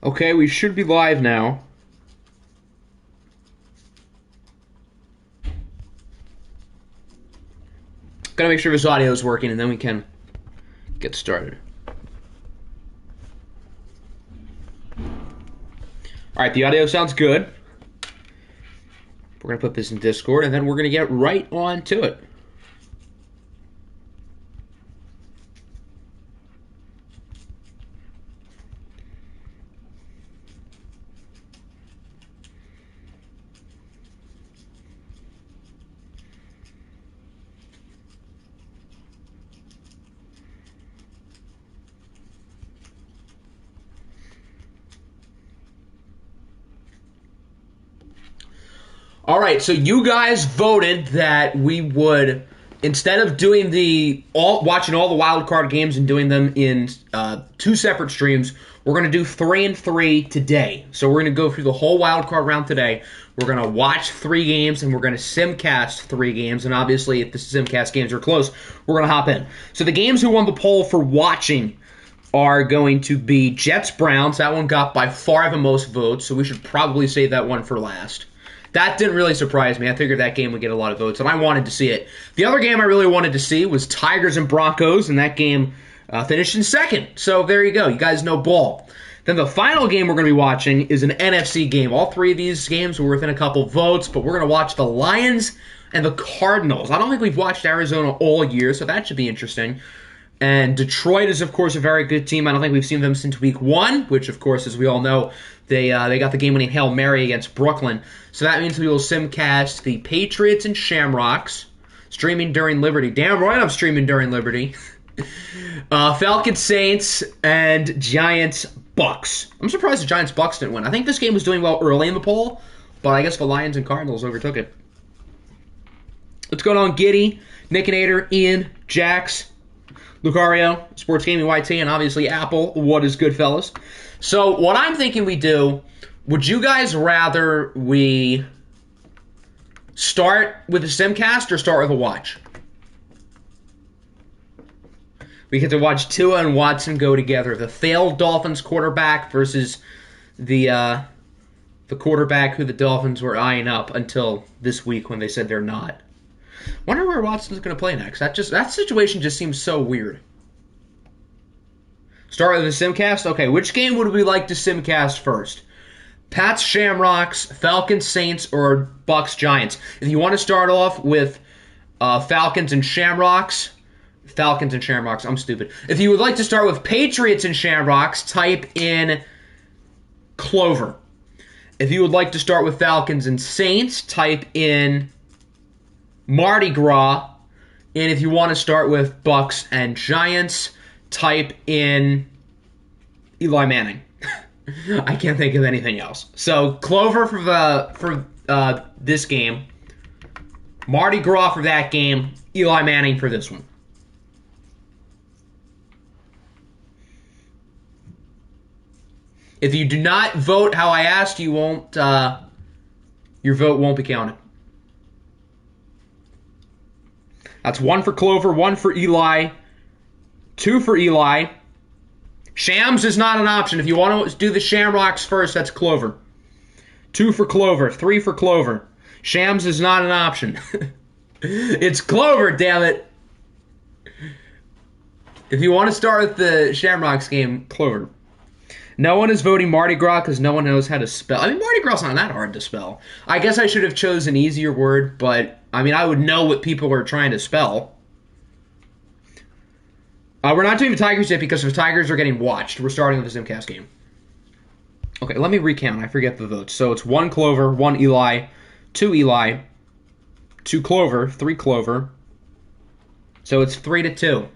Okay, we should be live now. Gotta make sure this audio is working, and then we can get started. Alright, the audio sounds good. We're gonna put this in Discord, and then we're gonna get right on to it. All right, so you guys voted that we would, instead of doing watching all the wild card games and doing them in 2 separate streams, we're going to do 3 and 3 today. So we're going to go through the whole wild card round today. We're going to watch 3 games, and we're going to simcast 3 games. And obviously, if the simcast games are close, we're going to hop in. So the games who won the poll for watching are going to be Jets-Browns. That one got by far the most votes, so we should probably save that one for last. That didn't really surprise me. I figured that game would get a lot of votes, and I wanted to see it. The other game I really wanted to see was Tigers and Broncos, and that game finished in second. So there you go. You guys know ball. Then the final game we're going to be watching is an NFC game. All 3 of these games were within a couple votes, but we're going to watch the Lions and the Cardinals. I don't think we've watched Arizona all year, so that should be interesting. And Detroit is, of course, a very good team. I don't think we've seen them since week 1, which, of course, as we all know, they got the game-winning Hail Mary against Brooklyn. So that means we will simcast the Patriots and Shamrocks, streaming during Liberty. Damn right I'm streaming during Liberty. Falcons, Saints, and Giants, Bucks. I'm surprised the Giants, Bucks didn't win. I think this game was doing well early in the poll, but I guess the Lions and Cardinals overtook it. What's going on, Giddy, Nickinator, Ian, Jax, Lucario, Sports Gaming YT, and obviously Apple. What is good, fellas? So what I'm thinking we do, would you guys rather we start with a simcast or start with a watch? We get to watch Tua and Watson go together. The failed Dolphins quarterback versus the quarterback who the Dolphins were eyeing up until this week when they said they're not. Wonder where Watson's going to play next. That situation just seems so weird. Start with the simcast? Okay, which game would we like to simcast first? Pats, Shamrocks, Falcons, Saints, or Bucks, Giants? If you want to start off with Falcons and Shamrocks, I'm stupid. If you would like to start with Patriots and Shamrocks, type in Clover. If you would like to start with Falcons and Saints, type in Mardi Gras. And if you want to start with Bucks and Giants, type in Eli Manning. I can't think of anything else. So Clover for this game, Mardi Gras for that game, Eli Manning for this one. If you do not vote how I asked, you won't. Your vote won't be counted. That's 1 for Clover, 1 for Eli, 2 for Eli. Shams is not an option. If you want to do the Shamrocks first, that's Clover. 2 for Clover, 3 for Clover. Shams is not an option. It's Clover, damn it. If you want to start with the Shamrocks game, Clover. No one is voting Mardi Gras because no one knows how to spell. I mean, Mardi Gras is not that hard to spell. I guess I should have chosen an easier word, but, I mean, I would know what people are trying to spell. We're not doing the Tigers yet because the Tigers are getting watched. We're starting with the simcast game. Okay, let me recount. I forget the votes. So it's 1 Clover, 1 Eli, 2 Clover, 3 Clover. So it's 3-2.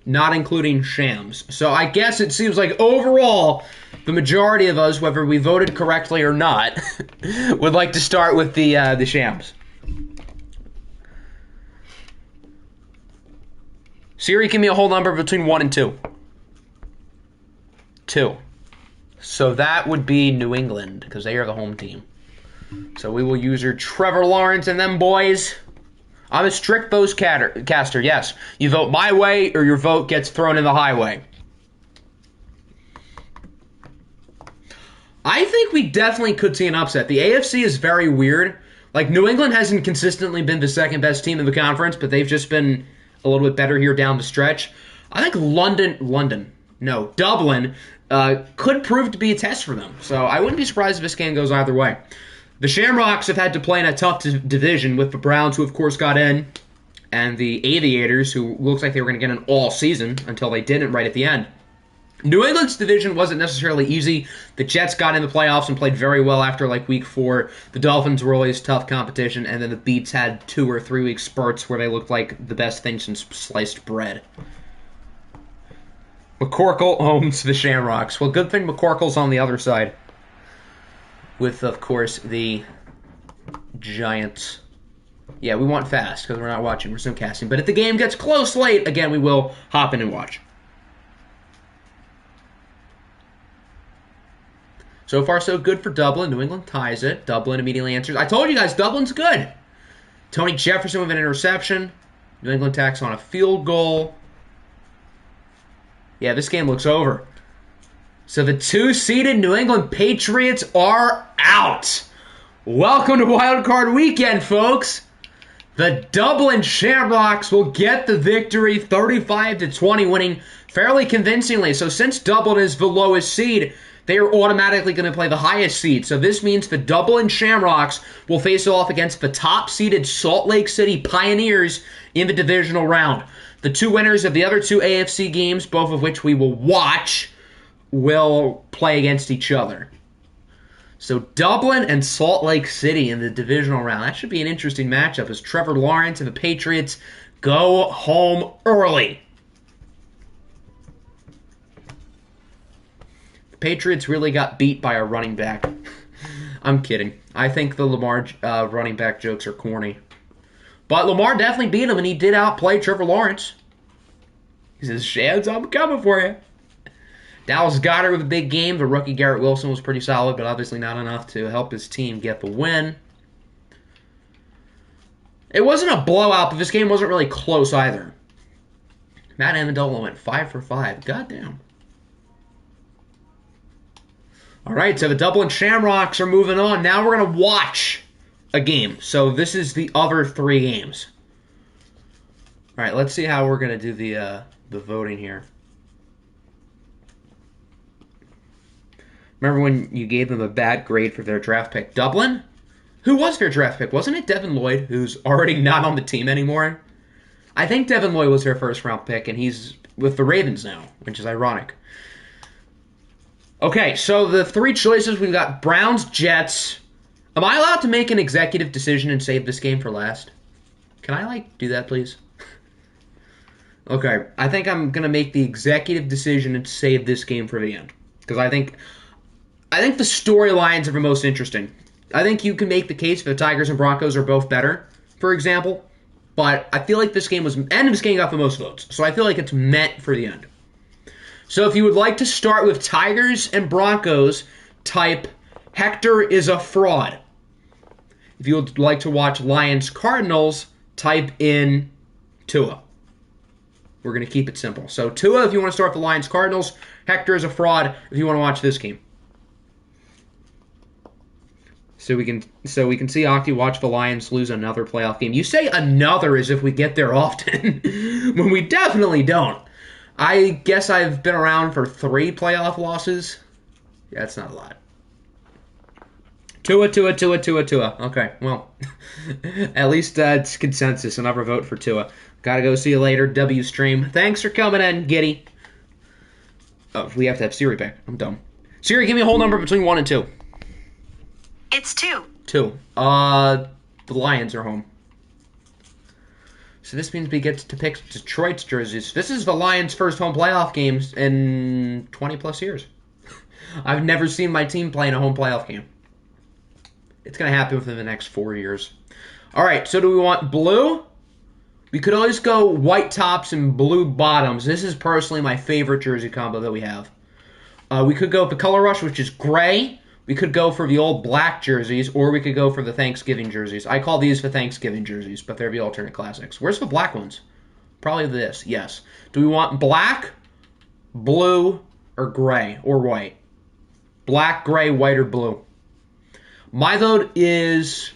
Not including Shams. So I guess it seems like overall, the majority of us, whether we voted correctly or not, would like to start with the Shams. Siri, give me a whole number between 1 and 2. 2. So that would be New England, because they are the home team. So we will use your Trevor Lawrence and them boys. I'm a strict vote caster, yes. You vote my way or your vote gets thrown in the highway. I think we definitely could see an upset. The AFC is very weird. Like, New England hasn't consistently been the second best team in the conference, but they've just been a little bit better here down the stretch. I think Dublin could prove to be a test for them. So I wouldn't be surprised if this game goes either way. The Shamrocks have had to play in a tough division with the Browns, who of course got in, and the Aviators, who looks like they were going to get in all season until they didn't right at the end. New England's division wasn't necessarily easy. The Jets got in the playoffs and played very well after like week 4. The Dolphins were always tough competition, and then the Beats had 2 or 3 week spurts where they looked like the best thing since sliced bread. McCorkle owns the Shamrocks. Well, good thing McCorkle's on the other side. With, of course, the Giants. Yeah, we want fast because we're not watching. We're simcasting. But if the game gets close late, again, we will hop in and watch. So far, so good for Dublin. New England ties it. Dublin immediately answers. I told you guys, Dublin's good. Tony Jefferson with an interception. New England tacks on a field goal. Yeah, this game looks over. So the 2-seeded New England Patriots are out. Welcome to Wildcard Weekend, folks. The Dublin Shamrocks will get the victory, 35-20, winning fairly convincingly. So since Dublin is the lowest seed, they are automatically going to play the highest seed. So this means the Dublin Shamrocks will face off against the top-seeded Salt Lake City Pioneers in the divisional round. The 2 winners of the other 2 AFC games, both of which we will watch, will play against each other. So Dublin and Salt Lake City in the divisional round. That should be an interesting matchup as Trevor Lawrence and the Patriots go home early. The Patriots really got beat by a running back. I'm kidding. I think the Lamar running back jokes are corny. But Lamar definitely beat him, and he did outplay Trevor Lawrence. He says, Shads, I'm coming for you. Dallas Goedert with a big game. The rookie Garrett Wilson was pretty solid, but obviously not enough to help his team get the win. It wasn't a blowout, but this game wasn't really close either. Matt Amendola went 5 for 5. Goddamn. All right, so the Dublin Shamrocks are moving on. Now we're going to watch a game. So this is the other 3 games. All right, let's see how we're going to do the voting here. Remember when you gave them a bad grade for their draft pick? Dublin? Who was their draft pick? Wasn't it Devin Lloyd, who's already not on the team anymore? I think Devin Lloyd was their first-round pick, and he's with the Ravens now, which is ironic. Okay, so the 3 choices, we've got Browns, Jets. Am I allowed to make an executive decision and save this game for last? Can I, do that, please? Okay, I think I'm going to make the executive decision and save this game for the end. Because I think the storylines are the most interesting. I think you can make the case for the Tigers and Broncos are both better, for example. But I feel like this game got the most votes. So I feel like it's meant for the end. So if you would like to start with Tigers and Broncos, type Hector is a fraud. If you would like to watch Lions Cardinals, type in Tua. We're going to keep it simple. So Tua, if you want to start with the Lions Cardinals, Hector is a fraud if you want to watch this game. So we can see Octi watch the Lions lose another playoff game. You say another as if we get there often, when we definitely don't. I guess I've been around for 3 playoff losses. Yeah, that's not a lot. Tua. Okay, well, at least it's consensus. Another vote for Tua. Gotta go, see you later. W stream. Thanks for coming in, Giddy. Oh, we have to have Siri back. I'm dumb. Siri, give me a whole number between 1 and 2. It's 2. 2. The Lions are home. So this means we get to pick Detroit's jerseys. This is the Lions' first home playoff games in 20 plus years. I've never seen my team play in a home playoff game. It's going to happen within the next 4 years. All right, so do we want blue? We could always go white tops and blue bottoms. This is personally my favorite jersey combo that we have. We could go with the Color Rush, which is gray. We could go for the old black jerseys, or we could go for the Thanksgiving jerseys. I call these the Thanksgiving jerseys, but they're the alternate classics. Where's the black ones? Probably this, yes. Do we want black, blue, or gray, or white? Black, gray, white, or blue. My vote is...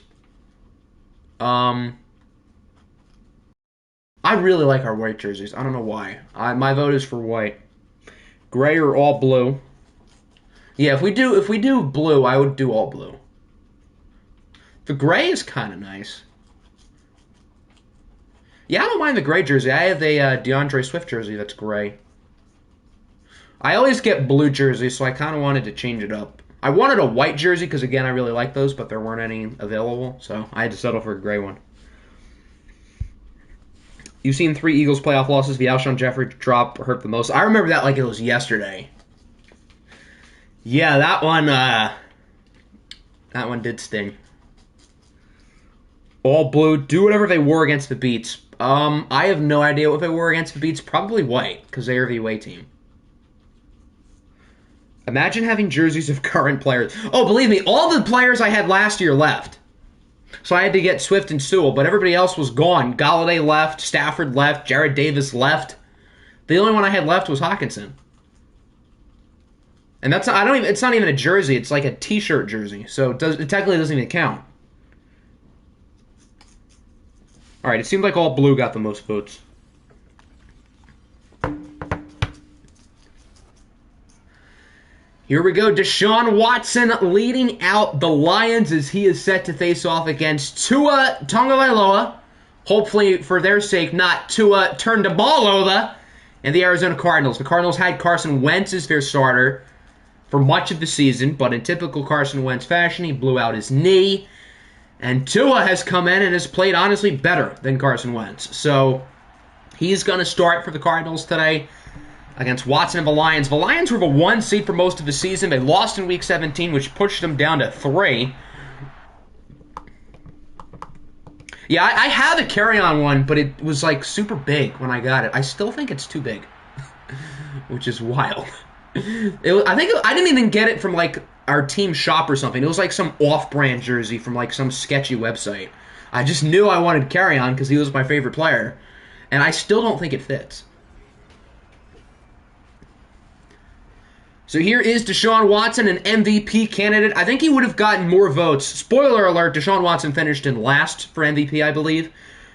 I really like our white jerseys. I don't know why. My vote is for white. Gray or all blue. Yeah, if we do blue, I would do all blue. The gray is kind of nice. Yeah, I don't mind the gray jersey. I have a DeAndre Swift jersey that's gray. I always get blue jerseys, so I kind of wanted to change it up. I wanted a white jersey because, again, I really like those, but there weren't any available, so I had to settle for a gray one. You've seen 3 Eagles playoff losses. The Alshon Jeffrey drop hurt the most. I remember that like it was yesterday. Yeah, that one did sting. All blue. Do whatever they wore against the Beats. I have no idea what they wore against the Beats. Probably white, because they are the away team. Imagine having jerseys of current players. Oh, believe me, all the players I had last year left. So I had to get Swift and Sewell, but everybody else was gone. Galladay left, Stafford left, Jared Davis left. The only one I had left was Hawkinson. And it's not even a jersey, it's like a t-shirt jersey. So it technically doesn't even count. Alright, it seemed like all blue got the most votes. Here we go. Deshaun Watson leading out the Lions as he is set to face off against Tua Tagovailoa. Hopefully, for their sake, not Tua Tagovailoa and the Arizona Cardinals. The Cardinals had Carson Wentz as their starter for much of the season, but in typical Carson Wentz fashion, he blew out his knee. And Tua has come in and has played, honestly, better than Carson Wentz. So, he's going to start for the Cardinals today against Watson and the Lions. The Lions were the 1 seed for most of the season. They lost in Week 17, which pushed them down to 3. Yeah, I have a carry-on one, but it was, like, super big when I got it. I still think it's too big, which is wild. I didn't even get it from, like, our team shop or something. It was, like, some off-brand jersey from, like, some sketchy website. I just knew I wanted carry-on because he was my favorite player, and I still don't think it fits. So here is Deshaun Watson, an MVP candidate. I think he would have gotten more votes. Spoiler alert, Deshaun Watson finished in last for MVP, I believe.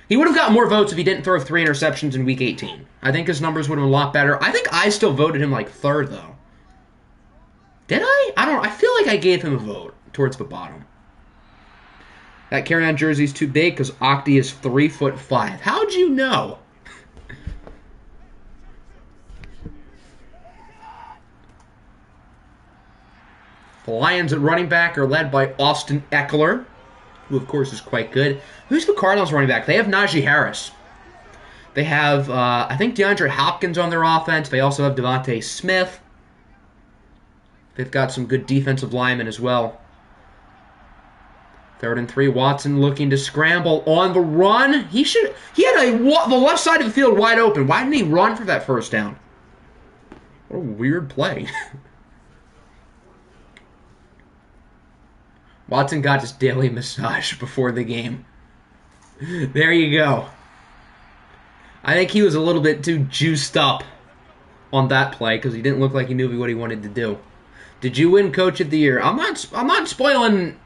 He would have gotten more votes if he didn't throw 3 interceptions in Week 18. I think his numbers would have been a lot better. I think I still voted him like 3rd, though. Did I? I feel like I gave him a vote towards the bottom. That carry-on jersey's too big because Octi is 3'5". How'd you know? The Lions at running back are led by Austin Eckler, who, of course, is quite good. Who's the Cardinals running back? They have Najee Harris. They have, I think, DeAndre Hopkins on their offense. They also have Devontae Smith. They've got some good defensive linemen as well. 3rd and 3, Watson looking to scramble on the run. He had the left side of the field wide open. Why didn't he run for that first down? What a weird play. Watson got his daily massage before the game. There you go. I think he was a little bit too juiced up on that play because he didn't look like he knew what he wanted to do. Did you win Coach of the Year? I'm not spoiling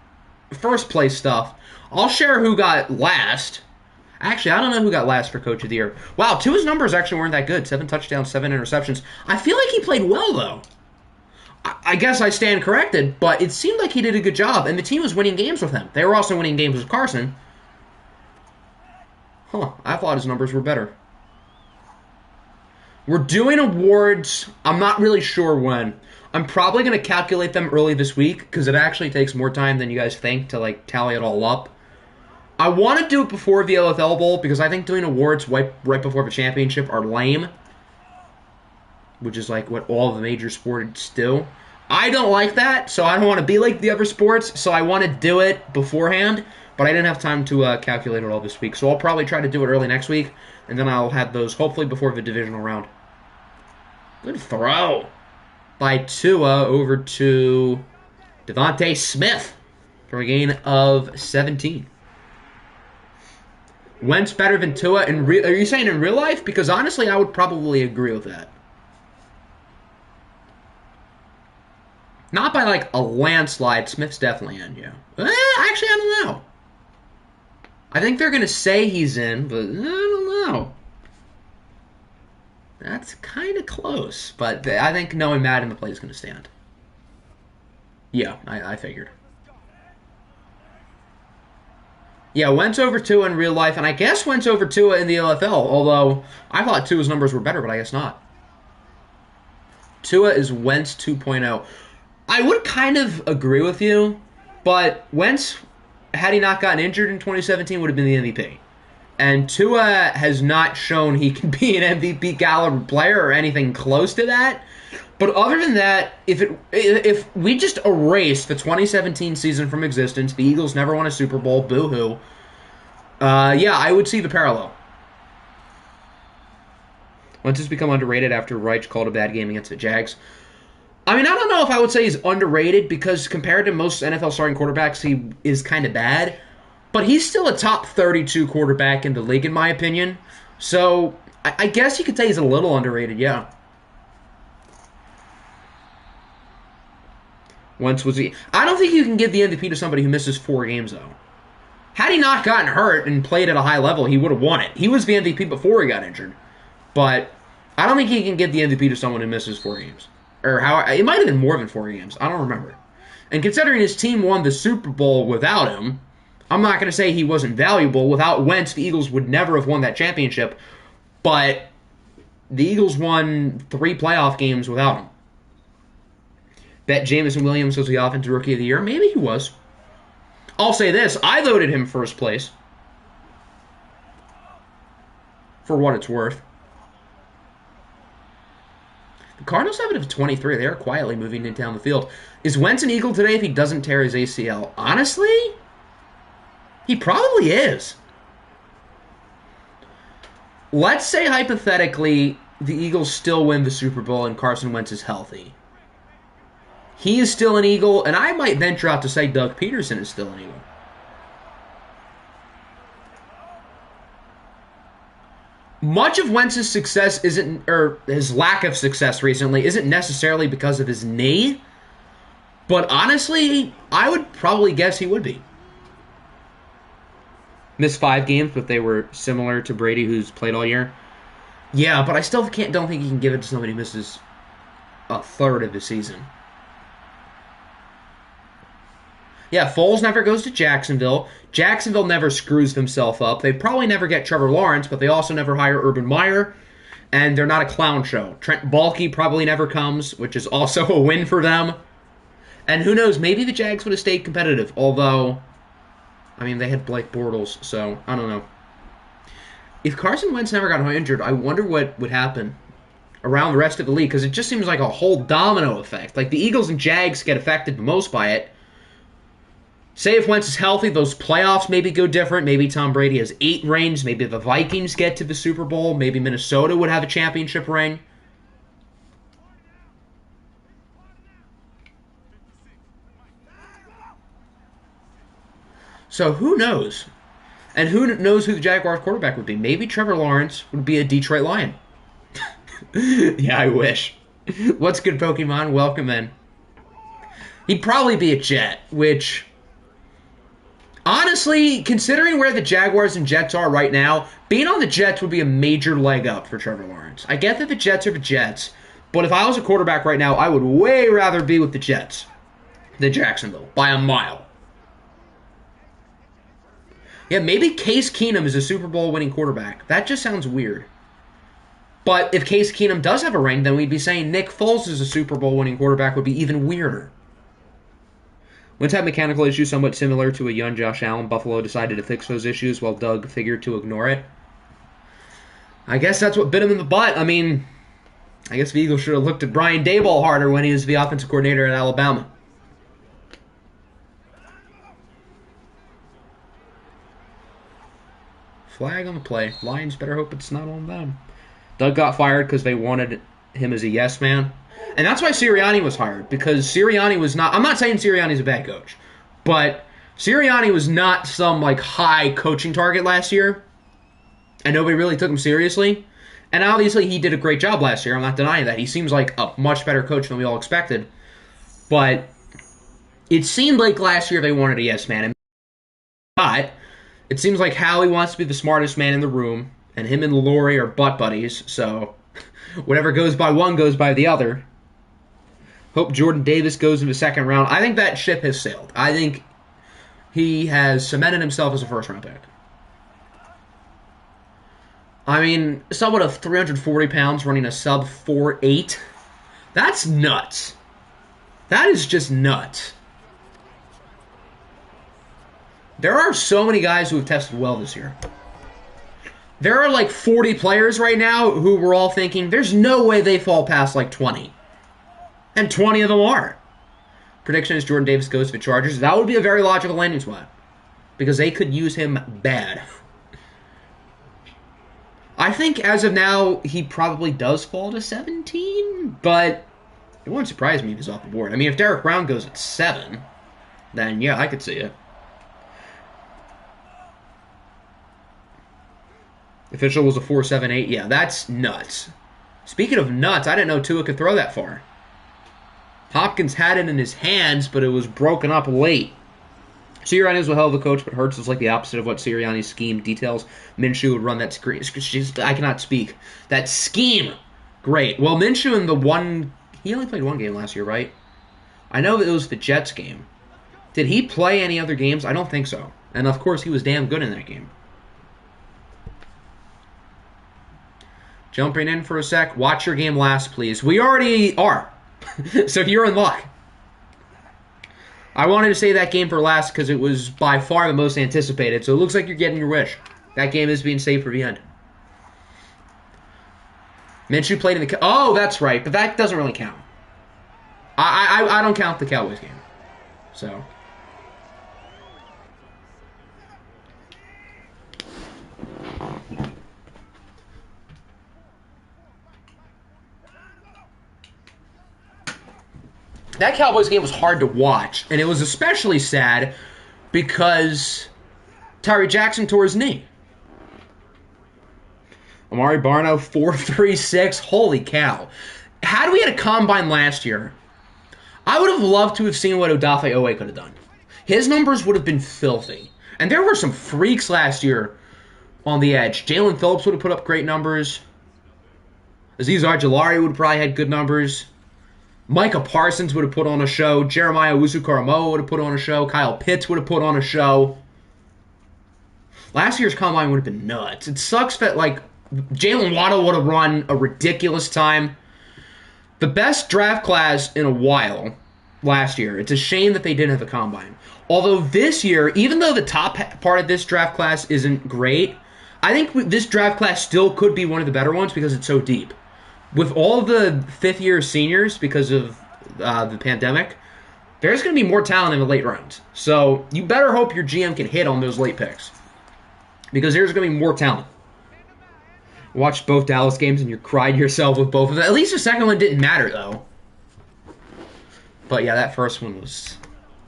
first place stuff. I'll share who got last. Actually, I don't know who got last for Coach of the Year. Wow, Tua's numbers actually weren't that good. 7 touchdowns, 7 interceptions. I feel like he played well, though. I guess I stand corrected, but it seemed like he did a good job, and the team was winning games with him. They were also winning games with Carson. Huh, I thought his numbers were better. We're doing awards. I'm not really sure when. I'm probably going to calculate them early this week, because it actually takes more time than you guys think to like tally it all up. I want to do it before the OFL Bowl, because I think doing awards right before the championship are lame, which is like what all the major sports do. I don't like that, so I don't want to be like the other sports, so I want to do it beforehand, but I didn't have time to calculate it all this week, so I'll probably try to do it early next week, and then I'll have those hopefully before the divisional round. Good throw by Tua over to Devontae Smith for a gain of 17. Wentz better than Tua in real? Are you saying in real life? Because honestly, I would probably agree with that. Not by, like, a landslide. Smith's definitely in, yeah. Actually, I don't know. I think they're going to say he's in, but I don't know. That's kind of close, but I think knowing Madden, the play is going to stand. Yeah, I figured. Yeah, Wentz over Tua in real life, and I guess Wentz over Tua in the OFL, although I thought Tua's numbers were better, but I guess not. Tua is Wentz 2.0. I would kind of agree with you, but Wentz, had he not gotten injured in 2017, would have been the MVP. And Tua has not shown he can be an MVP caliber player or anything close to that. But other than that, if we just erase the 2017 season from existence, the Eagles never won a Super Bowl, boo-hoo, yeah, I would see the parallel. Wentz has become underrated after Reich called a bad game against the Jags. I mean, I don't know if I would say he's underrated because compared to most NFL starting quarterbacks, he is kind of bad. But he's still a top 32 quarterback in the league, in my opinion. So I guess you could say he's a little underrated, yeah. Wentz was he? I don't think you can give the MVP to somebody who misses 4 games, though. Had he not gotten hurt and played at a high level, he would have won it. He was the MVP before he got injured. But I don't think he can give the MVP to someone who misses 4 games. Or it might have been more than 4 games. I don't remember. And considering his team won the Super Bowl without him, I'm not going to say he wasn't valuable. Without Wentz, the Eagles would never have won that championship. But the Eagles won 3 playoff games without him. Bet Jameson Williams was the Offensive Rookie of the Year. Maybe he was. I'll say this. I voted him first place. For what it's worth. The Cardinals have it at 23. They are quietly moving it down the field. Is Wentz an Eagle today if he doesn't tear his ACL? Honestly, he probably is. Let's say, hypothetically, the Eagles still win the Super Bowl and Carson Wentz is healthy. He is still an Eagle, and I might venture out to say Doug Peterson is still an Eagle. Much of Wentz's success isn't, or his lack of success recently, isn't necessarily because of his knee, but honestly, I would probably guess he would be. Missed 5 games, but they were similar to Brady, who's played all year. Yeah, but I still don't think you can give it to somebody who misses a third of the season. Yeah, Foles never goes to Jacksonville. Jacksonville never screws himself up. They probably never get Trevor Lawrence, but they also never hire Urban Meyer. And they're not a clown show. Trent Baalke probably never comes, which is also a win for them. And who knows, maybe the Jags would have stayed competitive. Although, I mean, they had Blake Bortles, so I don't know. If Carson Wentz never got injured, I wonder what would happen around the rest of the league, because it just seems like a whole domino effect. Like, the Eagles and Jags get affected the most by it. Say if Wentz is healthy, those playoffs maybe go different. Maybe Tom Brady has 8 rings. Maybe the Vikings get to the Super Bowl. Maybe Minnesota would have a championship ring. So who knows? And who knows who the Jaguars quarterback would be? Maybe Trevor Lawrence would be a Detroit Lion. Yeah, I wish. What's good, Pokemon? Welcome in. He'd probably be a Jet, which, honestly, considering where the Jaguars and Jets are right now, being on the Jets would be a major leg up for Trevor Lawrence. I get that the Jets are the Jets, but if I was a quarterback right now, I would way rather be with the Jets than Jacksonville, by a mile. Yeah, maybe Case Keenum is a Super Bowl winning quarterback. That just sounds weird. But if Case Keenum does have a ring, then we'd be saying Nick Foles is a Super Bowl winning quarterback would be even weirder. Wentz had mechanical issues somewhat similar to a young Josh Allen. Buffalo decided to fix those issues while Doug figured to ignore it. I guess that's what bit him in the butt. I mean, I guess the Eagles should have looked at Brian Daboll harder when he was the offensive coordinator at Alabama. Flag on the play. Lions better hope it's not on them. Doug got fired because they wanted him as a yes man. And that's why Sirianni was hired, because Sirianni was not... I'm not saying Sirianni's a bad coach, but Sirianni was not some, like, high coaching target last year, and nobody really took him seriously. And obviously he did a great job last year. I'm not denying that. He seems like a much better coach than we all expected. But it seemed like last year they wanted a yes man. But it seems like Howie wants to be the smartest man in the room, and him and Laurie are butt buddies, so whatever goes by one goes by the other. Hope Jordan Davis goes in the second round. I think that ship has sailed. I think he has cemented himself as a first-round pick. I mean, someone of 340 pounds running a sub 4.8, that's nuts. That is just nuts. There are so many guys who have tested well this year. There are like 40 players right now who we're all thinking, there's no way they fall past like 20. And 20 of them are. Prediction is Jordan Davis goes to the Chargers. That would be a very logical landing spot. Because they could use him bad. I think as of now, he probably does fall to 17, but it wouldn't surprise me if he's off the board. I mean, if Derek Brown goes at 7, then yeah, I could see it. Official was a 4.78. Yeah, that's nuts. Speaking of nuts, I didn't know Tua could throw that far. Hopkins had it in his hands, but it was broken up late. Sirianni was a hell of a coach, but Hurts was like the opposite of what Sirianni's scheme details. Minshew would run that screen. I cannot speak. That scheme. Great. Well, Minshew in the one... He only played one game last year, right? I know that it was the Jets game. Did he play any other games? I don't think so. And, of course, he was damn good in that game. Jumping in for a sec. Watch your game last, please. We already are. So you're in luck. I wanted to say that game for last because it was by far the most anticipated, so it looks like you're getting your wish. That game is being saved for the end. Minshew played in the... Oh, that's right, but that doesn't really count. I don't count the Cowboys game. So... That Cowboys game was hard to watch, and it was especially sad because Tyree Jackson tore his knee. Amari Barno, 4.36. Holy cow. Had we had a combine last year, I would have loved to have seen what Odafe Owe could have done. His numbers would have been filthy. And there were some freaks last year on the edge. Jalen Phillips would have put up great numbers. Azeez Ojulari would have probably had good numbers. Micah Parsons would have put on a show. Jeremiah Owusu-Koramoah would have put on a show. Kyle Pitts would have put on a show. Last year's combine would have been nuts. It sucks that, like, Jalen Waddle would have run a ridiculous time. The best draft class in a while last year. It's a shame that they didn't have a combine. Although this year, even though the top part of this draft class isn't great, I think this draft class still could be one of the better ones because it's so deep. With all the fifth-year seniors, because of the pandemic, there's going to be more talent in the late rounds. So you better hope your GM can hit on those late picks. Because there's going to be more talent. Watched both Dallas games and you cried yourself with both of them. At least the second one didn't matter, though. But yeah, that first one was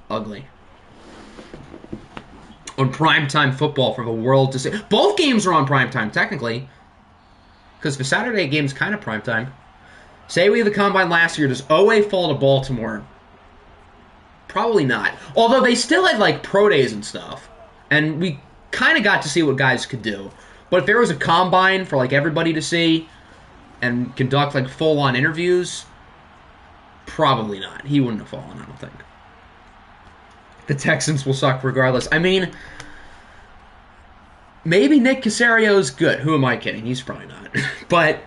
ugly. On primetime football for the world to see. Both games are on primetime, technically. Because the Saturday game's kind of primetime. Say we had the combine last year. Does Owe fall to Baltimore? Probably not. Although they still had like pro days and stuff. And we kind of got to see what guys could do. But if there was a combine for like everybody to see and conduct like full-on interviews, probably not. He wouldn't have fallen, I don't think. The Texans will suck regardless. I mean, maybe Nick Caserio's good. Who am I kidding? He's probably not. But,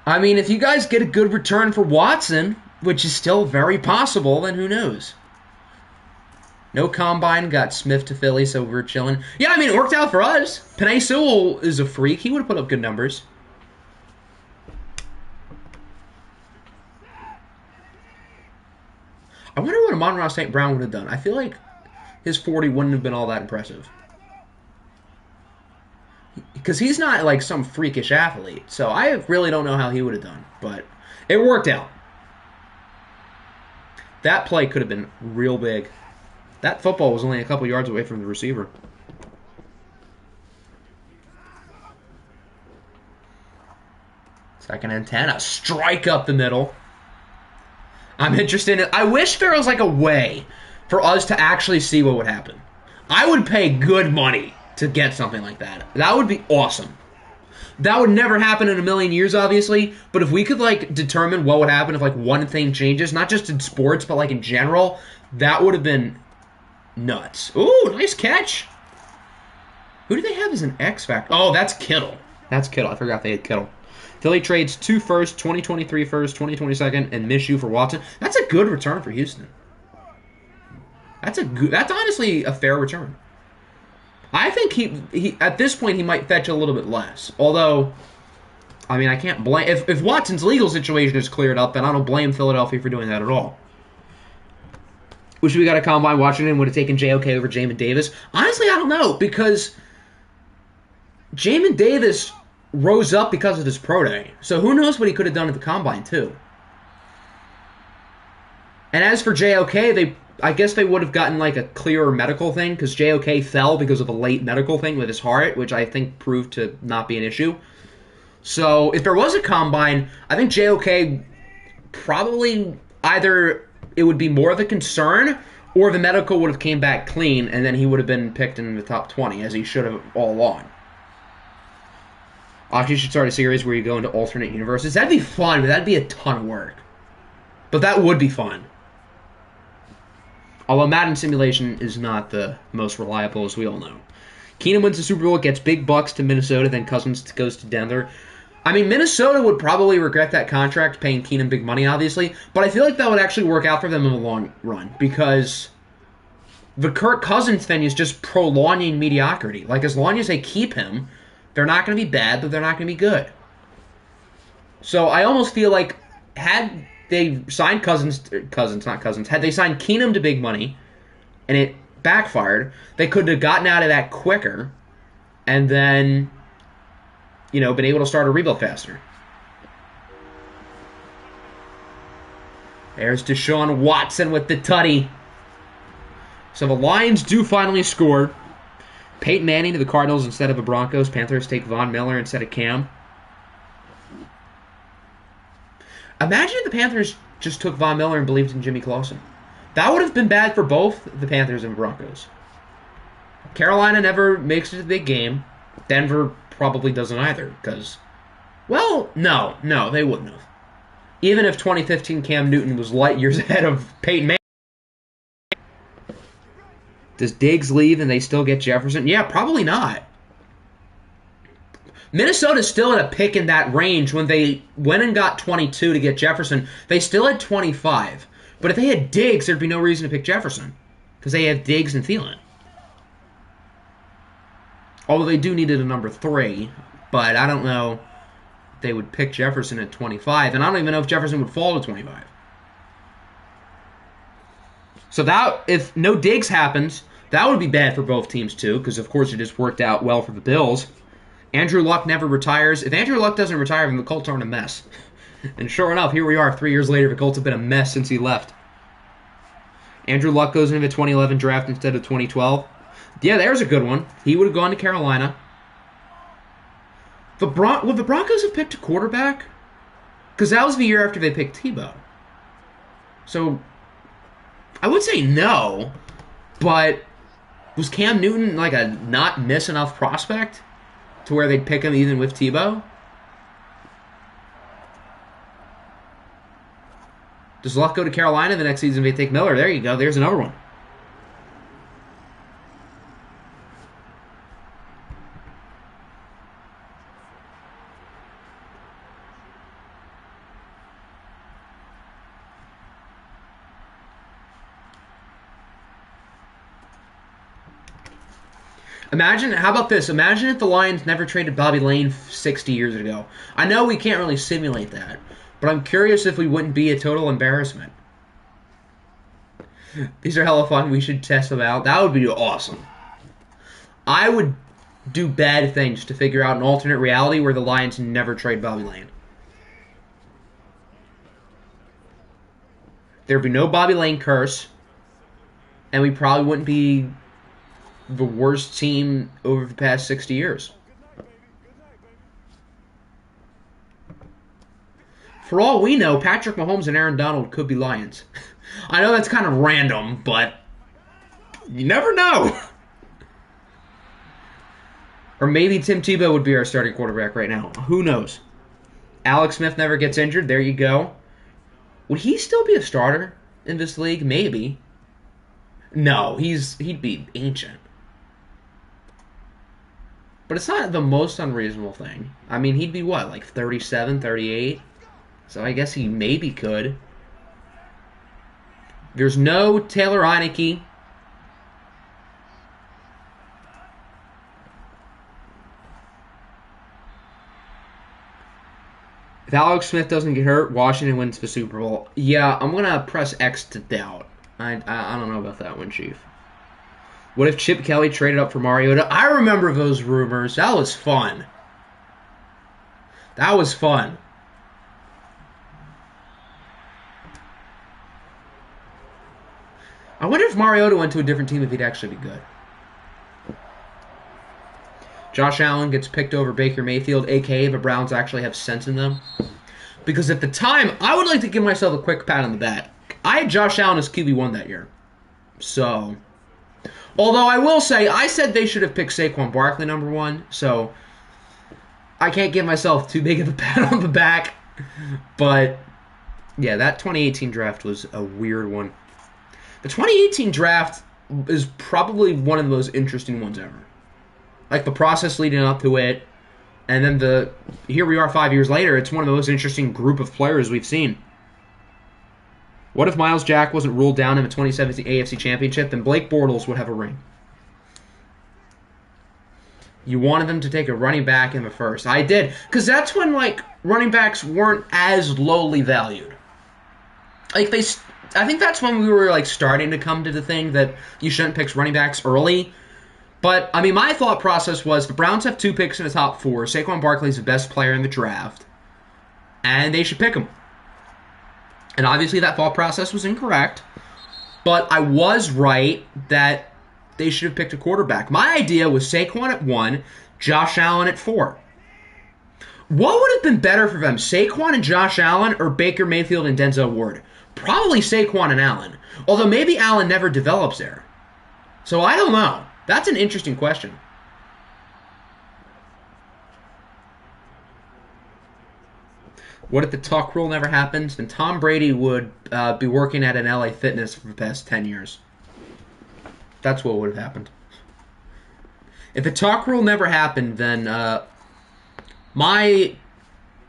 I mean, if you guys get a good return for Watson, which is still very possible, then who knows? No combine, got Smith to Philly, so we're chilling. Yeah, I mean, it worked out for us. Penei Sewell is a freak. He would have put up good numbers. I wonder what Amon-Ra St. Brown would have done. I feel like his 40 wouldn't have been all that impressive. Because he's not like some freakish athlete. So I really don't know how he would have done. But it worked out. That play could have been real big. That football was only a couple yards away from the receiver. Second and 10. A strike up the middle. I'm interested in. I wish there was like a way for us to actually see what would happen. I would pay good money to get something like that. That would be awesome. That would never happen in a million years, obviously. But if we could like determine what would happen if like one thing changes, not just in sports, but like in general, that would have been nuts. Ooh, nice catch. Who do they have as an X factor? Oh, that's Kittle. That's Kittle. I forgot they had Kittle. Philly trades 2 firsts, 2023 first, 2022, and Minshew for Watson. That's a good return for Houston. That's honestly a fair return. I think he at this point he might fetch a little bit less. Although, I mean, I can't blame if Watson's legal situation is cleared up, then I don't blame Philadelphia for doing that at all. Wish we got a combine Washington would have taken JOK over Jamin Davis. Honestly, I don't know because Jamin Davis rose up because of his pro day. So who knows what he could have done at the combine too. And as for JOK, I guess they would have gotten like a clearer medical thing because JOK fell because of a late medical thing with his heart, which I think proved to not be an issue. So if there was a combine, I think JOK probably either it would be more of a concern or the medical would have came back clean and then he would have been picked in the top 20 as he should have all along. Actually, you should start a series where you go into alternate universes. That'd be fun, but that'd be a ton of work. But that would be fun. Although Madden Simulation is not the most reliable, as we all know. Keenum wins the Super Bowl, gets big bucks to Minnesota, then Cousins goes to Denver. I mean, Minnesota would probably regret that contract, paying Keenum big money, obviously, but I feel like that would actually work out for them in the long run, because the Kirk Cousins thing is just prolonging mediocrity. Like, as long as they keep him, they're not going to be bad, but they're not going to be good. So I almost feel like had they signed had they signed Keenum to big money and it backfired, they could have gotten out of that quicker and then, been able to start a rebuild faster. There's Deshaun Watson with the tutty. So the Lions do finally score. Peyton Manning to the Cardinals instead of the Broncos. Panthers take Von Miller instead of Cam. Imagine if the Panthers just took Von Miller and believed in Jimmy Clausen. That would have been bad for both the Panthers and Broncos. Carolina never makes it to the big game. Denver probably doesn't either because, no, they wouldn't have. Even if 2015 Cam Newton was light years ahead of Peyton Manning. Does Diggs leave and they still get Jefferson? Yeah, probably not. Minnesota's still at a pick in that range. When they went and got 22 to get Jefferson, they still had 25. But if they had Diggs, there'd be no reason to pick Jefferson because they have Diggs and Thielen. Although they do needed a number 3, but I don't know if they would pick Jefferson at 25, and I don't even know if Jefferson would fall to 25. So that, if no Diggs happens, that would be bad for both teams too, because of course it just worked out well for the Bills. Andrew Luck never retires. If Andrew Luck doesn't retire, then the Colts aren't a mess. And sure enough, here we are 3 years later. The Colts have been a mess since he left. Andrew Luck goes into the 2011 draft instead of 2012. Yeah, there's a good one. He would have gone to Carolina. Would the Broncos have picked a quarterback? Because that was the year after they picked Tebow. So, I would say no, but was Cam Newton like a not miss enough prospect to where they'd pick him even with Tebow? Does Luck go to Carolina the next season if they take Miller? There you go. There's another one. How about this? Imagine if the Lions never traded Bobby Lane 60 years ago. I know we can't really simulate that, but I'm curious if we wouldn't be a total embarrassment. These are hella fun. We should test them out. That would be awesome. I would do bad things to figure out an alternate reality where the Lions never trade Bobby Lane. There'd be no Bobby Lane curse, and we probably wouldn't be the worst team over the past 60 years. For all we know, Patrick Mahomes and Aaron Donald could be Lions. I know that's kind of random, but you never know. Or maybe Tim Tebow would be our starting quarterback right now. Who knows? Alex Smith never gets injured. There you go. Would he still be a starter in this league? Maybe. No, he'd be ancient. But it's not the most unreasonable thing. I mean, he'd be what, like 37, 38? So I guess he maybe could. There's no Taylor Heineke. If Alex Smith doesn't get hurt, Washington wins the Super Bowl. Yeah, I'm going to press X to doubt. I don't know about that one, Chief. What if Chip Kelly traded up for Mariota? I remember those rumors. That was fun. That was fun. I wonder if Mariota went to a different team if he'd actually be good. Josh Allen gets picked over Baker Mayfield, a.k.a. the Browns actually have sense in them. Because at the time, I would like to give myself a quick pat on the back. I had Josh Allen as QB1 that year. So, although I will say, I said they should have picked Saquon Barkley number 1, so I can't give myself too big of a pat on the back. But, yeah, that 2018 draft was a weird one. The 2018 draft is probably one of the most interesting ones ever. Like the process leading up to it, and then here we are 5 years later, it's one of the most interesting group of players we've seen. What if Myles Jack wasn't ruled down in the 2017 AFC Championship? Then Blake Bortles would have a ring. You wanted them to take a running back in the first. I did, because that's when running backs weren't as lowly valued. I think that's when we were starting to come to the thing that you shouldn't pick running backs early. But, I mean, my thought process was the Browns have 2 picks in the top 4. Saquon Barkley's the best player in the draft. And they should pick him. And obviously that thought process was incorrect. But I was right that they should have picked a quarterback. My idea was Saquon at 1, Josh Allen at 4. What would have been better for them, Saquon and Josh Allen or Baker Mayfield and Denzel Ward? Probably Saquon and Allen. Although maybe Allen never develops there. So I don't know. That's an interesting question. What if the tuck rule never happens? Then Tom Brady would be working at an LA Fitness for the past 10 years. That's what would have happened. If the tuck rule never happened, then my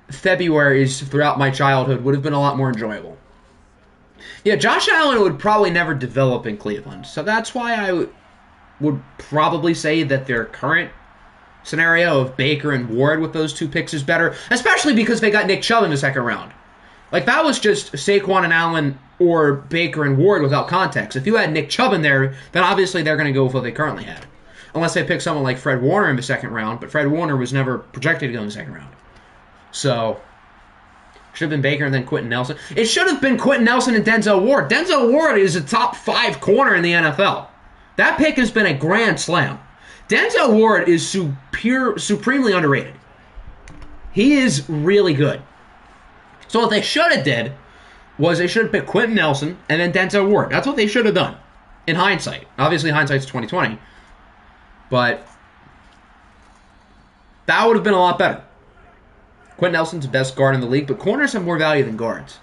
Februarys throughout my childhood would have been a lot more enjoyable. Yeah, Josh Allen would probably never develop in Cleveland. So that's why I would probably say that their current scenario of Baker and Ward with those 2 picks is better, especially because they got Nick Chubb in the second round. That was just Saquon and Allen or Baker and Ward without context. If you had Nick Chubb in there, then obviously they're going to go with what they currently had. Unless they pick someone like Fred Warner in the second round, but Fred Warner was never projected to go in the second round. So, should have been Baker and then Quentin Nelson. It should have been Quentin Nelson and Denzel Ward. Denzel Ward is a top 5 corner in the NFL. That pick has been a grand slam. Denzel Ward is supremely underrated. He is really good. So what they should have did was they should have picked Quentin Nelson and then Denzel Ward. That's what they should have done in hindsight. Obviously, hindsight's 2020. But that would have been a lot better. Quentin Nelson's the best guard in the league, but corners have more value than guards.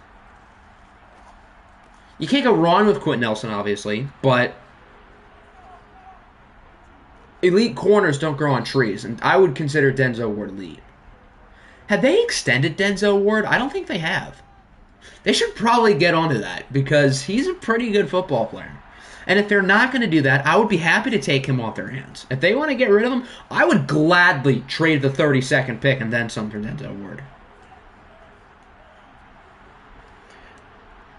You can't go wrong with Quentin Nelson, obviously, but elite corners don't grow on trees, and I would consider Denzel Ward elite. Have they extended Denzel Ward? I don't think they have. They should probably get onto that, because he's a pretty good football player. And if they're not going to do that, I would be happy to take him off their hands. If they want to get rid of him, I would gladly trade the 32nd pick and then some for Denzel Ward.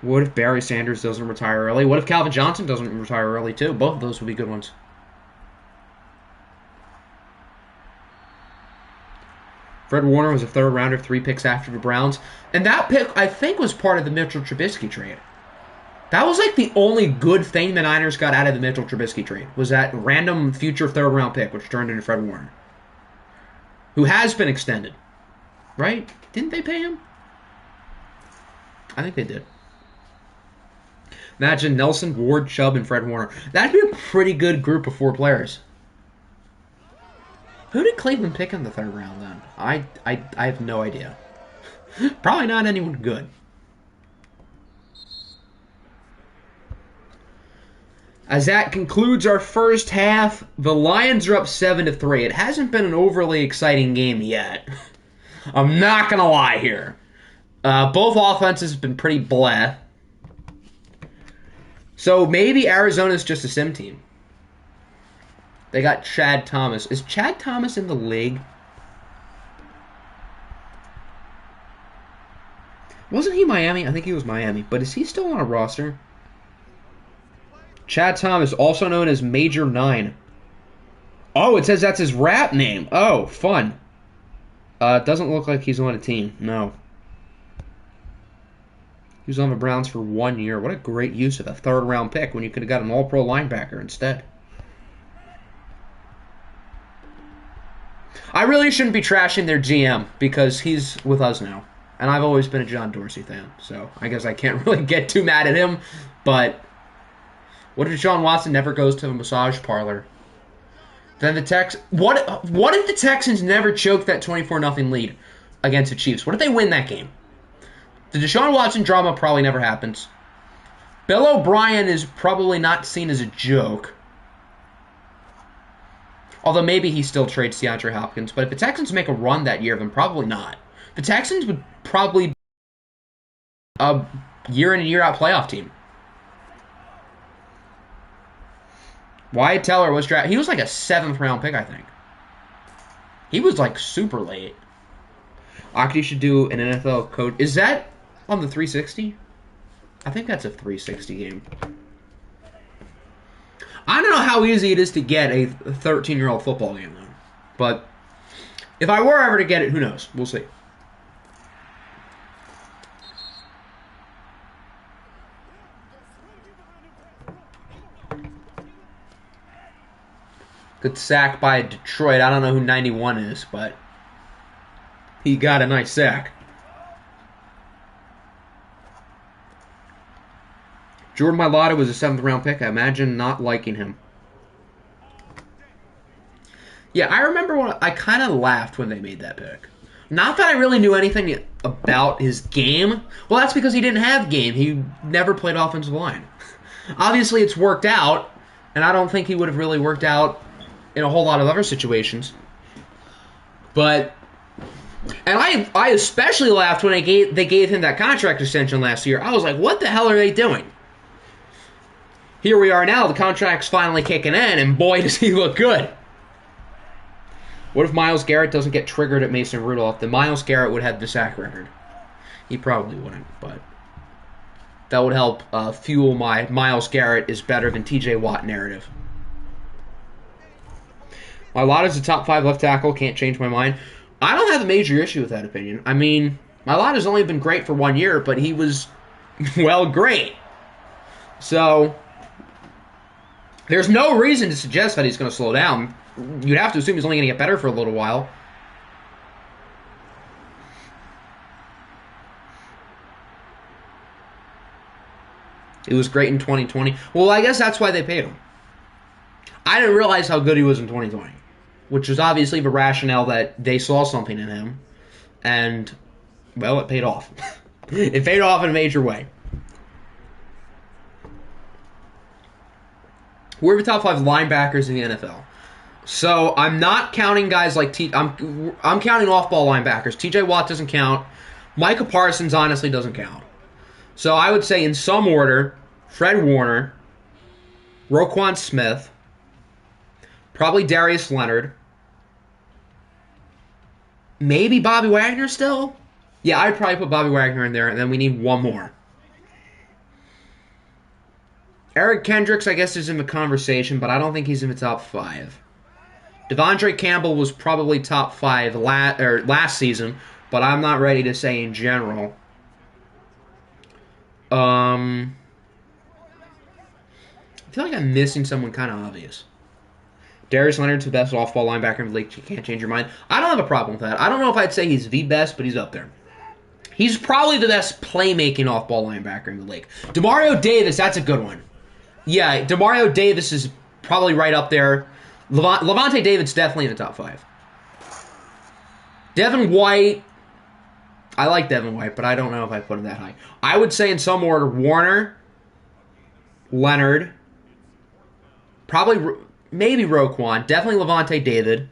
What if Barry Sanders doesn't retire early? What if Calvin Johnson doesn't retire early, too? Both of those would be good ones. Fred Warner was a 3rd rounder, 3 picks after the Browns. And that pick, I think, was part of the Mitchell Trubisky trade. That was the only good thing the Niners got out of the Mitchell Trubisky trade, was that random future 3rd round pick, which turned into Fred Warner, who has been extended. Right? Didn't they pay him? I think they did. Imagine Nelson, Ward, Chubb, and Fred Warner. That'd be a pretty good group of 4 players. Who did Cleveland pick in the 3rd round then? I have no idea. Probably not anyone good. As that concludes our first half, the Lions are up 7-3. It hasn't been an overly exciting game yet. I'm not going to lie here. Both offenses have been pretty bleh. So maybe Arizona's just a sim team. They got Chad Thomas. Is Chad Thomas in the league? Wasn't he Miami? I think he was Miami. But is he still on a roster? Chad Thomas, also known as Major 9. Oh, it says that's his rap name. Oh, fun. It doesn't look like he's on a team. No. He was on the Browns for 1 year. What a great use of a 3rd round pick when you could have got an all-pro linebacker instead. I really shouldn't be trashing their GM because he's with us now. And I've always been a John Dorsey fan. So I guess I can't really get too mad at him. But what if Deshaun Watson never goes to a massage parlor? Then the what if the Texans never choke that 24-0 lead against the Chiefs? What if they win that game? The Deshaun Watson drama probably never happens. Bill O'Brien is probably not seen as a joke. Although maybe he still trades DeAndre Hopkins. But if the Texans make a run that year, then probably not. The Texans would probably be a year in and year out playoff team. Wyatt Teller was drafted. He was like a 7th round pick, I think. He was like super late. Aki should do an NFL coach. Is that on the 360? I think that's a 360 game. I don't know how easy it is to get a 13-year-old football game, though. But if I were ever to get it, who knows? We'll see. Good sack by Detroit. I don't know who 91 is, but he got a nice sack. Jordan Mailata was a 7th round pick. I imagine not liking him. Yeah, I remember when I kind of laughed when they made that pick. Not that I really knew anything about his game. Well, that's because he didn't have game. He never played offensive line. Obviously, it's worked out, and I don't think he would have really worked out in a whole lot of other situations. But, and I especially laughed when they gave him that contract extension last year. I was like, what the hell are they doing? Here we are now, the contract's finally kicking in, and boy, does he look good. What if Myles Garrett doesn't get triggered at Mason Rudolph? Then Myles Garrett would have the sack record. He probably wouldn't, but that would help fuel my Myles Garrett is better than TJ Watt narrative. Mailata's a top 5 left tackle, can't change my mind. I don't have a major issue with that opinion. I mean, Mailata's only been great for 1 year, but he was, well, great. So there's no reason to suggest that he's going to slow down. You'd have to assume he's only going to get better for a little while. It was great in 2020. Well, I guess that's why they paid him. I didn't realize how good he was in 2020, which was obviously the rationale that they saw something in him, and, well, it paid off. It paid off in a major way. Who are the top 5 linebackers in the NFL? So I'm not counting guys like I'm counting off-ball linebackers. TJ Watt doesn't count. Micah Parsons honestly doesn't count. So I would say in some order, Fred Warner, Roquan Smith, probably Darius Leonard, maybe Bobby Wagner still? Yeah, I'd probably put Bobby Wagner in there, and then we need one more. Eric Kendricks, I guess, is in the conversation, but I don't think he's in the top 5. Devondre Campbell was probably top 5 last season, but I'm not ready to say in general. I feel like I'm missing someone kind of obvious. Darius Leonard's the best off-ball linebacker in the league. You can't change your mind. I don't have a problem with that. I don't know if I'd say he's the best, but he's up there. He's probably the best playmaking off-ball linebacker in the league. Demario Davis, that's a good one. Yeah, Demario Davis is probably right up there. Levante David's definitely in the top 5. Devin White, I like Devin White, but I don't know if I put him that high. I would say in some order, Warner, Leonard, probably, maybe Roquan, definitely Levante David.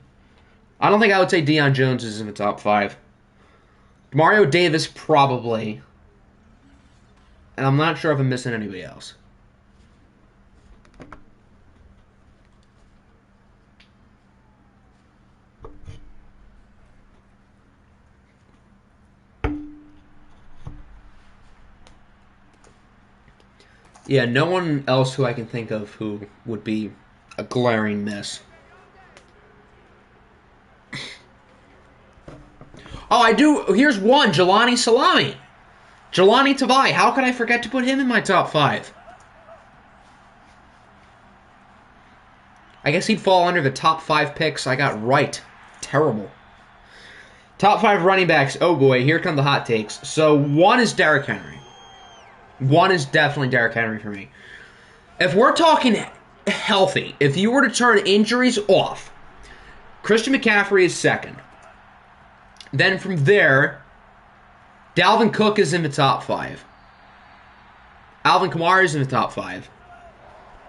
I don't think I would say Deion Jones is in the top 5. Mario Davis, probably. And I'm not sure if I'm missing anybody else. Yeah, no one else who I can think of who would be a glaring miss. Oh, I do. Here's one. Jelani Salami. Jelani Tavai. How could I forget to put him in my top 5? I guess he'd fall under the top 5 picks I got right. Terrible. Top 5 running backs. Oh boy, here come the hot takes. So 1 is Derrick Henry. 1 is definitely Derrick Henry for me. If we're talking healthy, if you were to turn injuries off, Christian McCaffrey is 2nd. Then from there, Dalvin Cook is in the top 5. Alvin Kamara is in the top 5.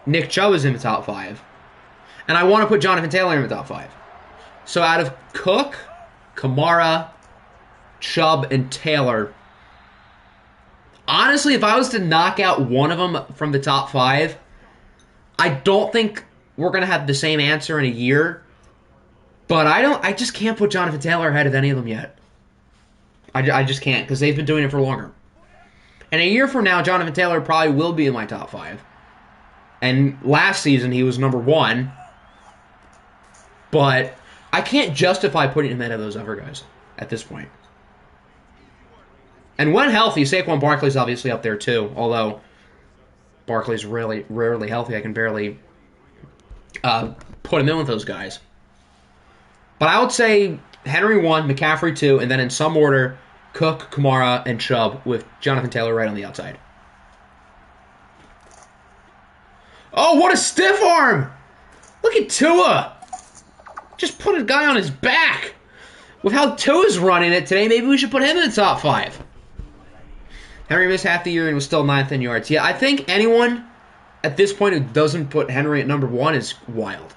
Nick Chubb is in the top 5. And I want to put Jonathan Taylor in the top 5. So out of Cook, Kamara, Chubb, and Taylor, honestly, if I was to knock out one of them from the top 5, I don't think we're going to have the same answer in a year. But I just can't put Jonathan Taylor ahead of any of them yet. I just can't, because they've been doing it for longer. And a year from now, Jonathan Taylor probably will be in my top 5. And last season, he was number 1. But I can't justify putting him ahead of those other guys at this point. And when healthy, Saquon Barkley's obviously up there too. Although Barkley's really rarely healthy, I can barely put him in with those guys. But I would say Henry 1, McCaffrey 2, and then in some order, Cook, Kamara, and Chubb with Jonathan Taylor right on the outside. Oh, what a stiff arm! Look at Tua! Just put a guy on his back. With how Tua's running it today, maybe we should put him in the top 5. Henry missed half the year and was still 9th in yards. Yeah, I think anyone at this point who doesn't put Henry at number 1 is wild.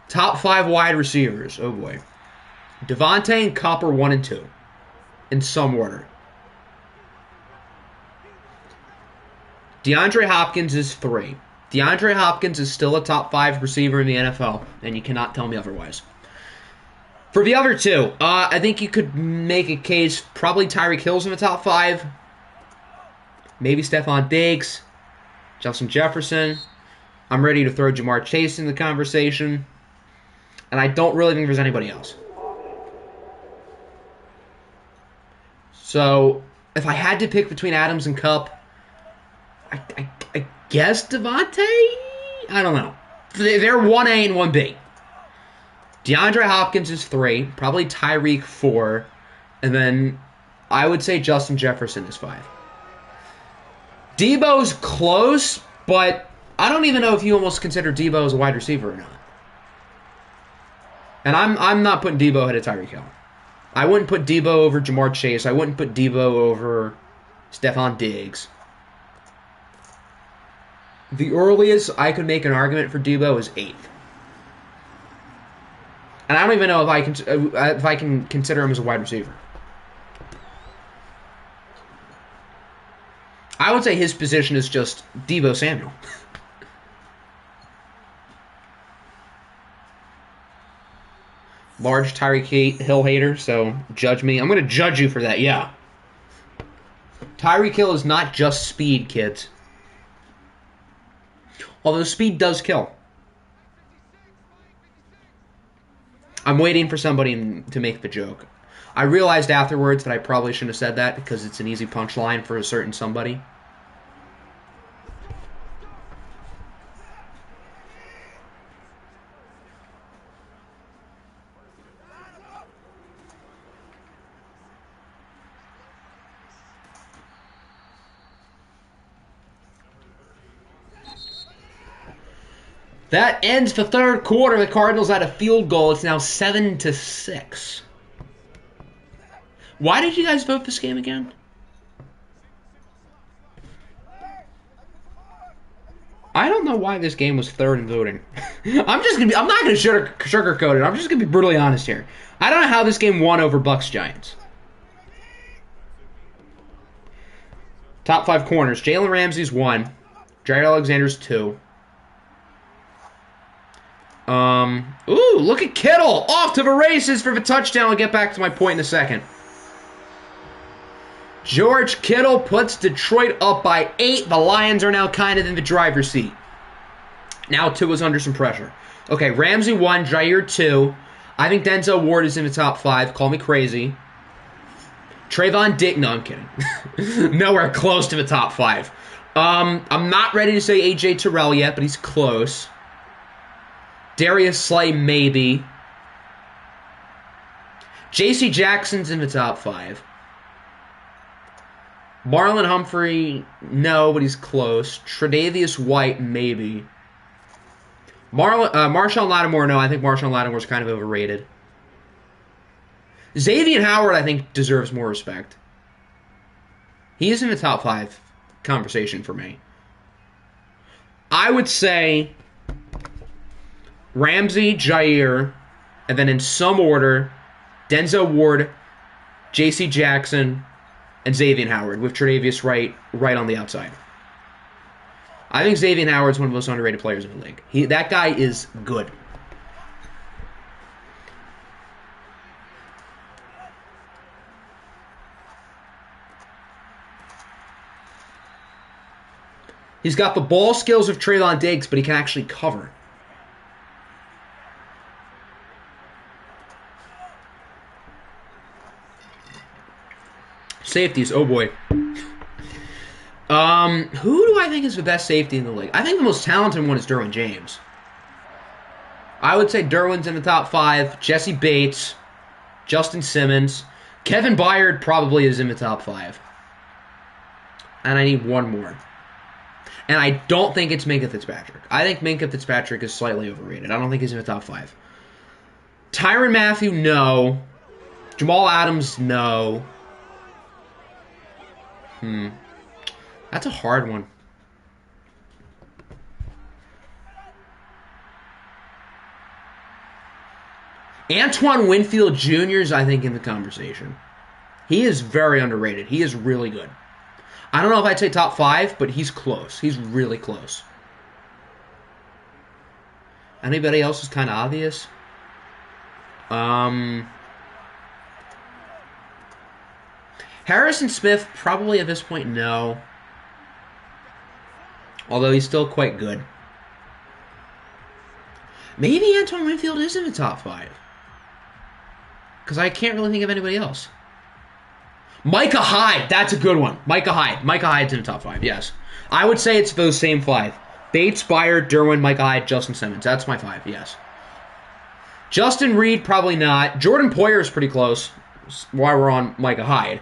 Top 5 wide receivers. Oh boy. Devontae and Kupp are 1 and 2. In some order. DeAndre Hopkins is 3. DeAndre Hopkins is still a top 5 receiver in the NFL, and you cannot tell me otherwise. For the other 2, I think you could make a case, probably Tyreek Hill's in the top 5. Maybe Stephon Diggs. Justin Jefferson. I'm ready to throw Jamar Chase in the conversation. And I don't really think there's anybody else. So, if I had to pick between Adams and Kupp, I guess Devontae? I don't know. They're 1A and 1B. DeAndre Hopkins is 3. Probably Tyreek 4. And then I would say Justin Jefferson is 5. Debo's close, but I don't even know if you almost consider Debo as a wide receiver or not. And I'm not putting Debo ahead of Tyreek Hill. I wouldn't put Debo over Jamar Chase. I wouldn't put Debo over Stephon Diggs. The earliest I could make an argument for Debo is 8th. And I don't even know if I can consider him as a wide receiver. I would say his position is just Debo Samuel. Large Tyreek Hill hater, so judge me. I'm going to judge you for that, yeah. Tyreek Hill is not just speed, kids. Although speed does kill. I'm waiting for somebody to make the joke. I realized afterwards that I probably shouldn't have said that because it's an easy punchline for a certain somebody. That ends the third quarter. The Cardinals had a field goal. It's now 7-6. Why did you guys vote this game again? I don't know why this game was third in voting. I'm not gonna sugarcoat it. I'm just gonna be brutally honest here. I don't know how this game won over Bucks Giants. Top 5 corners. Jalen Ramsey's 1. Jared Alexander's 2. Ooh, look at Kittle. Off to the races for the touchdown. I'll get back to my point in a second. George Kittle puts Detroit up by 8. The Lions are now kind of in the driver's seat. Now Tua's under some pressure. Okay, Ramsey 1, Jair 2. I think Denzel Ward is in the top 5. Call me crazy. Trayvon Diggs. No, I'm kidding. Nowhere close to the top 5. I'm not ready to say A.J. Terrell yet, but he's close. Darius Slay, maybe. J.C. Jackson's in the top 5. Marlon Humphrey, no, but he's close. Tre'Davious White, maybe. Marshawn Lattimore, no, I think Marshawn Lattimore's kind of overrated. Xavier Howard, I think, deserves more respect. He's in the top 5 conversation for me. I would say Ramsey, Jair, and then in some order, Denzel Ward, J.C. Jackson, and Xavier Howard, with Tre'Davious right on the outside. I think Xavier Howard's one of the most underrated players in the league. That guy is good. He's got the ball skills of Trayvon Diggs, but he can actually cover. Safeties, oh boy. Who do I think is the best safety in the league? I think the most talented one is Derwin James. I would say Derwin's in the top 5. Jesse Bates, Justin Simmons. Kevin Byard probably is in the top 5. And I need one more. And I don't think it's Minkah Fitzpatrick. I think Minkah Fitzpatrick is slightly overrated. I don't think he's in the top 5. Tyrann Mathieu, no. Jamal Adams, no. That's a hard one. Antoine Winfield Jr. is, I think, in the conversation. He is very underrated. He is really good. I don't know if I'd say top 5, but he's close. He's really close. Anybody else is kind of obvious? Harrison Smith, probably at this point, no. Although he's still quite good. Maybe Antoine Winfield is in the top 5. Because I can't really think of anybody else. Micah Hyde, that's a good one. Micah Hyde's in the top 5, yes. I would say it's those same 5. Bates, Byard, Derwin, Micah Hyde, Justin Simmons. That's my 5, yes. Justin Reed, probably not. Jordan Poyer is pretty close. While we're on Micah Hyde.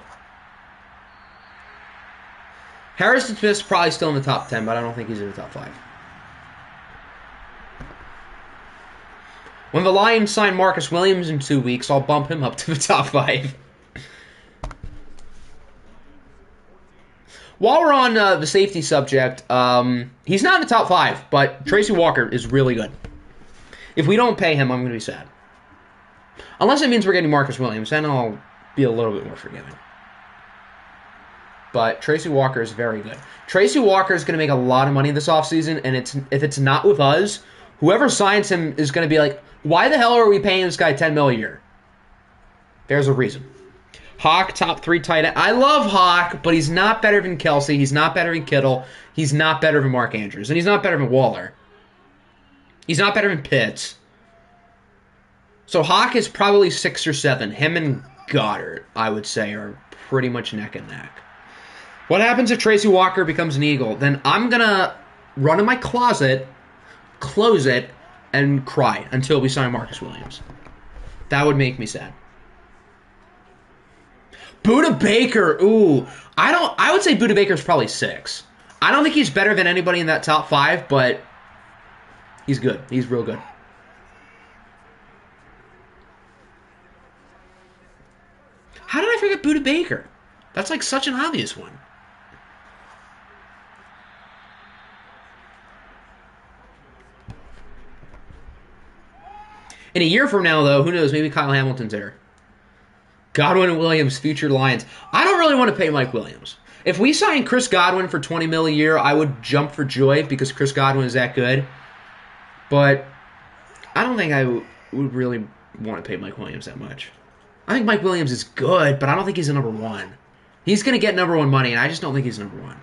Harrison Smith's probably still in the top 10, but I don't think he's in the top 5. When the Lions sign Marcus Williams in 2 weeks, I'll bump him up to the top 5. While we're on the safety subject, he's not in the top 5, but Tracy Walker is really good. If we don't pay him, I'm going to be sad. Unless it means we're getting Marcus Williams, then I'll be a little bit more forgiving. But Tracy Walker is very good. Tracy Walker is going to make a lot of money this offseason, and if it's not with us, whoever signs him is going to be like, why the hell are we paying this guy $10 million a year? There's a reason. Hawk, top 3 tight end. I love Hawk, but he's not better than Kelsey. He's not better than Kittle. He's not better than Mark Andrews. And he's not better than Waller. He's not better than Pitts. So Hawk is probably 6 or 7. Him and Goddard, I would say, are pretty much neck and neck. What happens if Tracy Walker becomes an Eagle? Then I'm going to run in my closet, close it, and cry until we sign Marcus Williams. That would make me sad. Budda Baker, ooh. I would say Budda Baker's probably 6. I don't think he's better than anybody in that top 5, but He's good. He's real good. How did I forget Budda Baker? That's like such an obvious one. In a year from now, though, who knows? Maybe Kyle Hamilton's there. Godwin and Williams, future Lions. I don't really want to pay Mike Williams. If we sign Chris Godwin for $20 million a year, I would jump for joy because Chris Godwin is that good. But I don't think I would really want to pay Mike Williams that much. I think Mike Williams is good, but I don't think he's a number one. He's going to get number one money, and I just don't think he's number one.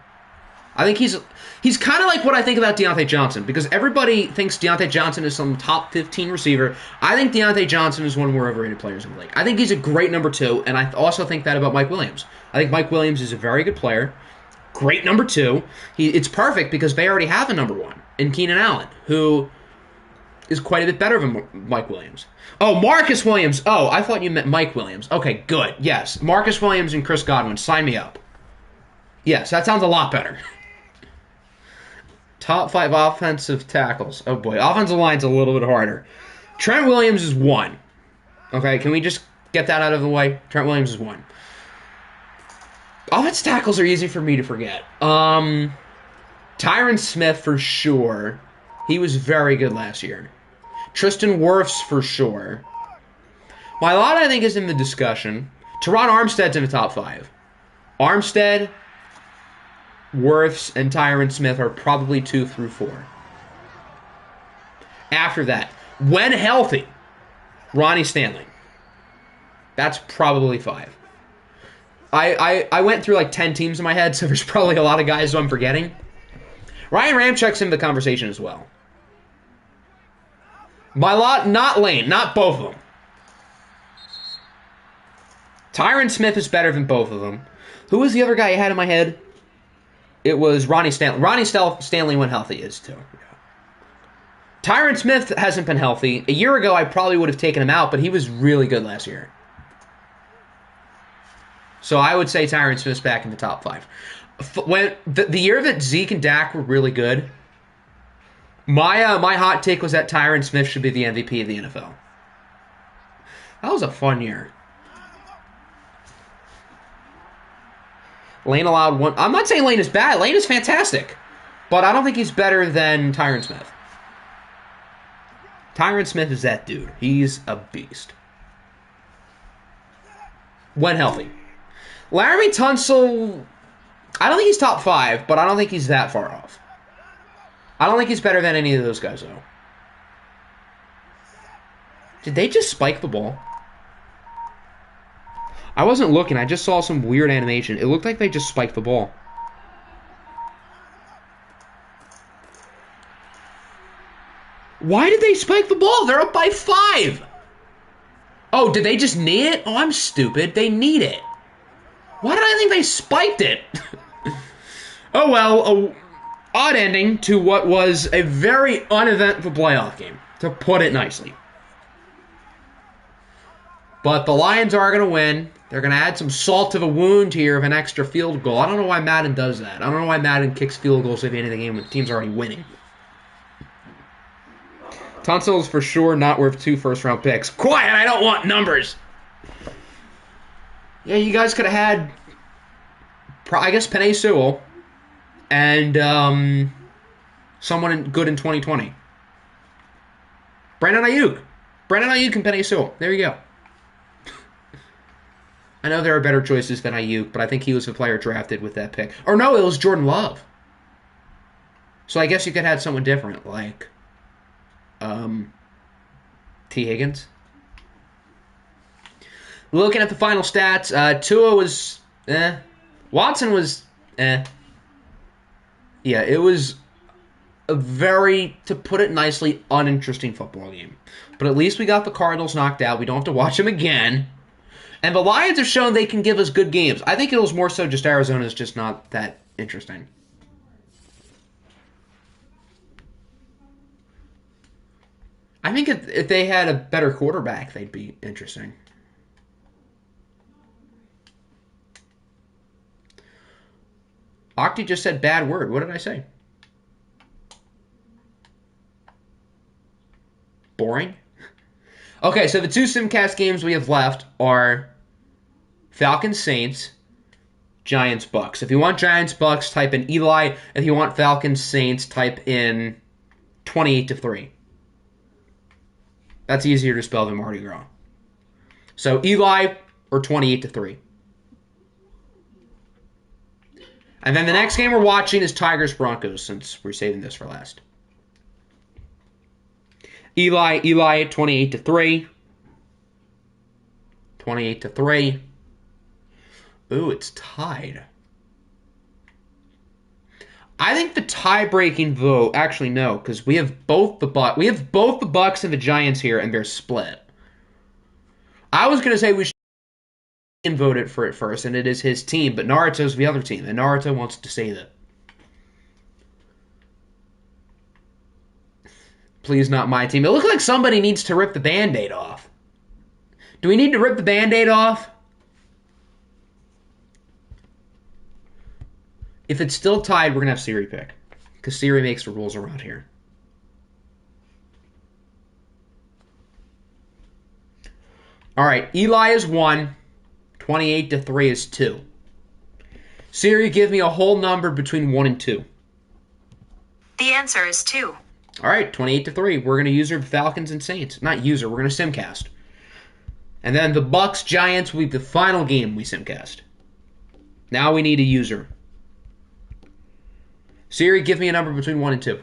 I think he's kind of like what I think about Deontay Johnson, because everybody thinks Deontay Johnson is some top 15 receiver. I think Deontay Johnson is one of the more overrated players in the league. I think he's a great number two, and I also think that about Mike Williams. I think Mike Williams is a very good player, great number two. It's perfect because they already have a number one in Keenan Allen, who is quite a bit better than Mike Williams. Oh, Marcus Williams. Oh, I thought you meant Mike Williams. Okay, good. Yes, Marcus Williams and Chris Godwin. Sign me up. Yes, that sounds a lot better. Top 5 offensive tackles. Oh, boy. Offensive line's a little bit harder. Trent Williams is 1. Okay, can we just get that out of the way? Trent Williams is 1. Offensive tackles are easy for me to forget. Tyron Smith for sure. He was very good last year. Tristan Wirfs for sure. My lot, I think, is in the discussion. Teron Armstead's in the top 5. Armstead, Wirfs, and Tyron Smith are probably 2 through 4. After that, when healthy, Ronnie Stanley. That's probably 5. I went through like 10 teams in my head, so there's probably a lot of guys who I'm forgetting. Ryan Ramchek's in the conversation as well. My lot, not Lane, not both of them. Tyron Smith is better than both of them. Who was the other guy I had in my head? It was Ronnie Stanley. Ronnie Stanley, when healthy, is too. Tyron Smith hasn't been healthy. A year ago, I probably would have taken him out, but he was really good last year. So I would say Tyron Smith's back in the top 5. When the year that Zeke and Dak were really good, my hot take was that Tyron Smith should be the MVP of the NFL. That was a fun year. Lane allowed 1. I'm not saying Lane is bad. Lane is fantastic. But I don't think he's better than Tyron Smith. Tyron Smith is that dude. He's a beast. When healthy. Laramie Tunsil, I don't think he's top 5, but I don't think he's that far off. I don't think he's better than any of those guys, though. Did they just spike the ball? I wasn't looking. I just saw some weird animation. It looked like they just spiked the ball. Why did they spike the ball? They're up by 5. Oh, did they just knee it? Oh, I'm stupid. They need it. Why did I think they spiked it? Oh, well, odd ending to what was a very uneventful playoff game, to put it nicely. But the Lions are going to win. They're going to add some salt to the wound here of an extra field goal. I don't know why Madden does that. I don't know why Madden kicks field goals at the end of the game when the team's already winning. Tunsil is for sure not worth 2 first-round picks. Quiet, I don't want numbers. Yeah, you guys could have had, I guess, Penei Sewell and someone good in 2020. Brandon Ayuk. Brandon Ayuk and Penei Sewell. There you go. I know there are better choices than Ayuk, but I think he was the player drafted with that pick. Or no, it was Jordan Love. So I guess you could have someone different, like T. Higgins. Looking at the final stats, Tua was Watson was Yeah, it was a very, to put it nicely, uninteresting football game. But at least we got the Cardinals knocked out. We don't have to watch them again. And the Lions have shown they can give us good games. I think it was more so just Arizona's just not that interesting. I think if they had a better quarterback, they'd be interesting. Octi just said bad word. What did I say? boring. Okay, so the two Simcast games we have left are Falcons Saints, Giants Bucks. If you want Giants Bucks, type in Eli. If you want Falcons Saints, type in 28-3. That's easier to spell than Mardi Gras. So Eli or 28-3. And then the next game we're watching is Tigers Broncos, since we're saving this for last. Eli 28-3. 28-3. Ooh, it's tied. I think the tie-breaking vote. Actually, no, because we have both the Bucks and the Giants here, and they're split. I was gonna say we should vote it for it first, and it is his team, but Naruto's the other team, and Naruto wants to say that. Please, not my team. It looks like somebody needs to rip the Band-Aid off. Do we need to rip the Band-Aid off? If it's still tied, we're going to have Siri pick. Because Siri makes the rules around here. All right, Eli is 1. 28-3 is 2. Siri, give me a whole number between 1 and 2. The answer is 2. All right, 28-3. We're going to use her Falcons and Saints. Not use her, we're going to simcast. And then the Bucks Giants will be the final game we simcast. Now we need a user. Siri, give me a number between 1 and 2.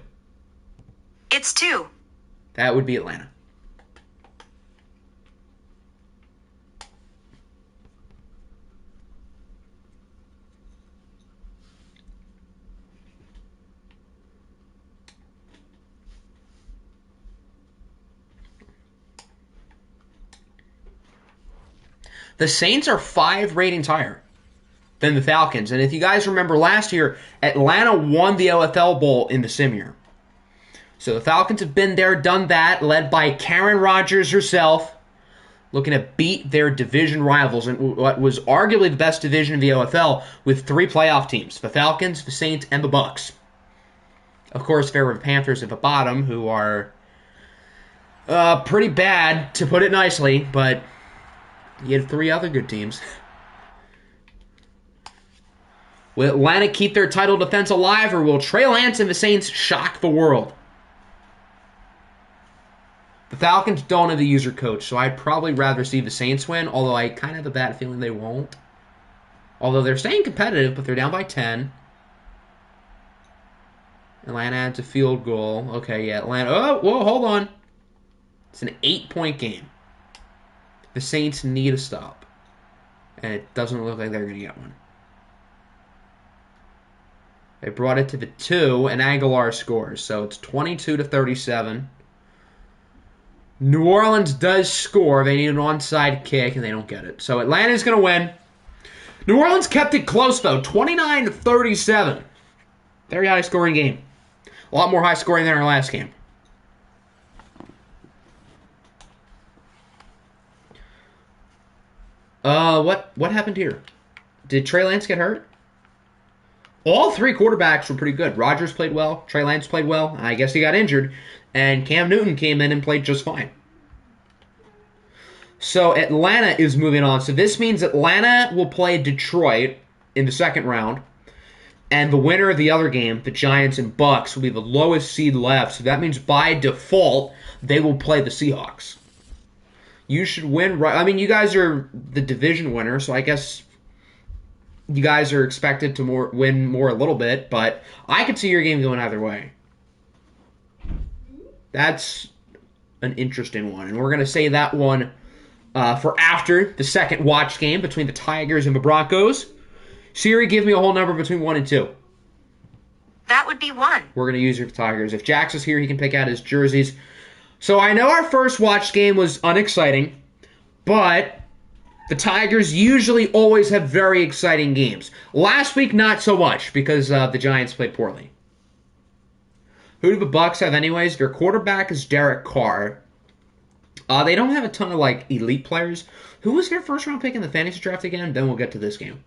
It's 2. That would be Atlanta. The Saints are 5 ratings higher than the Falcons. And if you guys remember last year, Atlanta won the OFL Bowl in the sim year. So the Falcons have been there, done that, led by Karen Rodgers herself, looking to beat their division rivals in what was arguably the best division in the OFL with 3 playoff teams, the Falcons, the Saints, and the Bucks. Of course, there were the Panthers at the bottom, who are pretty bad, to put it nicely, but you had 3 other good teams. Will Atlanta keep their title defense alive, or will Trey Lance and the Saints shock the world? The Falcons don't have the user coach, so I'd probably rather see the Saints win, although I kind of have a bad feeling they won't. Although they're staying competitive, but they're down by 10. Atlanta adds a field goal. Okay, yeah, Atlanta. Oh, whoa, hold on. It's an 8-point game. The Saints need a stop. And it doesn't look like they're going to get one. They brought it to the 2, and Aguilar scores. So it's 22-37. New Orleans does score. They need an onside kick, and they don't get it. So Atlanta's going to win. New Orleans kept it close, though. 29-37. Very high-scoring game. A lot more high-scoring than our last game. What happened here? Did Trey Lance get hurt? All 3 quarterbacks were pretty good. Rodgers played well. Trey Lance played well. I guess he got injured. And Cam Newton came in and played just fine. So Atlanta is moving on. So this means Atlanta will play Detroit in the second round. And the winner of the other game, the Giants and Bucks, will be the lowest seed left. So that means by default, they will play the Seahawks. You should win. Right? I mean, you guys are the division winner, so I guess you guys are expected to win more a little bit. But I could see your game going either way. That's an interesting one. And we're going to say that one for after the second watch game between the Tigers and the Broncos. Siri, give me a whole number between 1 and 2. That would be 1. We're going to use your Tigers. If Jax is here, he can pick out his jerseys. So I know our first watch game was unexciting, but the Tigers usually always have very exciting games. Last week, not so much, because the Giants played poorly. Who do the Bucks have anyways? Their quarterback is Derek Carr. They don't have a ton of elite players. Who was their first round pick in the fantasy draft again? Then we'll get to this game.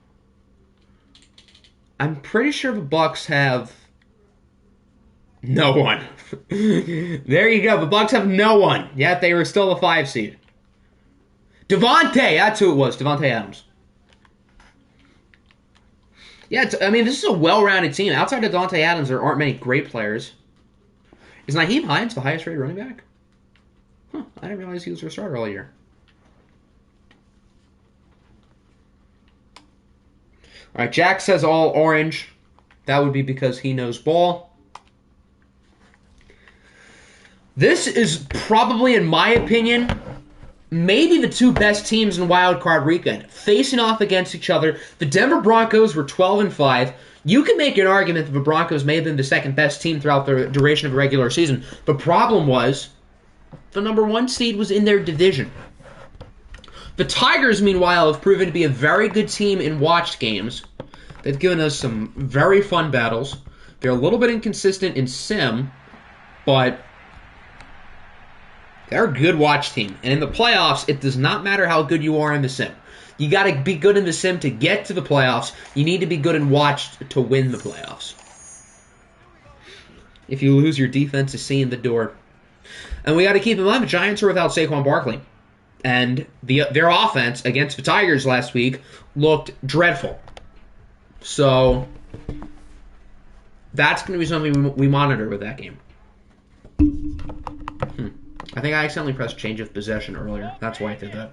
I'm pretty sure the Bucks have No one. There you go. The Bucks have no one. Yet they were still a 5 seed. Devontae, that's who it was. Devontae Adams. Yeah, I mean, this is a well-rounded team. Outside of Devontae Adams, there aren't many great players. Is Nyheim Hines the highest-rated running back? Huh, I didn't realize he was their starter all year. All right, Jack says all orange. That would be because he knows ball. This is probably, in my opinion, maybe the two best teams in Wildcard Weekend. Facing off against each other. The Denver Broncos were 12-5. You can make an argument that the Broncos may have been the second best team throughout the duration of the regular season. The problem was the number 1 seed was in their division. The Tigers, meanwhile, have proven to be a very good team in watched games. They've given us some very fun battles. They're a little bit inconsistent in sim, but they're a good watch team. And in the playoffs, it does not matter how good you are in the sim. You got to be good in the sim to get to the playoffs. You need to be good in watch to win the playoffs. If you lose, your defense is seeing the door. And we got to keep in mind the Giants are without Saquon Barkley. And their offense against the Tigers last week looked dreadful. So that's going to be something we monitor with that game. I think I accidentally pressed change of possession earlier. That's why I did that.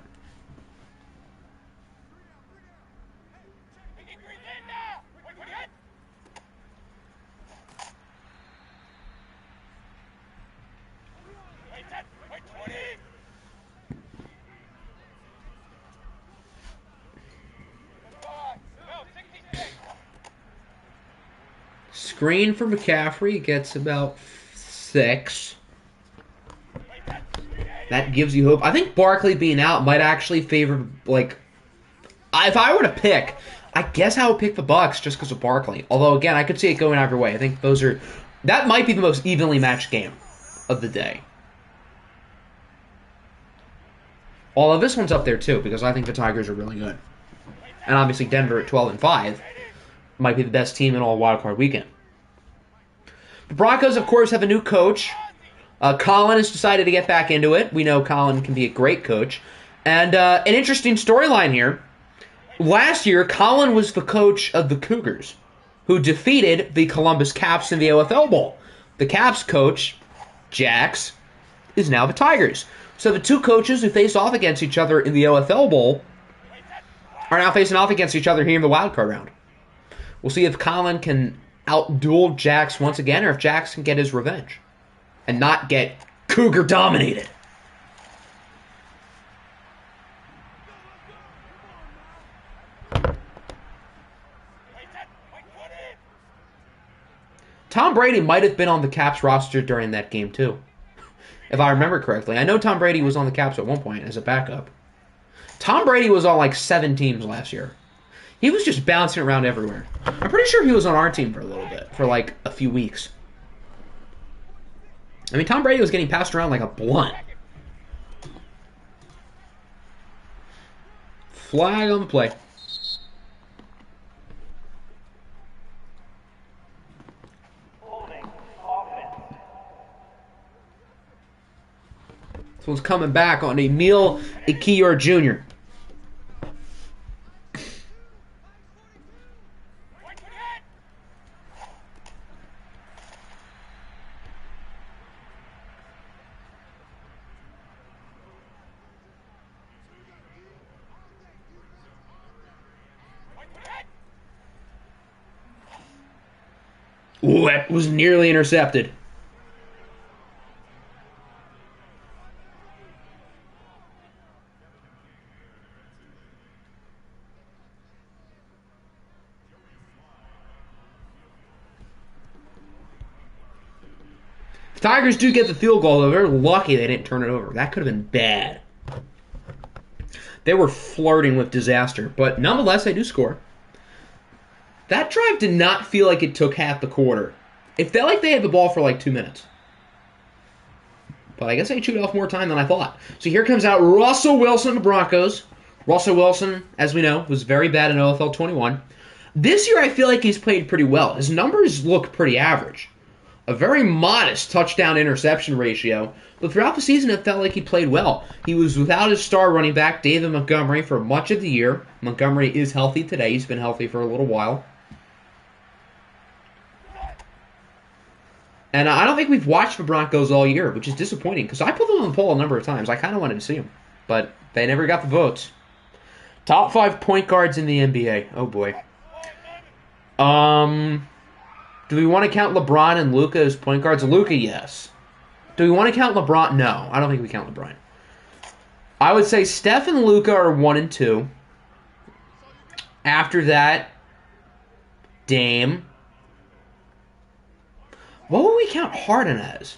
Screen for McCaffrey gets about 6. That gives you hope. I think Barkley being out might actually favor, like, if I were to pick, I guess I would pick the Bucks just because of Barkley. Although, again, I could see it going either way. I think that might be the most evenly matched game of the day. Although this one's up there too, because I think the Tigers are really good. And obviously Denver at 12-5 might be the best team in all Wildcard Weekend. The Broncos, of course, have a new coach. Colin has decided to get back into it. We know Colin can be a great coach. And an interesting storyline here. Last year, Colin was the coach of the Cougars, who defeated the Columbus Caps in the OFL Bowl. The Caps coach, Jax, is now the Tigers. So the two coaches who faced off against each other in the OFL Bowl are now facing off against each other here in the wildcard round. We'll see if Colin can outduel Jax once again, or if Jax can get his revenge and not get Cougar dominated. Tom Brady might have been on the Caps roster during that game too, if I remember correctly. I know Tom Brady was on the Caps at one point as a backup. Tom Brady was on like 7 teams last year. He was just bouncing around everywhere. I'm pretty sure he was on our team for a little bit, for like a few weeks. I mean, Tom Brady was getting passed around like a blunt. Flag on the play. This one's coming back on Emil Ikior Jr. Ooh, that was nearly intercepted. The Tigers do get the field goal, though. They're lucky they didn't turn it over. That could have been bad. They were flirting with disaster, but nonetheless, they do score. That drive did not feel like it took half the quarter. It felt like they had the ball for like 2 minutes. But I guess they chewed off more time than I thought. So here comes out Russell Wilson, the Broncos. Russell Wilson, as we know, was very bad in OFL 21. This year, I feel like he's played pretty well. His numbers look pretty average. a very modest touchdown-interception ratio, but throughout the season it felt like he played well. He was without his star running back, David Montgomery, for much of the year. Montgomery is healthy today. He's been healthy for a little while. And I don't think we've watched the Broncos all year, which is disappointing, because I put them on the poll a number of times. I kind of wanted to see them, but they never got the votes. Top 5 point guards in the NBA. Oh, boy. Do we want to count LeBron and Luka as point guards? Luka, yes. Do we want to count LeBron? No, I don't think we count LeBron. I would say Steph and Luka are 1 and 2. After that, Dame. What would we count Harden as?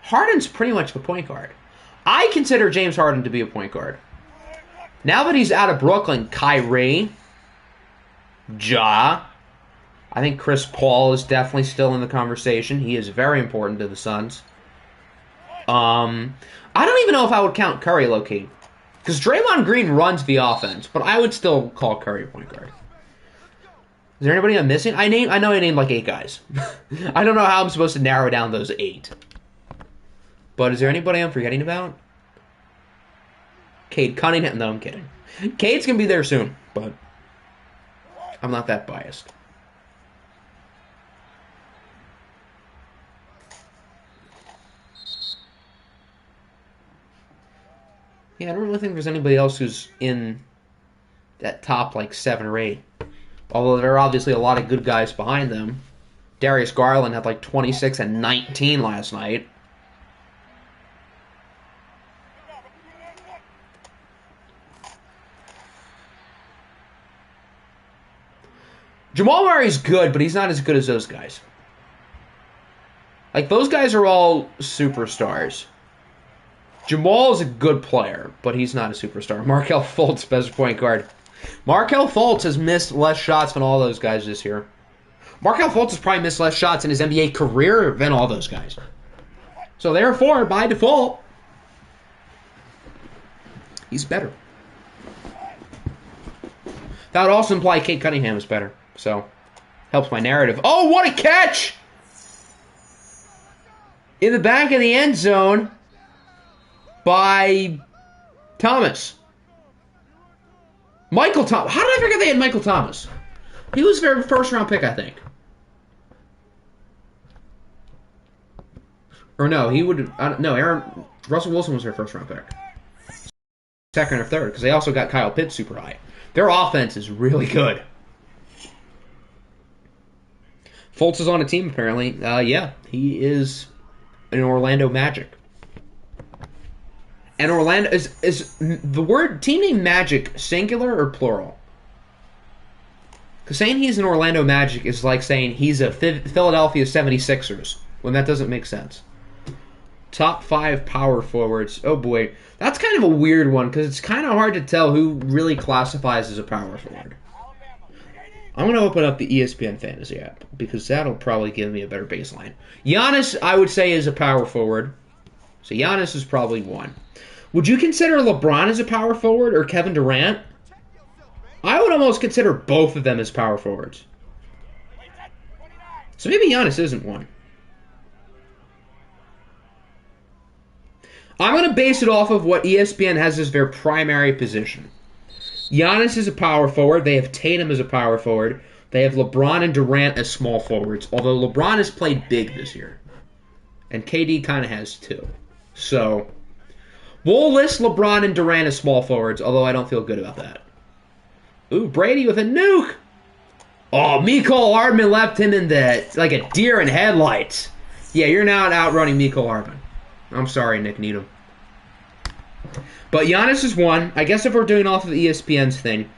Harden's pretty much the point guard. I consider James Harden to be a point guard. Now that he's out of Brooklyn, Kyrie, Ja. I think Chris Paul is definitely still in the conversation. He is very important to the Suns. I don't even know if I would count Curry low-key. Because Draymond Green runs the offense, but I would still call Curry a point guard. Is there anybody I'm missing? I know I named like 8 guys. I don't know how I'm supposed to narrow down those 8. But is there anybody I'm forgetting about? Cade Cunningham. No, I'm kidding. Cade's going to be there soon, but I'm not that biased. Yeah, I don't really think there's anybody else who's in that top, like, 7 or 8. Although there are obviously a lot of good guys behind them. Darius Garland had, like, 26 and 19 last night. Jamal Murray's good, but he's not as good as those guys. Like, those guys are all superstars. Jamal is a good player, but he's not a superstar. Markelle Fultz, best point guard. Markelle Fultz has missed less shots than all those guys this year. Markelle Fultz has probably missed less shots in his NBA career than all those guys. So therefore, by default, he's better. That would also imply Cade Cunningham is better. So, helps my narrative. Oh, what a catch! In the back of the end zone by Thomas. Michael Thomas. How did I forget they had Michael Thomas? He was their first-round pick, I think. Or no, he would... no, Russell Wilson was their first-round pick. Second or third, because they also got Kyle Pitts super high. Their offense is really good. Fultz is on a team, apparently. Yeah, he is an Orlando Magic. And Orlando is the word team name Magic singular or plural? Because saying he's an Orlando Magic is like saying he's a Philadelphia 76ers, when that doesn't make sense. Top 5 power forwards. Oh boy, that's kind of a weird one because it's kind of hard to tell who really classifies as a power forward. I'm going to open up the ESPN Fantasy app because that'll probably give me a better baseline. Giannis, I would say, is a power forward. So Giannis is probably 1. Would you consider LeBron as a power forward or Kevin Durant? I would almost consider both of them as power forwards. So maybe Giannis isn't 1. I'm going to base it off of what ESPN has as their primary position. Giannis is a power forward. They have Tatum as a power forward. They have LeBron and Durant as small forwards, although LeBron has played big this year. And KD kind of has too. So, we'll list LeBron and Durant as small forwards, although I don't feel good about that. Ooh, Brady with a nuke! Oh, Mecole Hardman left him in like a deer in headlights. Yeah, you're not outrunning Mecole Hardman. I'm sorry, Nick Needham. But Giannis is 1. I guess if we're doing off of ESPN's thing,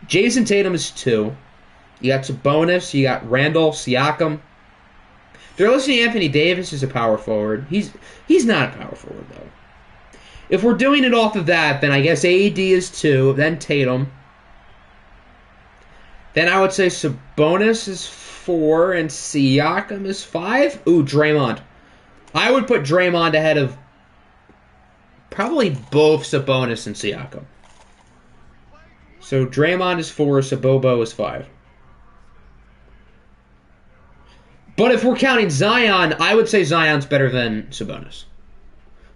Jason Tatum is 2. You got Sabonis, you got Randall, Siakam. They're listing Anthony Davis as a power forward. He's not a power forward, though. If we're doing it off of that, then I guess AD is 2, then Tatum. Then I would say Sabonis is 4, and Siakam is 5. Ooh, Draymond. I would put Draymond ahead of probably both Sabonis and Siakam. So Draymond is 4, Sabobo is 5. But if we're counting Zion, I would say Zion's better than Sabonis.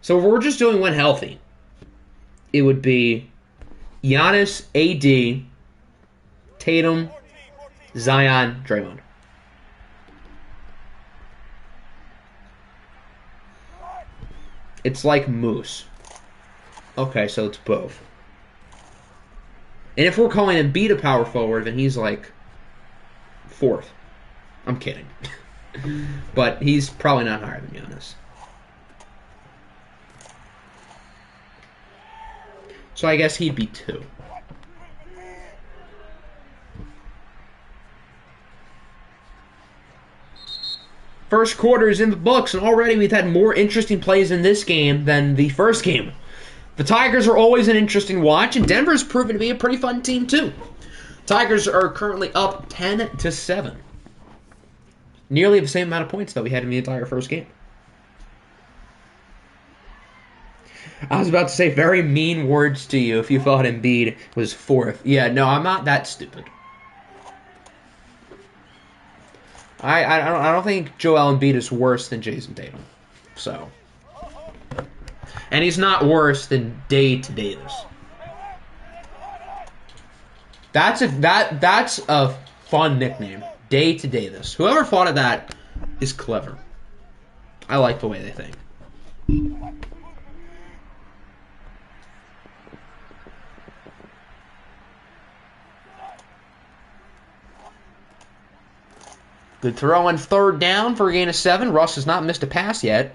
So if we're just doing when healthy, it would be Giannis, AD, Tatum, Zion, Draymond. It's like Moose. Okay, so it's both. And if we're calling Embiid a power forward, then he's like fourth. I'm kidding. But he's probably not higher than Giannis. So I guess he'd be 2. First quarter is in the books, and already we've had more interesting plays in this game than the first game. The Tigers are always an interesting watch, and Denver's proven to be a pretty fun team too. Tigers are currently up 10-7. Nearly the same amount of points that we had in the entire first game. I was about to say very mean words to you if you thought Embiid was 4th. Yeah, no, I'm not that stupid. I don't think Joel Embiid is worse than Jason Tatum. So, and he's not worse than Day-to Davis. That's a fun nickname, Day-to Davis. Whoever thought of that is clever. I like the way they think. Good throw on 3rd down for a gain of 7. Russ has not missed a pass yet.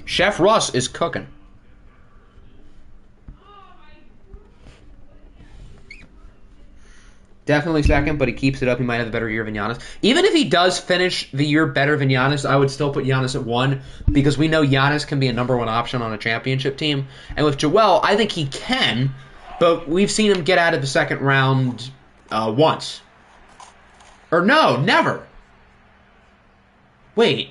Chef Russ is cooking. Definitely second, but he keeps it up. He might have a better year than Giannis. Even if he does finish the year better than Giannis, I would still put Giannis at 1 because we know Giannis can be a number 1 option on a championship team. And with Joel, I think he can, but we've seen him get out of the second round once. Or no, never. Wait.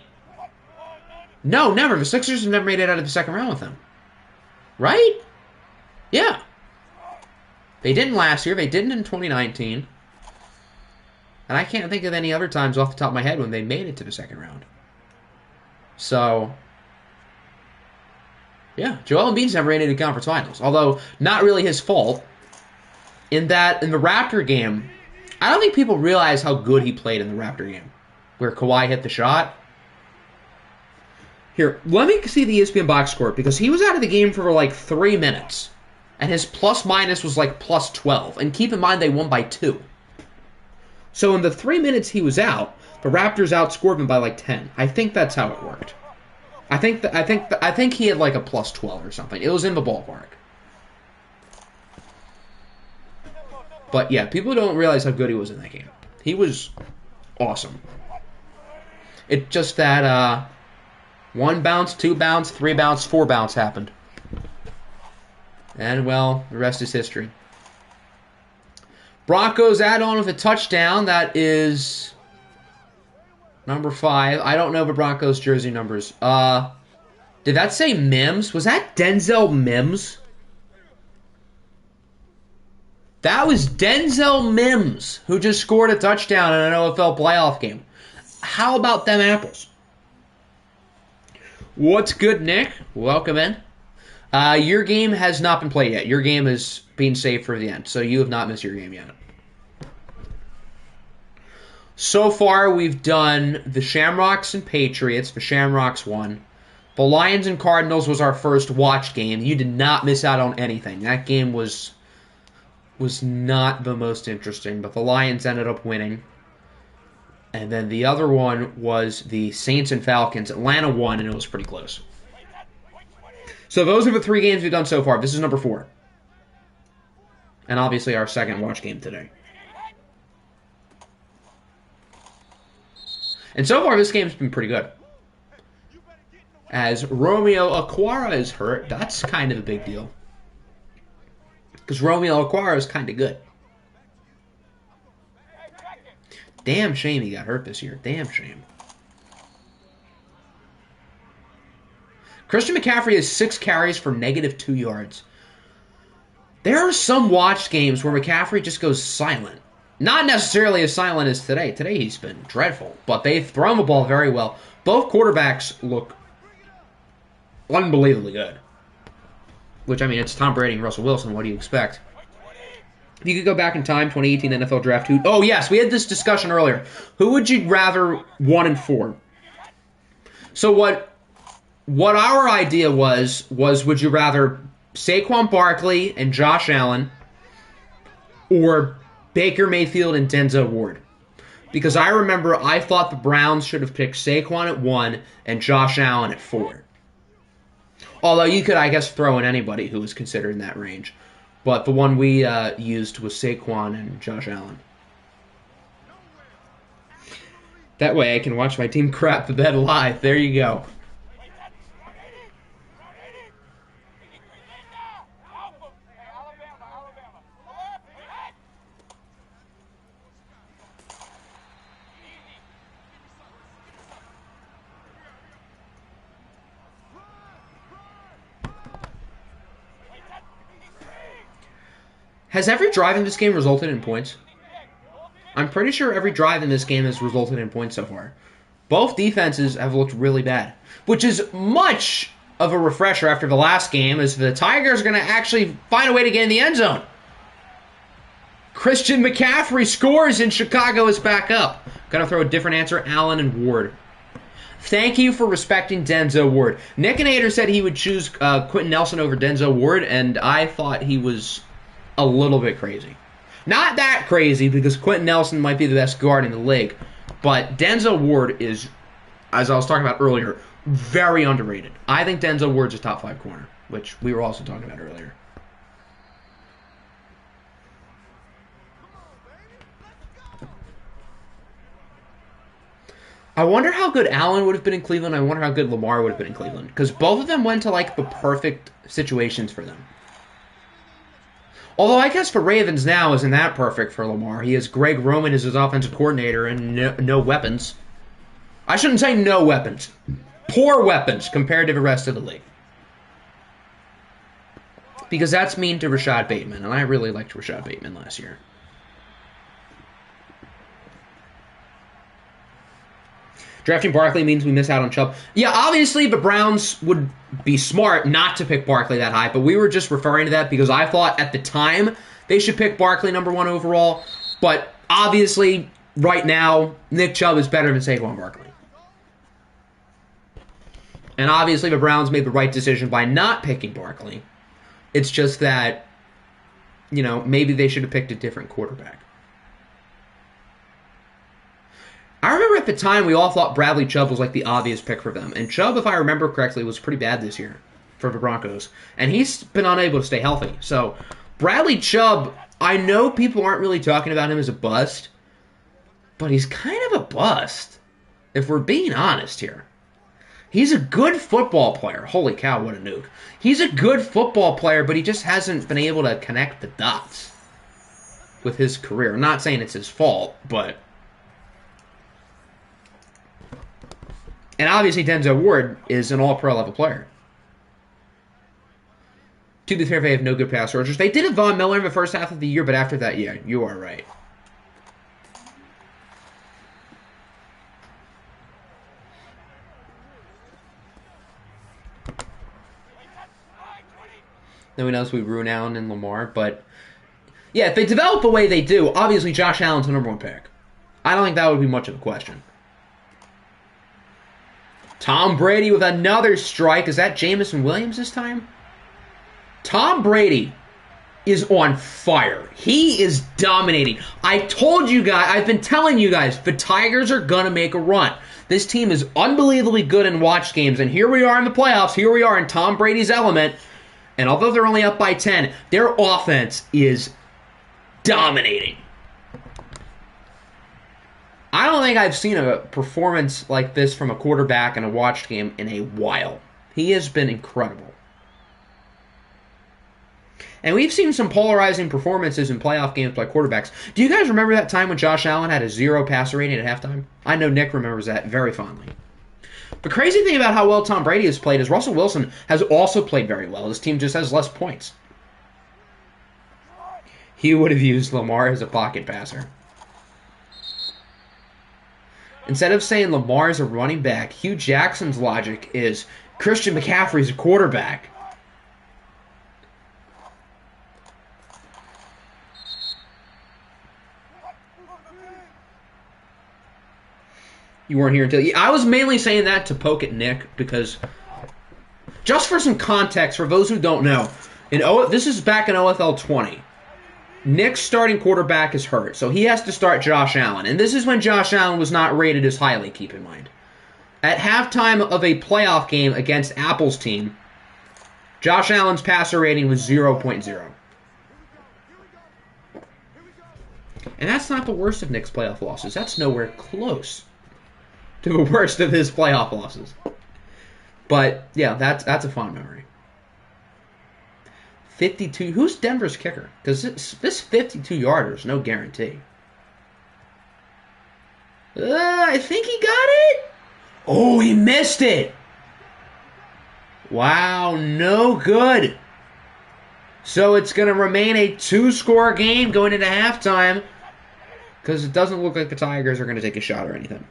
No, never. The Sixers have never made it out of the second round with him. Right? Yeah. They didn't last year. They didn't in 2019. And I can't think of any other times off the top of my head when they made it to the second round. So, yeah. Joel Embiid's never made it to conference finals. Although, not really his fault. In the Raptor game, I don't think people realize how good he played in the Raptor game. Where Kawhi hit the shot. Here, let me see the ESPN box score, because he was out of the game for like 3 minutes. And his plus-minus was like plus 12. And keep in mind, they won by 2. So in the 3 minutes he was out, the Raptors outscored him by like 10. I think that's how it worked. I think he had like a plus 12 or something. It was in the ballpark. But yeah, people don't realize how good he was in that game. He was awesome. It just that 1 bounce, 2 bounce, 3 bounce, 4 bounce happened. And, well, the rest is history. Broncos add on with a touchdown. That is number 5. I don't know the Broncos jersey numbers. Did that say Mims? Was that Denzel Mims? That was Denzel Mims, who just scored a touchdown in an OFL playoff game. How about them apples? What's good, Nick? Welcome in. Your game has not been played yet. Your game is being saved for the end, so you have not missed your game yet. So far, we've done the Shamrocks and Patriots. The Shamrocks won. The Lions and Cardinals was our first watch game. You did not miss out on anything. That game was not the most interesting, but the Lions ended up winning. And then the other one was the Saints and Falcons. Atlanta won, and it was pretty close. So those are the 3 games we've done so far. This is number 4. And obviously our second watch game today. And so far this game's been pretty good. As Romeo Okwara is hurt, that's kind of a big deal. Because Romeo Okwara is kind of good. Damn shame he got hurt this year. Damn shame. Christian McCaffrey has 6 carries for -2 yards. There are some watched games where McCaffrey just goes silent. Not necessarily as silent as today. Today he's been dreadful, but they've thrown the ball very well. Both quarterbacks look unbelievably good. Which, I mean, it's Tom Brady and Russell Wilson. What do you expect? If you could go back in time, 2018 NFL Draft, oh, yes, we had this discussion earlier. Who would you rather 1 and 4? So what our idea was would you rather Saquon Barkley and Josh Allen or Baker Mayfield and Denzel Ward? Because I remember I thought the Browns should have picked Saquon at 1 and Josh Allen at 4. Although you could, I guess, throw in anybody who was considered in that range. But the one we used was Saquon and Josh Allen. That way I can watch my team crap the bed live. There you go. Has every drive in this game resulted in points? I'm pretty sure every drive in this game has resulted in points so far. Both defenses have looked really bad, which is much of a refresher after the last game, as the Tigers are going to actually find a way to get in the end zone. Christian McCaffrey scores and Chicago is back up. Going to throw a different answer, Allen and Ward. Thank you for respecting Denzel Ward. Nick and Ader said he would choose Quentin Nelson over Denzel Ward, and I thought he was a little bit crazy. Not that crazy, because Quentin Nelson might be the best guard in the league, but Denzel Ward is, as I was talking about earlier, very underrated. I think Denzel Ward's a top 5 corner, which we were also talking about earlier. I wonder how good Allen would have been in Cleveland. I wonder how good Lamar would have been in Cleveland, because both of them went to like the perfect situations for them. Although I guess for Ravens now isn't that perfect for Lamar. He has Greg Roman as his offensive coordinator and no weapons. I shouldn't say no weapons. Poor weapons compared to the rest of the league. Because that's mean to Rashad Bateman, and I really liked Rashad Bateman last year. Drafting Barkley means we miss out on Chubb. Yeah, obviously the Browns would be smart not to pick Barkley that high, but we were just referring to that because I thought at the time they should pick Barkley number 1 overall. But obviously, right now, Nick Chubb is better than Saquon Barkley. And obviously the Browns made the right decision by not picking Barkley. It's just that, you know, maybe they should have picked a different quarterback. I remember at the time we all thought Bradley Chubb was like the obvious pick for them. And Chubb, if I remember correctly, was pretty bad this year for the Broncos. And he's been unable to stay healthy. So Bradley Chubb, I know people aren't really talking about him as a bust, but he's kind of a bust, if we're being honest here. He's a good football player. Holy cow, what a nuke. He's a good football player, but he just hasn't been able to connect the dots with his career. I'm not saying it's his fault, but... And obviously Denzel Ward is an all-pro level player. To be fair, they have no good pass rushers. They did have Von Miller in the first half of the year, but after that, yeah, you are right. No one else we ruin Allen and Lamar, but yeah, if they develop the way they do, obviously Josh Allen's the number 1 pick. I don't think that would be much of a question. Tom Brady with another strike. Is that Jameson Williams this time? Tom Brady is on fire. He is dominating. I told you guys, I've been telling you guys, the Tigers are going to make a run. This team is unbelievably good in watch games, and here we are in the playoffs. Here we are in Tom Brady's element, and although they're only up by 10, their offense is dominating. I don't think I've seen a performance like this from a quarterback in a watched game in a while. He has been incredible. And we've seen some polarizing performances in playoff games by quarterbacks. Do you guys remember that time when Josh Allen had a 0 passer rating at halftime? I know Nick remembers that very fondly. The crazy thing about how well Tom Brady has played is Russell Wilson has also played very well. His team just has less points. He would have used Lamar as a pocket passer. Instead of saying Lamar's a running back, Hugh Jackson's logic is Christian McCaffrey's a quarterback. You weren't here until... I was mainly saying that to poke at Nick because... Just for some context, for those who don't know, this is back in OFL 20. Nick's starting quarterback is hurt, so he has to start Josh Allen. And this is when Josh Allen was not rated as highly, keep in mind. At halftime of a playoff game against Apple's team, Josh Allen's passer rating was 0.0. And that's not the worst of Nick's playoff losses. That's nowhere close to the worst of his playoff losses. But, yeah, that's a fond memory. 52. Who's Denver's kicker? Because this 52-yarder is no guarantee. I think he got it. Oh, he missed it. Wow, no good. So it's going to remain a 2-score game going into halftime because it doesn't look like the Tigers are going to take a shot or anything.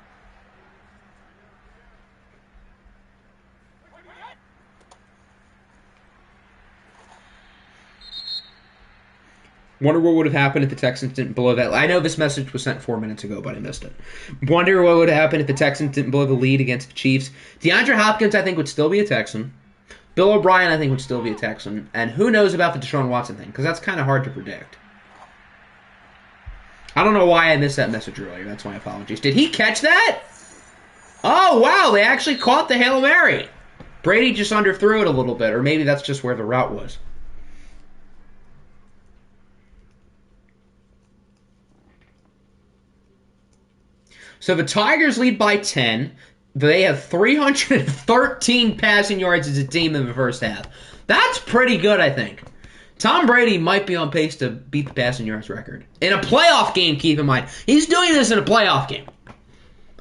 Wonder what would have happened if the Texans didn't blow that. I know this message was sent 4 minutes ago, but I missed it. Wonder what would have happened if the Texans didn't blow the lead against the Chiefs. DeAndre Hopkins, I think, would still be a Texan. Bill O'Brien, I think, would still be a Texan. And who knows about the Deshaun Watson thing, because that's kind of hard to predict. I don't know why I missed that message earlier. That's my apologies. Did he catch that? Oh, wow, they actually caught the Hail Mary. Brady just underthrew it a little bit, or maybe that's just where the route was. So the Tigers lead by 10. They have 313 passing yards as a team in the first half. That's pretty good, I think. Tom Brady might be on pace to beat the passing yards record. In a playoff game, keep in mind. He's doing this in a playoff game.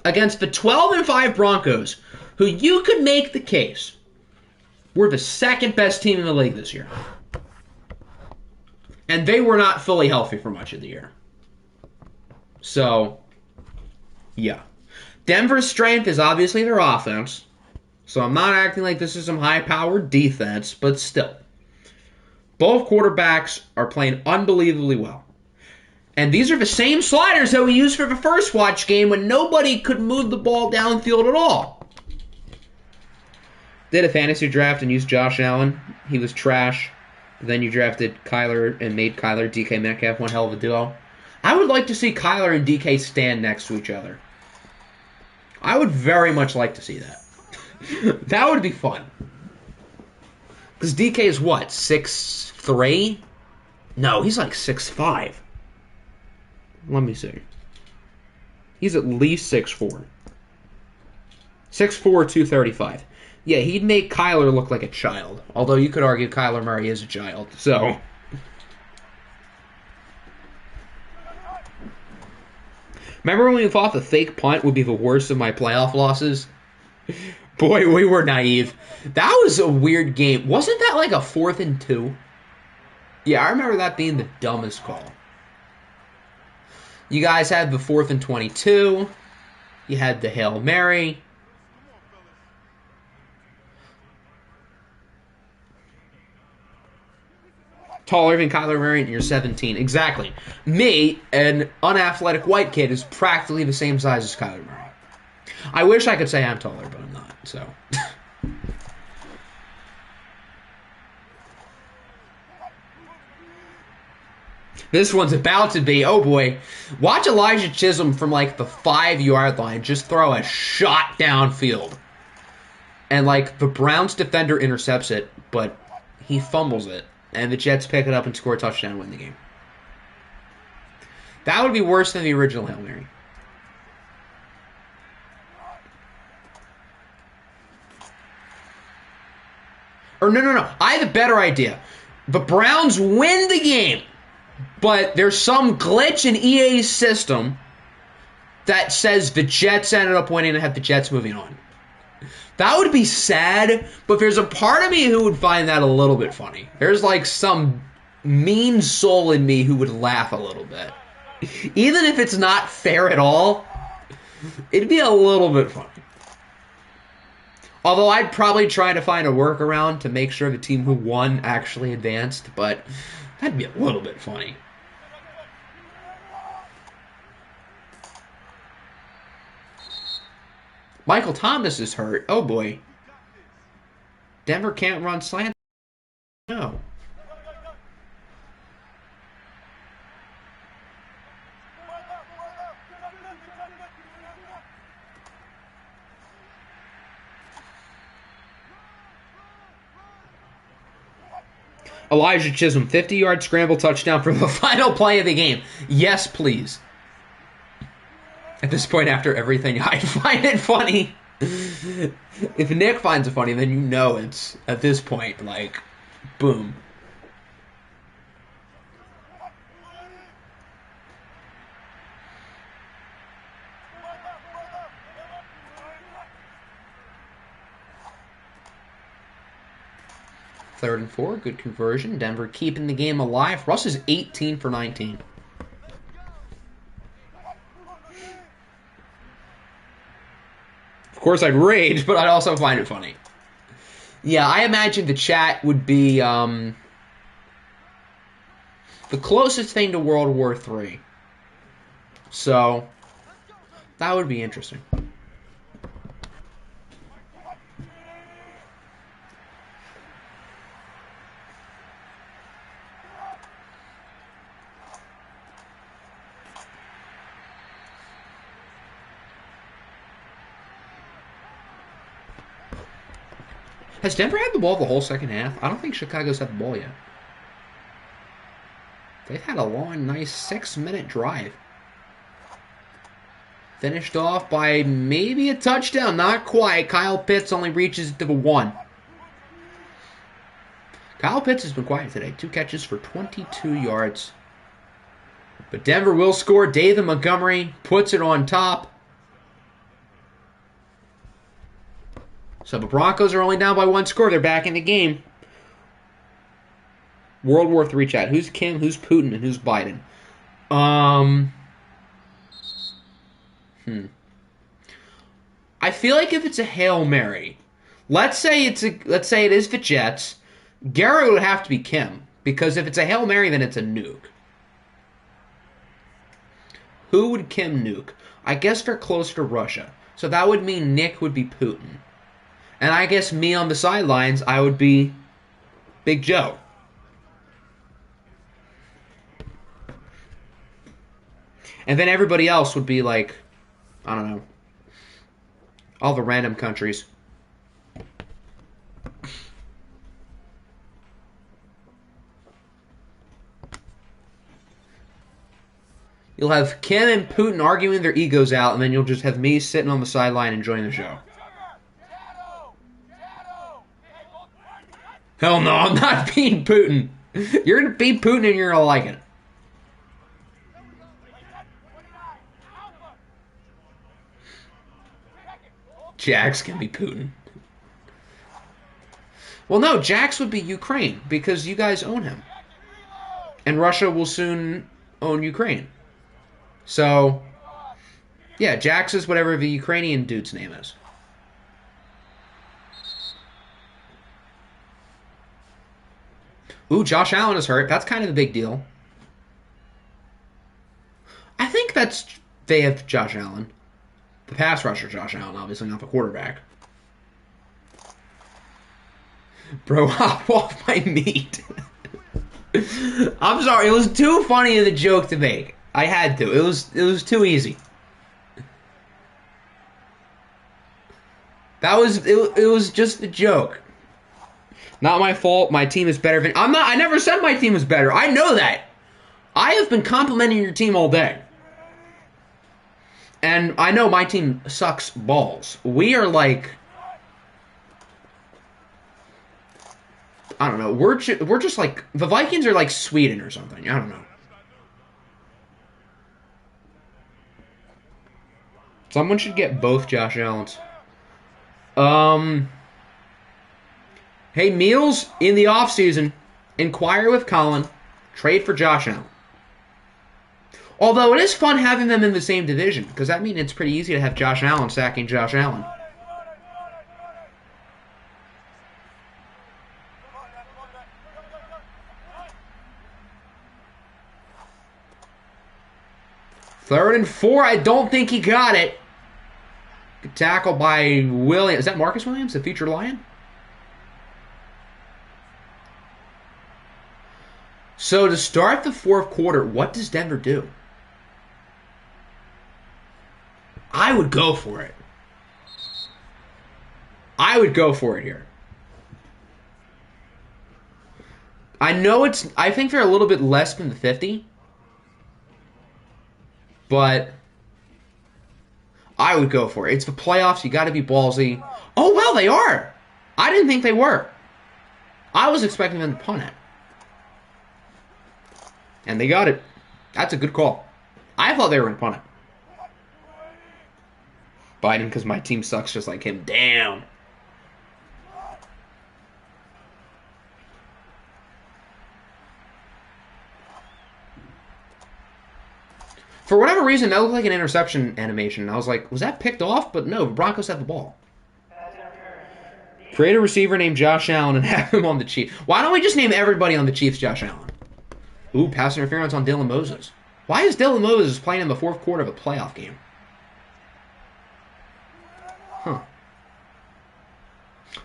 Against the 12-5 Broncos, who you could make the case were the second best team in the league this year. And they were not fully healthy for much of the year. So... yeah. Denver's strength is obviously their offense. So I'm not acting like this is some high-powered defense, but still. Both quarterbacks are playing unbelievably well. And these are the same sliders that we used for the first watch game when nobody could move the ball downfield at all. Did a fantasy draft and used Josh Allen. He was trash. Then you drafted Kyler and made Kyler DK Metcalf one hell of a duo. I would like to see Kyler and DK stand next to each other. I would very much like to see that. That would be fun. Because DK is what, 6'3"? No, he's like 6'5". Let me see. He's at least 6'4". 6'4", 235. Yeah, he'd make Kyler look like a child. Although you could argue Kyler Murray is a child, so... Remember when we thought the fake punt would be the worst of my playoff losses? Boy, we were naive. That was a weird game. Wasn't that like a 4th and 2? Yeah, I remember that being the dumbest call. You guys had the 4th and 22. You had the Hail Mary. Taller than Kyler Murray, and you're 17. Exactly. Me, an unathletic white kid, is practically the same size as Kyler Murray. I wish I could say I'm taller, but I'm not, so. This one's about to be, oh boy. Watch Elijah Chisholm from like the 5-yard line just throw a shot downfield. And like the Browns defender intercepts it, but he fumbles it. And the Jets pick it up and score a touchdown and win the game. That would be worse than the original Hail Mary. Or no. I have a better idea. The Browns win the game, but there's some glitch in EA's system that says the Jets ended up winning and have the Jets moving on. That would be sad, but there's a part of me who would find that a little bit funny. There's like some mean soul in me who would laugh a little bit. Even if it's not fair at all, It'd be a little bit funny. Although I'd probably try to find a workaround to make sure the team who won actually advanced, but that'd be a little bit funny. Michael Thomas is hurt. Oh boy. Denver can't run slant. No. Elijah Chisholm, 50-yard scramble touchdown for the final play of the game. Yes, please. At this point, after everything, I find it funny. If Nick finds it funny, then you know it's, at this point, like, boom. Third and 4, good conversion. Denver keeping the game alive. Russ is 18 for 19. Of course, I'd rage, but I'd also find it funny. Yeah, I imagine the chat would be the closest thing to World War III. So, that would be interesting. Has Denver had the ball the whole second half? I don't think Chicago's had the ball yet. They've had a long, nice 6-minute drive. Finished off by maybe a touchdown. Not quite. Kyle Pitts only reaches to the 1. Kyle Pitts has been quiet today. 2 catches for 22 yards. But Denver will score. David Montgomery puts it on top. So the Broncos are only down by 1 score. They're back in the game. World War III chat. Who's Kim, who's Putin, and who's Biden? I feel like if it's a Hail Mary, let's say it is the Jets, Garrett would have to be Kim. Because if it's a Hail Mary, then it's a nuke. Who would Kim nuke? I guess they're close to Russia. So that would mean Nick would be Putin. And I guess me on the sidelines, I would be Big Joe. And then everybody else would be like, I don't know, all the random countries. You'll have Kim and Putin arguing their egos out, and then you'll just have me sitting on the sideline enjoying the show. Hell no, I'm not being Putin. You're going to be Putin and you're going to like it. Jax can be Putin. Well, no, Jax would be Ukraine because you guys own him. And Russia will soon own Ukraine. So, yeah, Jax is whatever the Ukrainian dude's name is. Ooh, Josh Allen is hurt. That's kind of a big deal. I think they have Josh Allen. The pass rusher, Josh Allen, obviously not the quarterback. Bro, hop off my meat. I'm sorry, it was too funny of a joke to make. I had to. It was too easy. It was just a joke. Not my fault. My team is better than... I never said my team was better. I know that. I have been complimenting your team all day. And I know my team sucks balls. We are like... I don't know. We're just like... The Vikings are like Sweden or something. I don't know. Someone should get both Josh Allens. Hey, Meals, in the offseason, inquire with Colin. Trade for Josh Allen. Although it is fun having them in the same division, because that means it's pretty easy to have Josh Allen sacking Josh Allen. Third and 4. I don't think he got it. Good tackle by Williams. Is that Marcus Williams, the featured Lion? So to start the fourth quarter, what does Denver do? I would go for it. I would go for it here. I think they're a little bit less than the 50. But I would go for it. It's the playoffs. You got to be ballsy. Oh, well, they are. I didn't think they were. I was expecting them to punt it. And they got it. That's a good call. I thought they were going to punt it. Biden, because my team sucks just like him. Damn. For whatever reason, that looked like an interception animation. I was like, was that picked off? But no, Broncos have the ball. Create a receiver named Josh Allen and have him on the Chiefs. Why don't we just name everybody on the Chiefs Josh Allen? Ooh, pass interference on Dylan Moses. Why is Dylan Moses playing in the fourth quarter of a playoff game? Huh.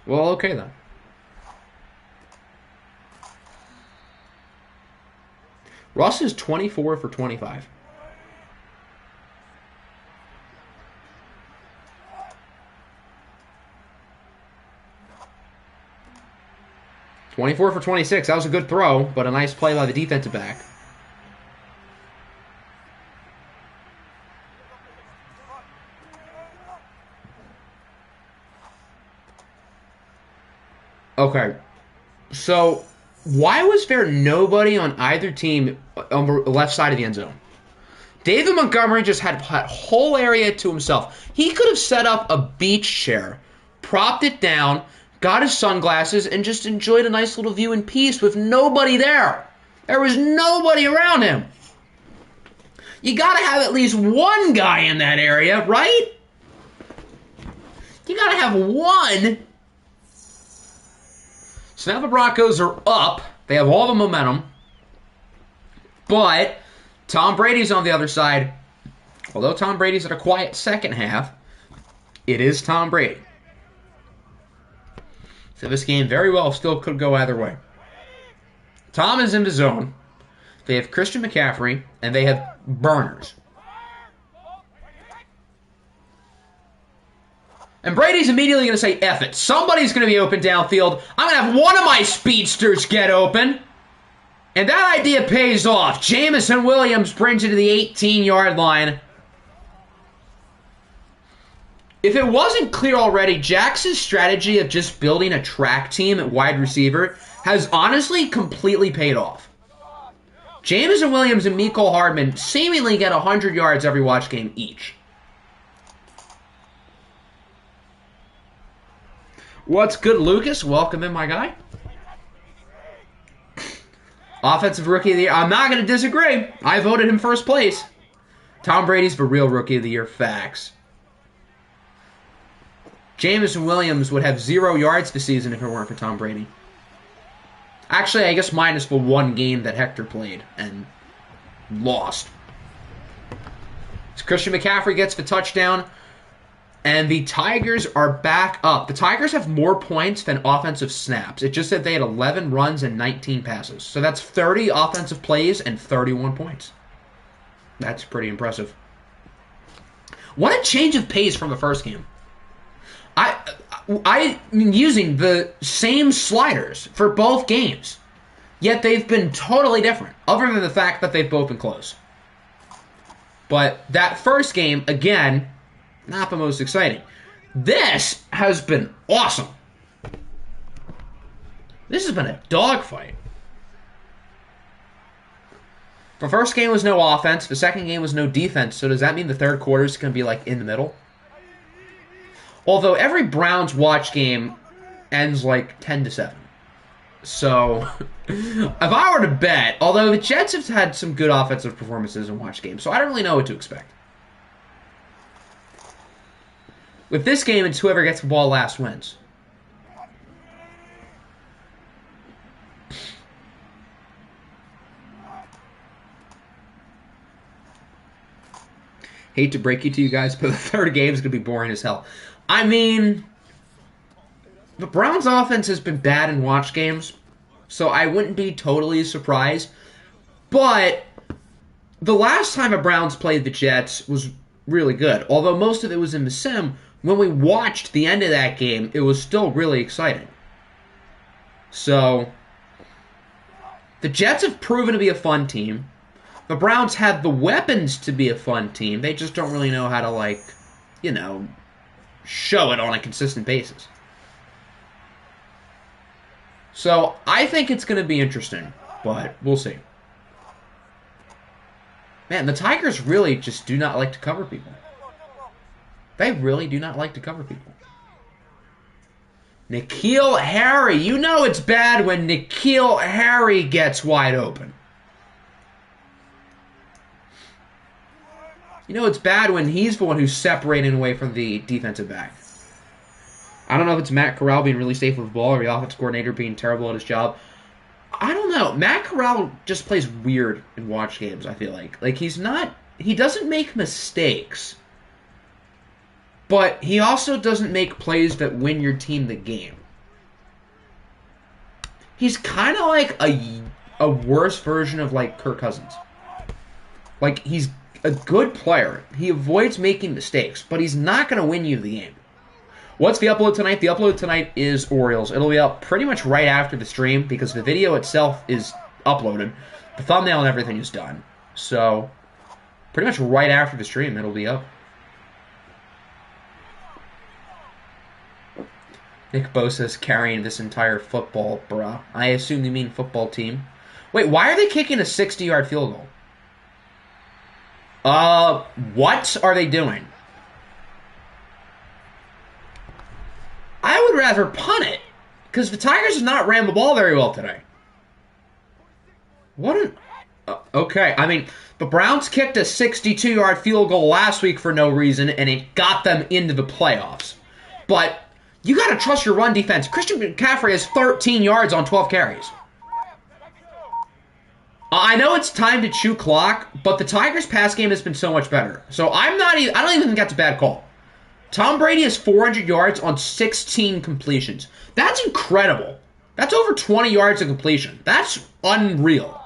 Well, okay then. Russ is 24 for 25. $24 for 26. That was a good throw, but a nice play by the defensive back. Okay. So, why was there nobody on either team on the left side of the end zone? David Montgomery just had that whole area to himself. He could have set up a beach chair, propped it down, got his sunglasses, and just enjoyed a nice little view in peace with nobody there. There was nobody around him. You got to have at least one guy in that area, right? You got to have one. So now the Broncos are up. They have all the momentum. But Tom Brady's on the other side. Although Tom Brady's at a quiet second half, it is Tom Brady. So this game very well still could go either way. Tom is in the zone. They have Christian McCaffrey, and they have burners. And Brady's immediately going to say, F it. Somebody's going to be open downfield. I'm going to have one of my speedsters get open. And that idea pays off. Jamison Williams brings it to the 18-yard line. If it wasn't clear already, Jax's strategy of just building a track team at wide receiver has honestly completely paid off. Jamison Williams and Mecole Hardman seemingly get 100 yards every watch game each. What's good, Lucas? Welcome in, my guy. Offensive Rookie of the Year. I'm not going to disagree. I voted him first place. Tom Brady's the real Rookie of the Year. Facts. Jamison Williams would have 0 yards this season if it weren't for Tom Brady. Actually, I guess minus the one game that Hector played and lost. So Christian McCaffrey gets the touchdown, and the Tigers are back up. The Tigers have more points than offensive snaps. It just said they had 11 runs and 19 passes. So that's 30 offensive plays and 31 points. That's pretty impressive. What a change of pace from the first game. I'm using the same sliders for both games, yet they've been totally different, other than the fact that they've both been close. But that first game, again, not the most exciting. This has been awesome. This has been a dogfight. The first game was no offense. The second game was no defense. So does that mean the third quarter is going to be like in the middle? Although every Browns watch game ends like 10-7. So, if I were to bet, although the Jets have had some good offensive performances in watch games, so I don't really know what to expect. With this game, it's whoever gets the ball last wins. Hate to break it to you guys, but the third game is going to be boring as hell. I mean, the Browns' offense has been bad in watch games, so I wouldn't be totally surprised. But the last time the Browns played the Jets was really good. Although most of it was in the sim, when we watched the end of that game, it was still really exciting. So, the Jets have proven to be a fun team. The Browns have the weapons to be a fun team. They just don't really know how to, show it on a consistent basis. So, I think it's going to be interesting, but we'll see. Man, the Tigers really just do not like to cover people. They really do not like to cover people. N'Keal Harry. You know it's bad when N'Keal Harry gets wide open. You know it's bad when he's the one who's separating away from the defensive back. I don't know if it's Matt Corral being really safe with the ball or the offensive coordinator being terrible at his job. I don't know. Matt Corral just plays weird in watch games, I feel like. Like, he doesn't make mistakes. But he also doesn't make plays that win your team the game. He's kind of like a worse version of, like, Kirk Cousins. Like, he's a good player. He avoids making mistakes, but he's not going to win you the game. What's the upload tonight? The upload tonight is Orioles. It'll be up pretty much right after the stream because the video itself is uploaded. The thumbnail and everything is done. So, pretty much right after the stream, it'll be up. Nick Bosa's carrying this entire football, bruh. I assume you mean football team. Wait, why are they kicking a 60-yard field goal? What are they doing? I would rather punt it, because the Tigers have not ran the ball very well today. What an... okay, I mean, the Browns kicked a 62-yard field goal last week for no reason, and it got them into the playoffs. But you got to trust your run defense. Christian McCaffrey has 13 yards on 12 carries. I know it's time to chew clock, but the Tigers' pass game has been so much better. So I don't even think that's a bad call. Tom Brady has 400 yards on 16 completions. That's incredible. That's over 20 yards of completion. That's unreal.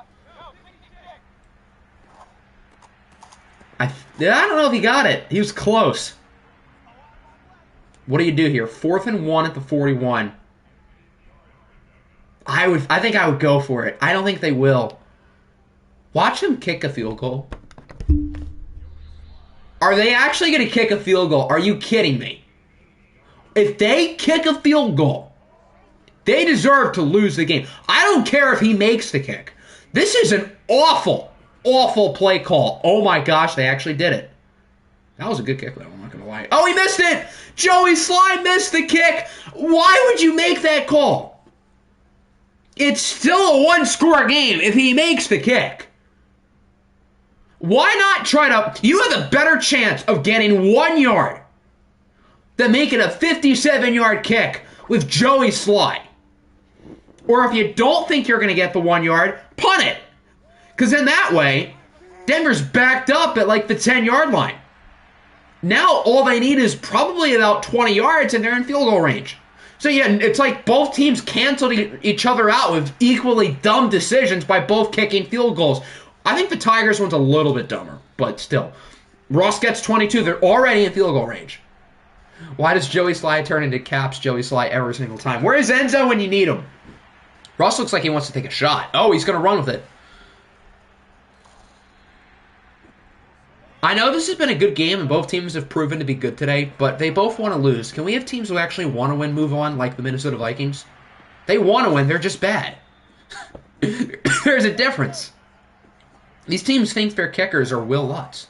I don't know if he got it. He was close. What do you do here? 4th and 1 at the 41. I think I would go for it. I don't think they will. Watch them kick a field goal. Are they actually going to kick a field goal? Are you kidding me? If they kick a field goal, they deserve to lose the game. I don't care if he makes the kick. This is an awful, awful play call. Oh my gosh, they actually did it. That was a good kick, though. I'm not going to lie. Oh, he missed it! Joey Sly missed the kick. Why would you make that call? It's still a one-score game if he makes the kick. Why not try to... You have a better chance of getting 1 yard than making a 57-yard kick with Joey Sly. Or if you don't think you're going to get the 1 yard, punt it. Because in that way, Denver's backed up at like the 10-yard line. Now all they need is probably about 20 yards and they're in field goal range. So yeah, it's like both teams canceled each other out with equally dumb decisions by both kicking field goals. I think the Tigers one's a little bit dumber, but still. Ross gets 22. They're already in field goal range. Why does Joey Sly turn into Caps Joey Sly every single time? Where is Enzo when you need him? Ross looks like he wants to take a shot. Oh, he's going to run with it. I know this has been a good game, and both teams have proven to be good today, but they both want to lose. Can we have teams who actually want to win move on, like the Minnesota Vikings? They want to win. They're just bad. There's a difference. These teams think their kickers are Will Lutz.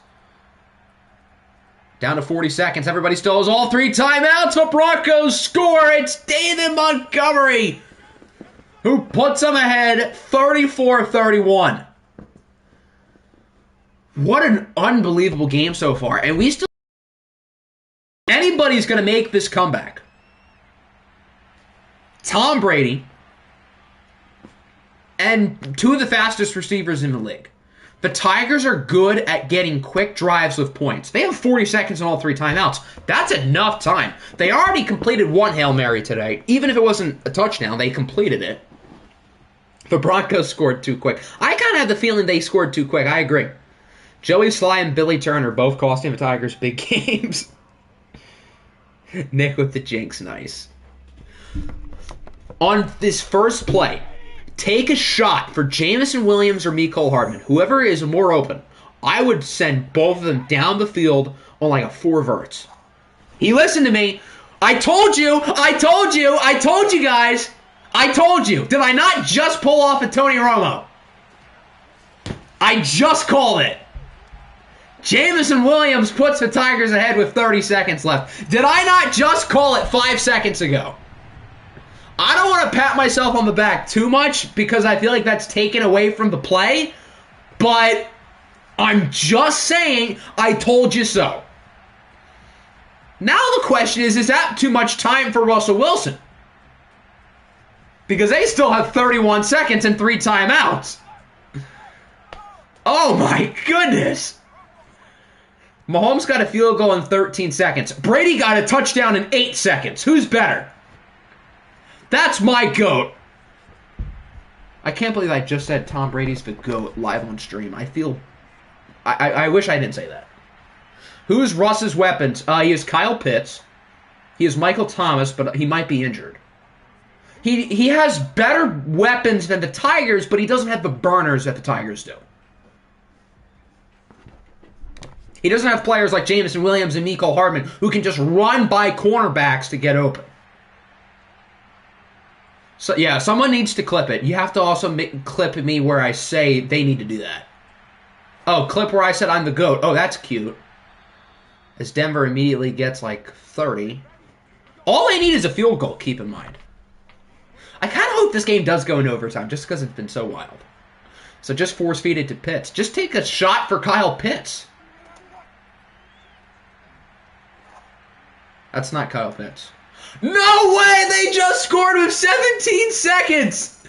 Down to 40 seconds. Everybody still has all 3 timeouts. The Broncos score. It's David Montgomery who puts them ahead 34-31. What an unbelievable game so far. And we still... Anybody's going to make this comeback. Tom Brady and two of the fastest receivers in the league. The Tigers are good at getting quick drives with points. They have 40 seconds on all three timeouts. That's enough time. They already completed one Hail Mary today. Even if it wasn't a touchdown, they completed it. The Broncos scored too quick. I kind of have the feeling they scored too quick. I agree. Joey Sly and Billy Turner both costing the Tigers big games. Nick with the jinx. Nice. On this first play, take a shot for Jamison Williams or Mecole Hardman. Whoever is more open, I would send both of them down the field on like a 4 verts. He listened to me. I told you guys. I told you. Did I not just pull off a Tony Romo? I just called it. Jamison Williams puts the Tigers ahead with 30 seconds left. Did I not just call it 5 seconds ago? I don't want to pat myself on the back too much because I feel like that's taken away from the play, but I'm just saying I told you so. Now the question is that too much time for Russell Wilson? Because they still have 31 seconds and 3 timeouts. Oh my goodness. Mahomes got a field goal in 13 seconds. Brady got a touchdown in 8 seconds. Who's better? That's my GOAT. I can't believe I just said Tom Brady's the GOAT live on stream. I wish I didn't say that. Who's Russ's weapons? He has Kyle Pitts. He has Michael Thomas, but he might be injured. He has better weapons than the Tigers, but he doesn't have the burners that the Tigers do. He doesn't have players like Jamison Williams and Mecole Hardman who can just run by cornerbacks to get open. So yeah, someone needs to clip it. You have to also clip me where I say they need to do that. Oh, clip where I said I'm the GOAT. Oh, that's cute. As Denver immediately gets like 30. All they need is a field goal, keep in mind. I kind of hope this game does go into overtime just because it's been so wild. So just force feed it to Pitts. Just take a shot for Kyle Pitts. That's not Kyle Pitts. No way! They just scored with 17 seconds!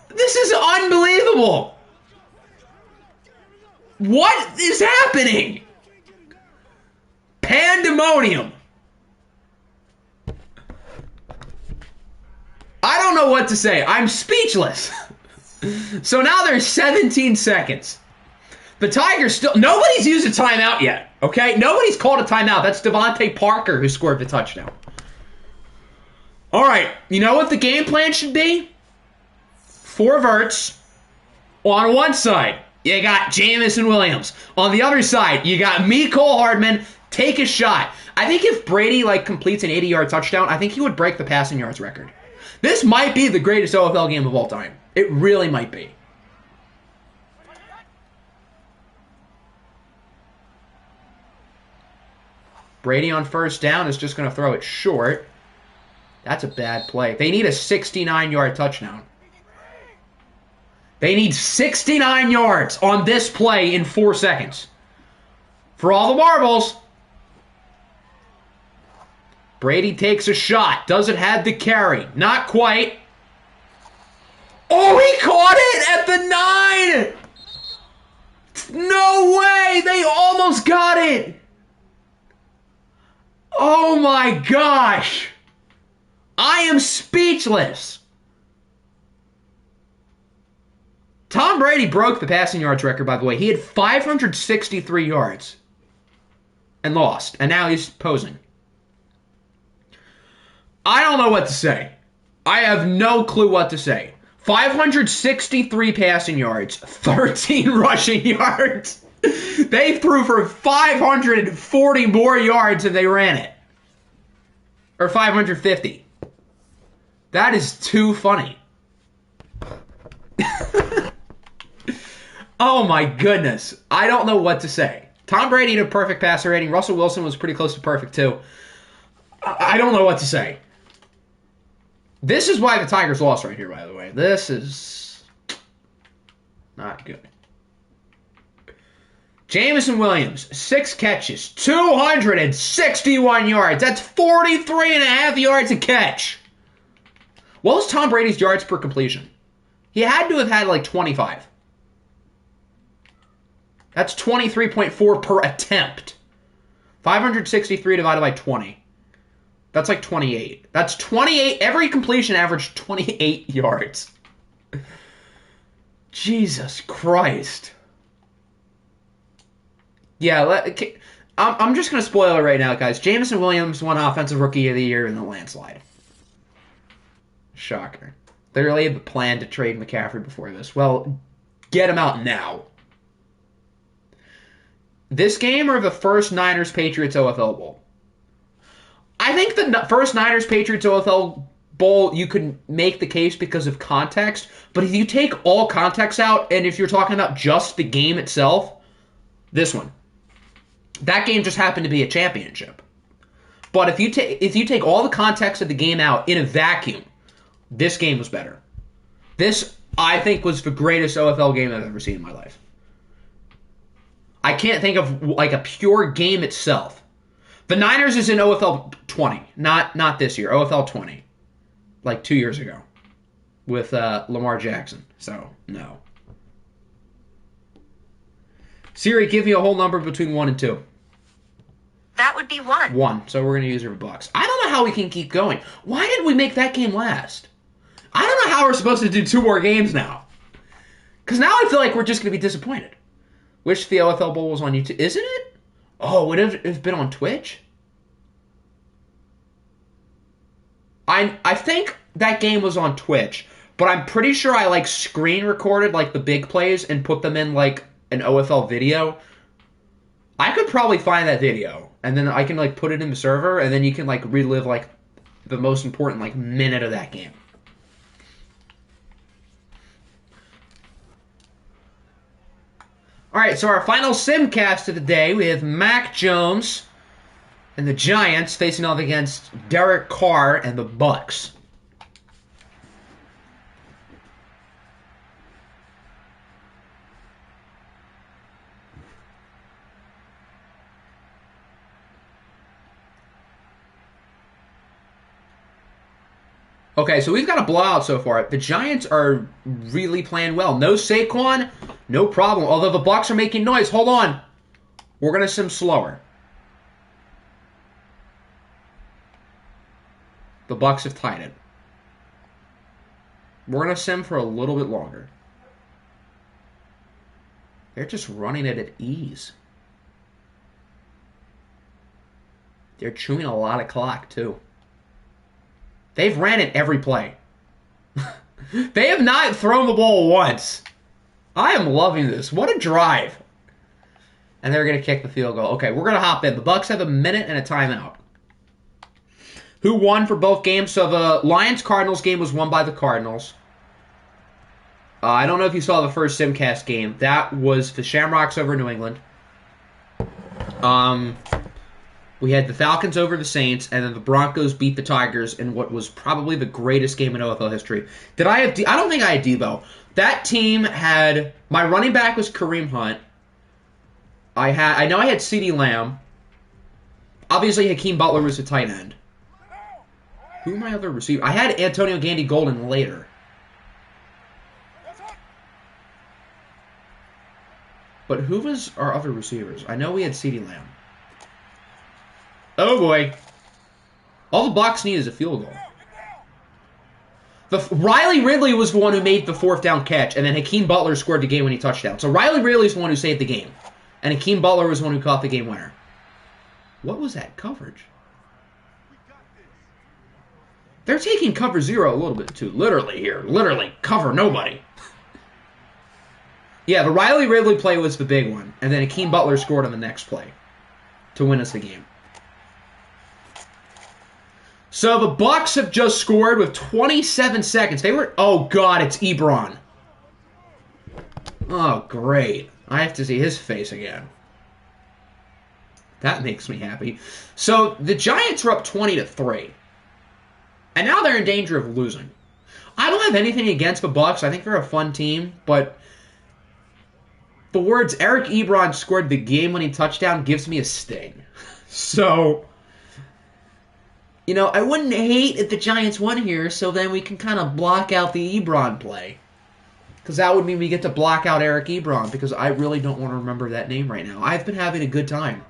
This is unbelievable! What is happening? Pandemonium. I don't know what to say. I'm speechless. So now there's 17 seconds. The Tigers still... Nobody's used a timeout yet, okay? Nobody's called a timeout. That's Devontae Parker who scored the touchdown. All right, you know what the game plan should be? 4 verts. On one side, you got Jamison Williams. On the other side, you got Mecole Hardman. Take a shot. I think if Brady completes an 80-yard touchdown, I think he would break the passing yards record. This might be the greatest OFL game of all time. It really might be. Brady on first down is just going to throw it short. That's a bad play. They need a 69-yard touchdown. They need 69 yards on this play in 4 seconds. For all the marbles. Brady takes a shot. Does it have the carry? Not quite. Oh, he caught it at the 9! No way! They almost got it! Oh my gosh! I am speechless. Tom Brady broke the passing yards record, by the way. He had 563 yards and lost, and now he's posing. I don't know what to say. I have no clue what to say. 563 passing yards, 13 rushing yards. They threw for 540 more yards than they ran it. Or 550. That is too funny. Oh my goodness. I don't know what to say. Tom Brady had a perfect passer rating. Russell Wilson was pretty close to perfect too. I don't know what to say. This is why the Tigers lost right here, by the way. This is not good. Jameson Williams, 6 catches, 261 yards. That's 43.5 yards a catch. What was Tom Brady's yards per completion? He had to have had like 25. That's 23.4 per attempt. 563 divided by 20. That's like 28. That's 28. Every completion averaged 28 yards. Jesus Christ. Yeah, I'm just going to spoil it right now, guys. Jameson Williams won Offensive Rookie of the Year in the landslide. Shocker. They really had the plan to trade McCaffrey before this. Well, get him out now. This game or the first Niners-Patriots OFL Bowl? I think the first Niners-Patriots OFL Bowl, you can make the case because of context. But if you take all context out, and if you're talking about just the game itself, this one. That game just happened to be a championship. But if you take all the context of the game out in a vacuum, this game was better. This, I think, was the greatest OFL game I've ever seen in my life. I can't think of like a pure game itself. The Niners is in OFL 20, not this year. OFL 20, like 2 years ago, with Lamar Jackson. So no. Siri, give me a whole number between 1 and 2. That would be 1. 1. So we're going to use our bucks. I don't know how we can keep going. Why did we make that game last? I don't know how we're supposed to do 2 more games now. Because now I feel like we're just going to be disappointed. Wish the OFL Bowl was on YouTube. Isn't it? Oh, would it have been on Twitch? I think that game was on Twitch. But I'm pretty sure I like screen recorded like the big plays and put them in like an OFL video. I could probably find that video, and then I can like put it in the server, and then you can like relive like the most important like minute of that game. All right, so our final simcast of the day, we have Mac Jones and the Giants facing off against Derek Carr and the Bucks. Okay, so we've got a blowout so far. The Giants are really playing well. No Saquon, no problem. Although the Bucs are making noise. Hold on. We're going to sim slower. The Bucs have tied it. We're going to sim for a little bit longer. They're just running it at ease. They're chewing a lot of clock, too. They've ran it every play. They have not thrown the ball once. I am loving this. What a drive. And they're going to kick the field goal. Okay, we're going to hop in. The Bucs have a minute and a timeout. Who won for both games? So the Lions-Cardinals game was won by the Cardinals. I don't know if you saw the first Simcast game. That was the Shamrocks over New England. We had the Falcons over the Saints, and then the Broncos beat the Tigers in what was probably the greatest game in OFL history. Did I have? I don't think I had Debo. That team had my running back was Kareem Hunt. I know I had CeeDee Lamb. Obviously, Hakeem Butler was a tight end. Who are my other receivers? I had Antonio Gandy Golden later. But who was our other receivers? I know we had CeeDee Lamb. Oh boy. All the Bucs need is a field goal. Riley Ridley was the one who made the 4th down catch, and then Hakeem Butler scored the game-winning touchdown. So Riley Ridley is the one who saved the game, and Hakeem Butler was the one who caught the game winner. What was that coverage? They're taking cover 0 a little bit too literally here. Literally, cover nobody. Yeah, the Riley Ridley play was the big one, and then Hakeem Butler scored on the next play to win us the game. So the Bucs have just scored with 27 seconds. Oh God, it's Ebron. Oh, great. I have to see his face again. That makes me happy. So the Giants are up 20-3. And now they're in danger of losing. I don't have anything against the Bucks. I think they're a fun team, but the words Eric Ebron scored the game-winning touchdown gives me a sting. So, you know, I wouldn't hate if the Giants won here, so then we can kind of block out the Ebron play. Because that would mean we get to block out Eric Ebron, because I really don't want to remember that name right now. I've been having a good time.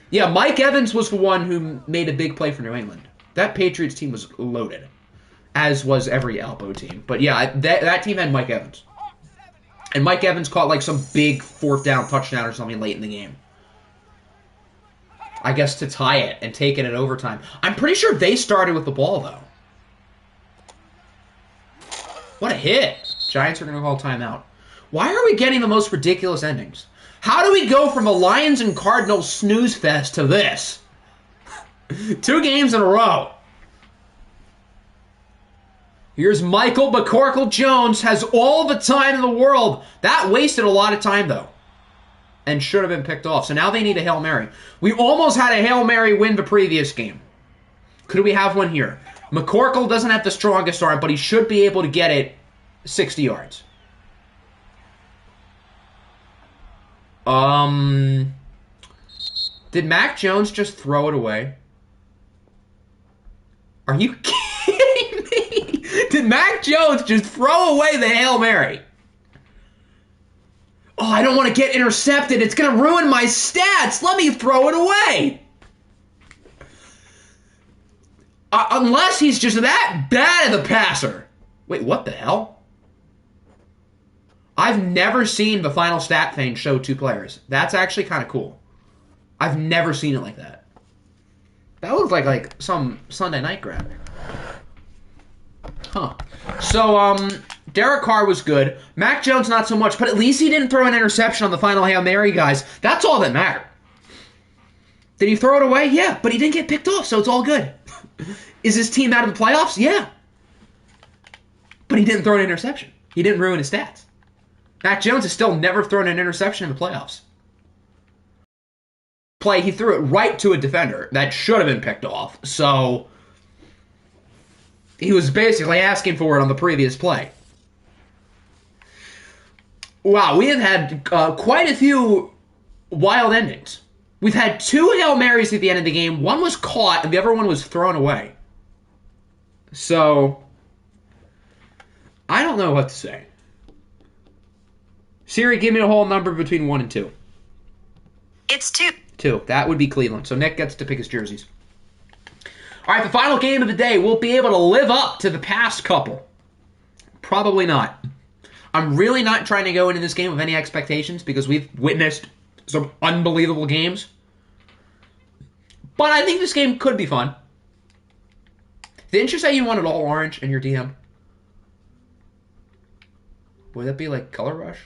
Yeah, Mike Evans was the one who made a big play for New England. That Patriots team was loaded, as was every Alpo team. But yeah, that team had Mike Evans. And Mike Evans caught like some big fourth down touchdown or something late in the game. I guess to tie it and take it in overtime. I'm pretty sure they started with the ball, though. What a hit. Giants are going to call timeout. Why are we getting the most ridiculous endings? How do we go from a Lions and Cardinals snooze fest to this? 2 games in a row. Here's Michael McCorkle-Jones, has all the time in the world. That wasted a lot of time, though, and should have been picked off. So now they need a Hail Mary. We almost had a Hail Mary win the previous game. Could we have one here? McCorkle doesn't have the strongest arm, but he should be able to get it 60 yards. Did Mac Jones just throw it away? Are you kidding me? Did Mac Jones just throw away the Hail Mary? Oh, I don't want to get intercepted. It's going to ruin my stats. Let me throw it away. Unless he's just that bad of a passer. Wait, what the hell? I've never seen the final stat thing show 2 players. That's actually kind of cool. I've never seen it like that. That looked like some Sunday night graphic. Huh. So, Derek Carr was good. Mac Jones not so much, but at least he didn't throw an interception on the final Hail Mary, guys. That's all that mattered. Did he throw it away? Yeah, but he didn't get picked off, so it's all good. Is his team out of the playoffs? Yeah. But he didn't throw an interception. He didn't ruin his stats. Mac Jones has still never thrown an interception in the playoffs. He threw it right to a defender that should have been picked off. So he was basically asking for it on the previous play. Wow, we have had quite a few wild endings. We've had 2 Hail Marys at the end of the game. One was caught, and the other one was thrown away. So I don't know what to say. Siri, give me a whole number between 1 and 2. It's 2. 2. That would be Cleveland. So Nick gets to pick his jerseys. All right, the final game of the day. We'll be able to live up to the past couple. Probably not. I'm really not trying to go into this game with any expectations because we've witnessed some unbelievable games. But I think this game could be fun. Didn't you say you wanted all orange in your DM? Would that be like Color Rush?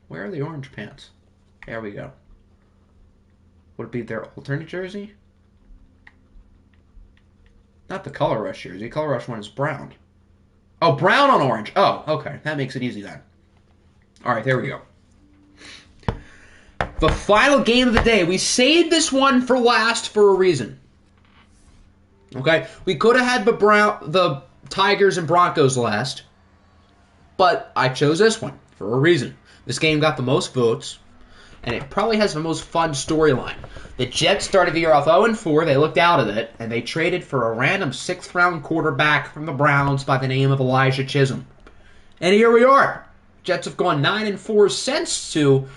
Where are the orange pants? There we go. Would it be their alternate jersey? Not the Color Rush jersey. Color Rush one is brown. Oh, brown on orange. Oh, okay. That makes it easy then. All right, there we go. The final game of the day. We saved this one for last for a reason. Okay? We could have had the Tigers and Broncos last, but I chose this one for a reason. This game got the most votes, and it probably has the most fun storyline. The Jets started the year off 0-4. They looked out of it, and they traded for a random 6th-round quarterback from the Browns by the name of Elijah Chisholm. And here we are. Jets have gone 9-4 since to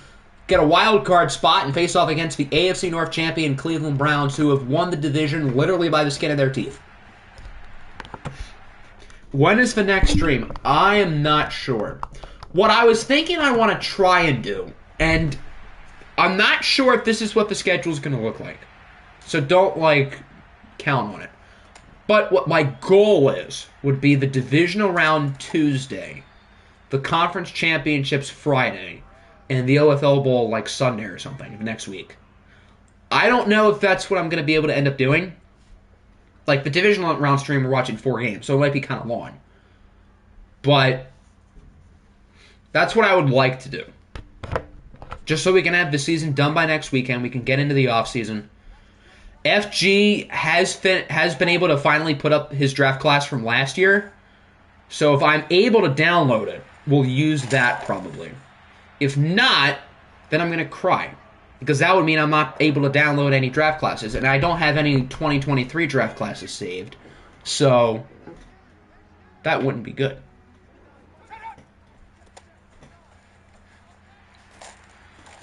get a wild card spot and face off against the AFC North champion Cleveland Browns, who have won the division literally by the skin of their teeth. When is the next stream? I am not sure. What I was thinking I want to try and do, and I'm not sure if this is what the schedule is going to look like, so don't, count on it. But what my goal would be the divisional round Tuesday, the conference championships Friday, and the OFL Bowl, Sunday or something next week. I don't know if that's what I'm going to be able to end up doing. The divisional round stream, we're watching 4 games, so it might be kind of long. But that's what I would like to do. Just so we can have the season done by next weekend, we can get into the offseason. FG has been able to finally put up his draft class from last year. So if I'm able to download it, we'll use that probably. If not, then I'm going to cry. Because that would mean I'm not able to download any draft classes. And I don't have any 2023 draft classes saved. So that wouldn't be good.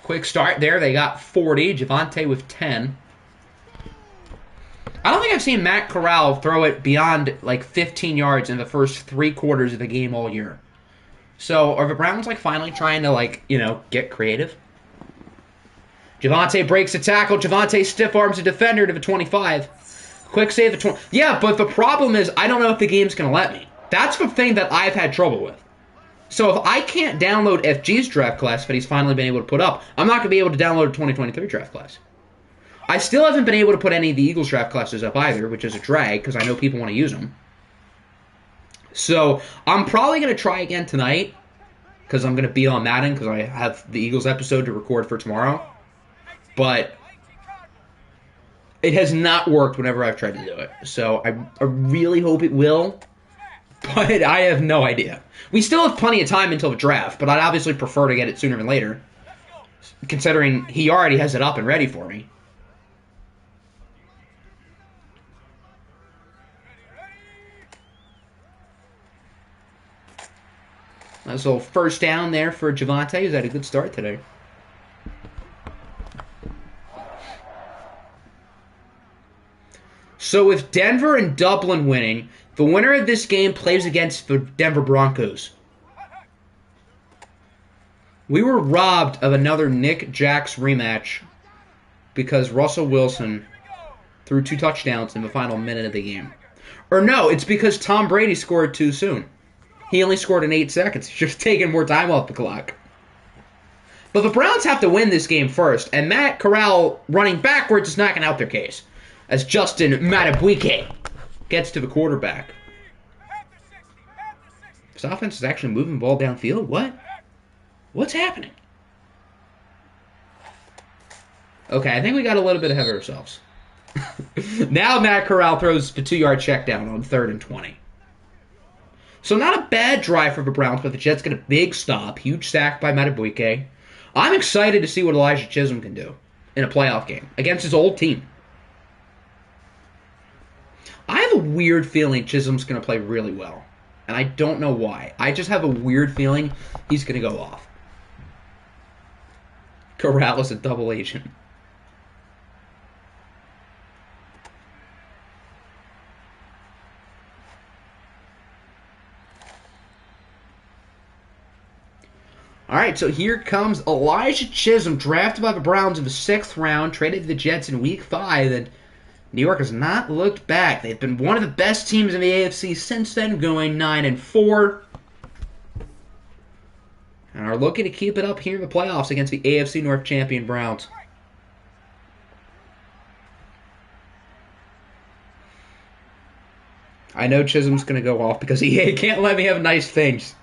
Quick start there. They got 40. Javonte with 10. I don't think I've seen Matt Corral throw it beyond like 15 yards in the first 3 quarters of the game all year. So are the Browns like finally trying to like, get creative? Javonte breaks a tackle. Javonte stiff arms a defender to the 25. Quick save at 20. Yeah, but the problem is I don't know if the game's going to let me. That's the thing that I've had trouble with. So if I can't download FG's draft class that he's finally been able to put up, I'm not going to be able to download a 2023 draft class. I still haven't been able to put any of the Eagles draft classes up either, which is a drag because I know people want to use them. So I'm probably going to try again tonight because I'm going to be on Madden because I have the Eagles episode to record for tomorrow. But it has not worked whenever I've tried to do it. So I really hope it will, but I have no idea. We still have plenty of time until the draft, but I'd obviously prefer to get it sooner than later, considering he already has it up and ready for me. Nice little first down there for Javonte. He's had a good start today. So with Denver and Dublin winning, the winner of this game plays against the Denver Broncos. We were robbed of another Nick Jax rematch because Russell Wilson threw 2 touchdowns in the final minute of the game. Or no, it's because Tom Brady scored too soon. He only scored in 8 seconds. He's just taking more time off the clock. But the Browns have to win this game first, and Matt Corral running backwards is not going to help their case, as Justin Madubuike gets to the quarterback. This offense is actually moving the ball downfield? What? What's happening? Okay, I think we got a little bit ahead of ourselves. Now Matt Corral throws the 2-yard check down on 3rd and 20. So not a bad drive for the Browns, but the Jets get a big stop. Huge sack by Madubuike. I'm excited to see what Elijah Chisholm can do in a playoff game against his old team. I have a weird feeling Chisholm's going to play really well. And I don't know why. I just have a weird feeling he's going to go off. Corral is a double agent. All right, so here comes Elijah Chisholm, drafted by the Browns in the 6th round, traded to the Jets in Week 5, and New York has not looked back. They've been one of the best teams in the AFC since then, going 9-4, and are looking to keep it up here in the playoffs against the AFC North champion Browns. I know Chisholm's going to go off because he can't let me have nice things.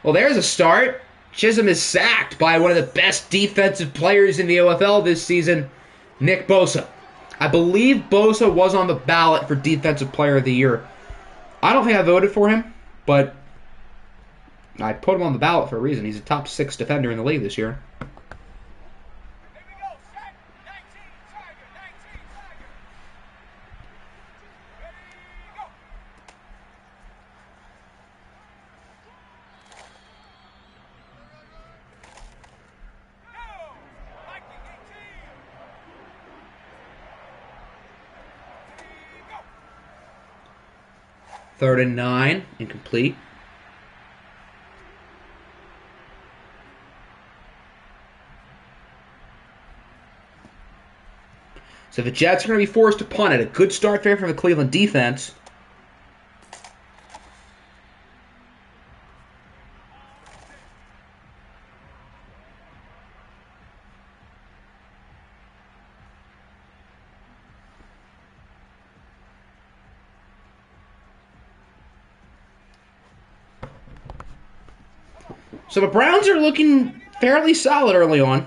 Well, there's a start. Chisholm is sacked by one of the best defensive players in the OFL this season, Nick Bosa. I believe Bosa was on the ballot for Defensive Player of the Year. I don't think I voted for him, but I put him on the ballot for a reason. He's a top 6 defender in the league this year. Third and 9, incomplete. So the Jets are going to be forced to punt it. A good start there for the Cleveland defense. So the Browns are looking fairly solid early on.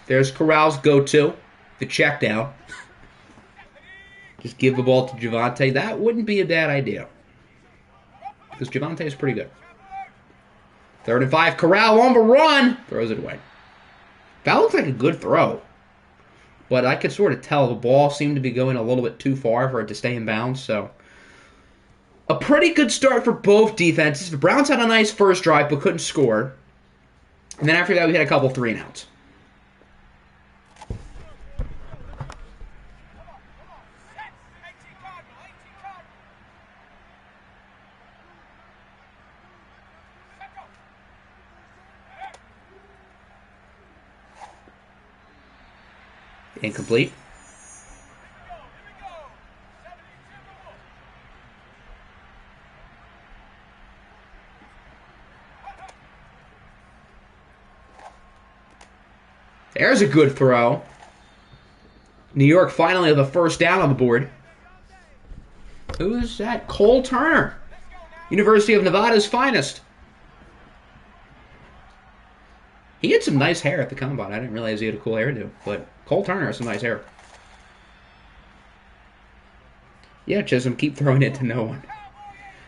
There's Corral's go-to, the check down. Just give the ball to Javonte. That wouldn't be a bad idea. Because Javonte is pretty good. 3rd and 5. Corral on the run. Throws it away. That looks like a good throw. But I could sort of tell the ball seemed to be going a little bit too far for it to stay in bounds. So, a pretty good start for both defenses. The Browns had a nice first drive but couldn't score. And then after that, we had a couple 3-and-outs. Incomplete. There's a good throw. New York finally have a first down on the board. Who is that? Cole Turner. University of Nevada's finest. He had some nice hair at the combine. I didn't realize he had a cool hairdo, but Cole Turner has some nice hair. Yeah, Chisholm, keep throwing it to no one.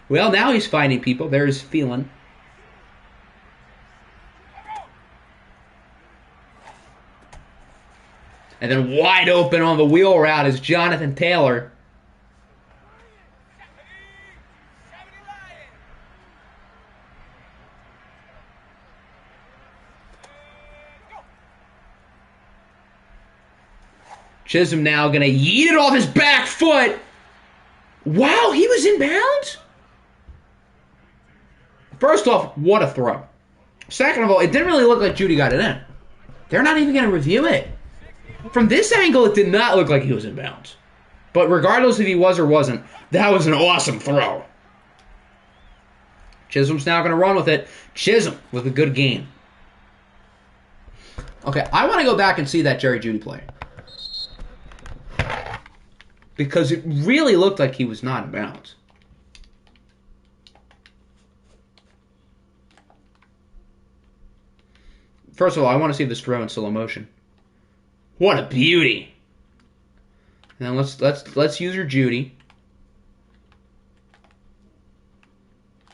Well, now he's finding people. There's Phelan. And then wide open on the wheel route is Jonathan Taylor. Chisholm now going to yeet it off his back foot. Wow, he was in bounds? First off, what a throw. Second of all, it didn't really look like Judy got it in. They're not even going to review it. From this angle, it did not look like he was in bounds. But regardless if he was or wasn't, that was an awesome throw. Chisholm's now going to run with it. Chisholm with a good game. Okay, I want to go back and see that Jerry Jeudy play. Because it really looked like he was not in bounds. First of all, I want to see this throw in slow motion. What a beauty! Now let's use your Jeudy.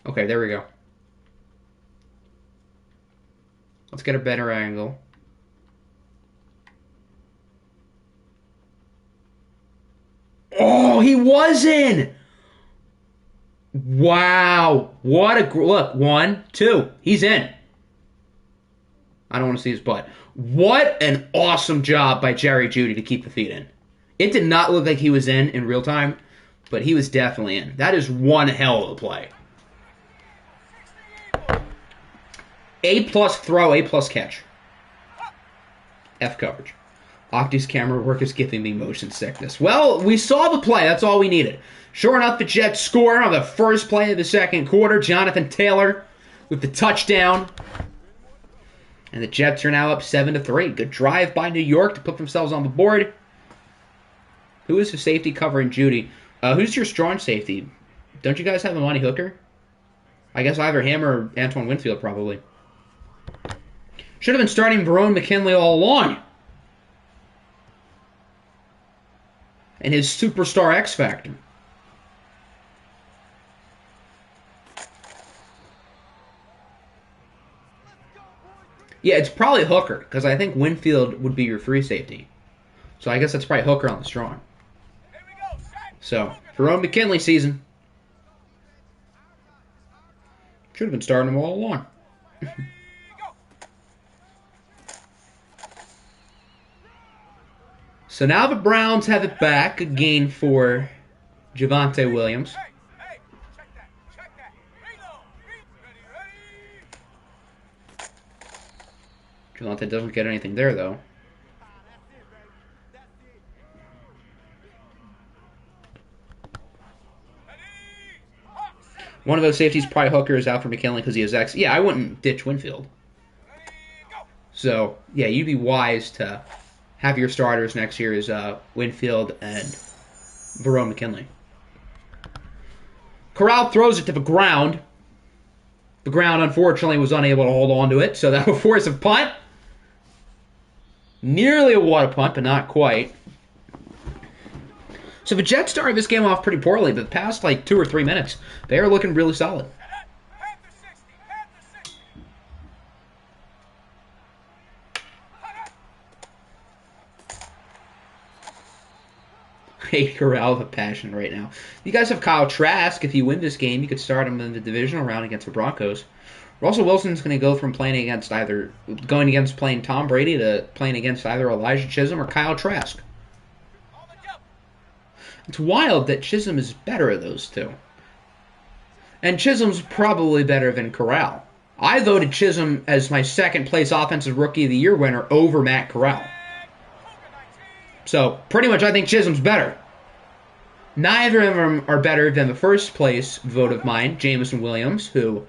Okay, there we go. Let's get a better angle. Oh, he was in! Wow. What a... Look, 1, 2. He's in. I don't want to see his butt. What an awesome job by Jerry Jeudy to keep the feet in. It did not look like he was in real time, but he was definitely in. That is one hell of a play. A-plus throw, A-plus catch. F coverage. Octi's camera work is giving me motion sickness. Well, we saw the play. That's all we needed. Sure enough, the Jets score on the first play of the second quarter. Jonathan Taylor with the touchdown. And the Jets are now up 7-3. Good drive by New York to put themselves on the board. Who is the safety covering Jeudy? Who's your strong safety? Don't you guys have a Monty Hooker? I guess either him or Antoine Winfield, probably. Should have been starting Verone McKinley all along. And his superstar X Factor. Yeah, it's probably Hooker, because I think Winfield would be your free safety. So I guess that's probably Hooker on the strong. So, Verone McKinley season. Should have been starting him all along. So now the Browns have it back again for Javonte Williams. Javonte doesn't get anything there, though. One of those safeties, probably Hooker, is out for McKinley because he has X. Yeah, I wouldn't ditch Winfield. So, yeah, you'd be wise to have your starters next year is Winfield and Verone McKinley. Corral throws it to the ground. The ground, unfortunately, was unable to hold on to it, so that will force a punt. Nearly a water punt, but not quite. So the Jets started this game off pretty poorly, but the past like 2 or 3 minutes, they are looking really solid. Hate Corral with a passion right now. You guys have Kyle Trask. If you win this game, you could start him in the divisional round against the Broncos. Russell Wilson's going to go from going against playing Tom Brady to playing against either Elijah Chisholm or Kyle Trask. It's wild that Chisholm is better of those two. And Chisholm's probably better than Corral. I voted Chisholm as my second place Offensive Rookie of the Year winner over Matt Corral. So, pretty much I think Chisholm's better. Neither of them are better than the first place vote of mine, Jameson Williams, who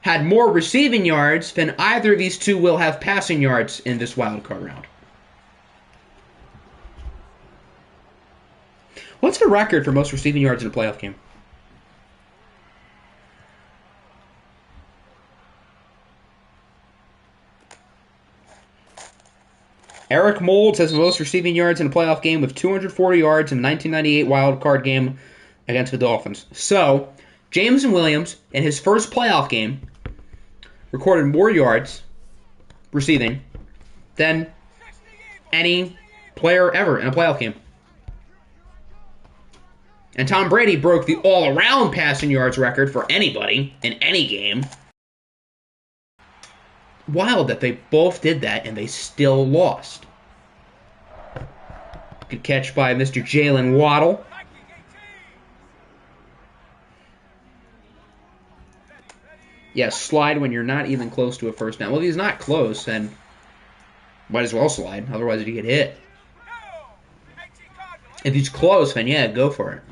had more receiving yards than either of these two will have passing yards in this wildcard round. What's the record for most receiving yards in a playoff game? Eric Moulds has the most receiving yards in a playoff game with 240 yards in the 1998 wildcard game against the Dolphins. So, Jameson Williams, in his first playoff game, recorded more yards receiving than any player ever in a playoff game. And Tom Brady broke the all-around passing yards record for anybody in any game. Wild that they both did that and they still lost. Good catch by Mr. Jalen Waddle. Yeah, slide when you're not even close to a first down. Well, if he's not close, then might as well slide. Otherwise, you get hit. If he's close, then yeah, go for it.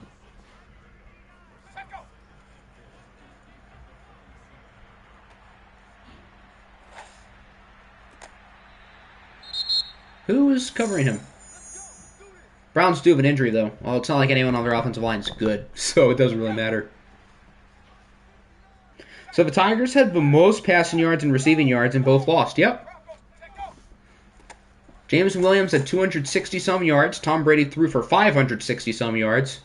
Who is covering him? Browns do have an injury, though. Well, it's not like anyone on their offensive line is good, so it doesn't really matter. So the Tigers had the most passing yards and receiving yards, and both lost. Yep. Jameson Williams had 260-some yards. Tom Brady threw for 560-some yards.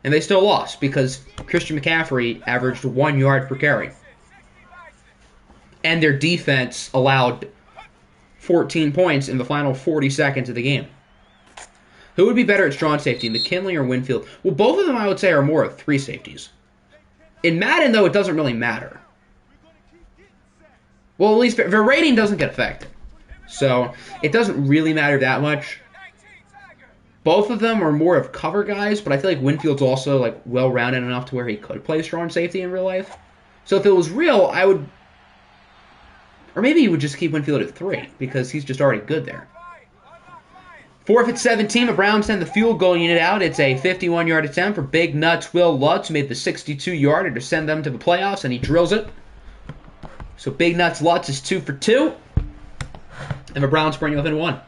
And they still lost because Christian McCaffrey averaged 1 yard per carry. And their defense allowed 14 points in the final 40 seconds of the game. Who would be better at strong safety, McKinley or Winfield? Well, both of them, I would say, are more of 3 safeties. In Madden, though, it doesn't really matter. Well, at least their rating doesn't get affected. So, it doesn't really matter that much. Both of them are more of cover guys, but I feel like Winfield's also like well-rounded enough to where he could play strong safety in real life. So if it was real, I would... Or maybe you would just keep Winfield at 3, because he's just already good there. 4th and 17, the Browns send the field goal unit out. It's a 51-yard attempt for Big Nuts Will Lutz, who made the 62-yarder to send them to the playoffs, and he drills it. So Big Nuts Lutz is 2 for 2, and the Browns bring it within 1.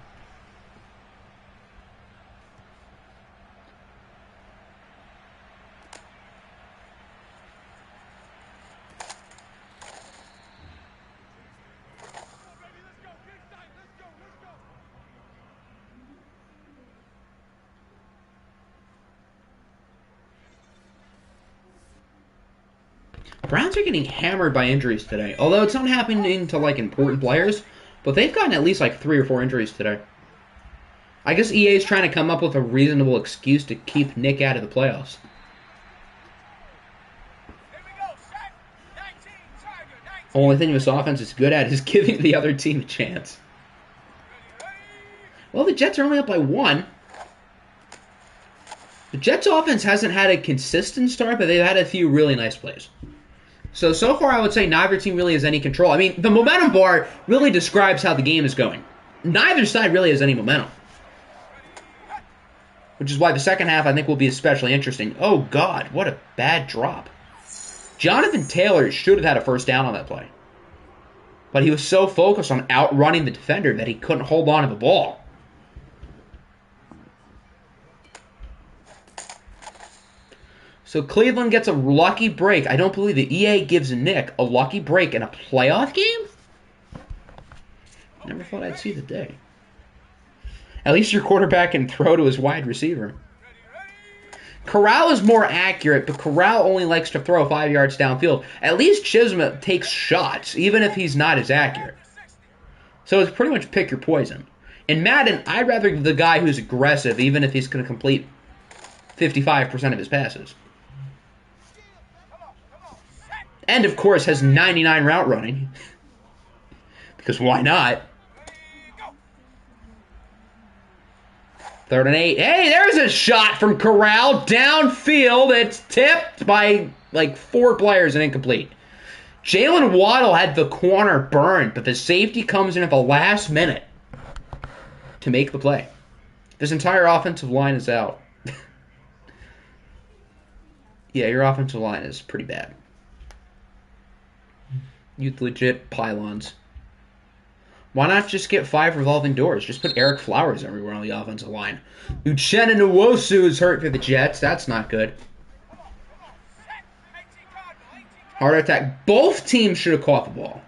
Browns are getting hammered by injuries today. Although it's not happening to like important players, but they've gotten at least like 3 or 4 injuries today. I guess EA is trying to come up with a reasonable excuse to keep Nick out of the playoffs. Only thing this offense is good at is giving the other team a chance. Well, the Jets are only up by 1. The Jets offense hasn't had a consistent start, but they've had a few really nice plays. So far I would say neither team really has any control. I mean, the momentum bar really describes how the game is going. Neither side really has any momentum. Which is why the second half I think will be especially interesting. Oh God, what a bad drop. Jonathan Taylor should have had a first down on that play. But he was so focused on outrunning the defender that he couldn't hold on to the ball. So Cleveland gets a lucky break. I don't believe the EA gives Nick a lucky break in a playoff game? Never thought I'd see the day. At least your quarterback can throw to his wide receiver. Corral is more accurate, but Corral only likes to throw 5 yards downfield. At least Chisholm takes shots, even if he's not as accurate. So it's pretty much pick your poison. In Madden, I'd rather give the guy who's aggressive, even if he's going to complete 55% of his passes. And, of course, has 99 route running. Because why not? 3rd and 8. Hey, there's a shot from Corral downfield. It's tipped by like 4 players and incomplete. Jalen Waddle had the corner burned, but the safety comes in at the last minute to make the play. This entire offensive line is out. Yeah, your offensive line is pretty bad. You legit pylons. Why not just get 5 revolving doors? Just put Eric Flowers everywhere on the offensive line. Uchenna Nwosu is hurt for the Jets. That's not good. Heart attack. Both teams should have caught the ball.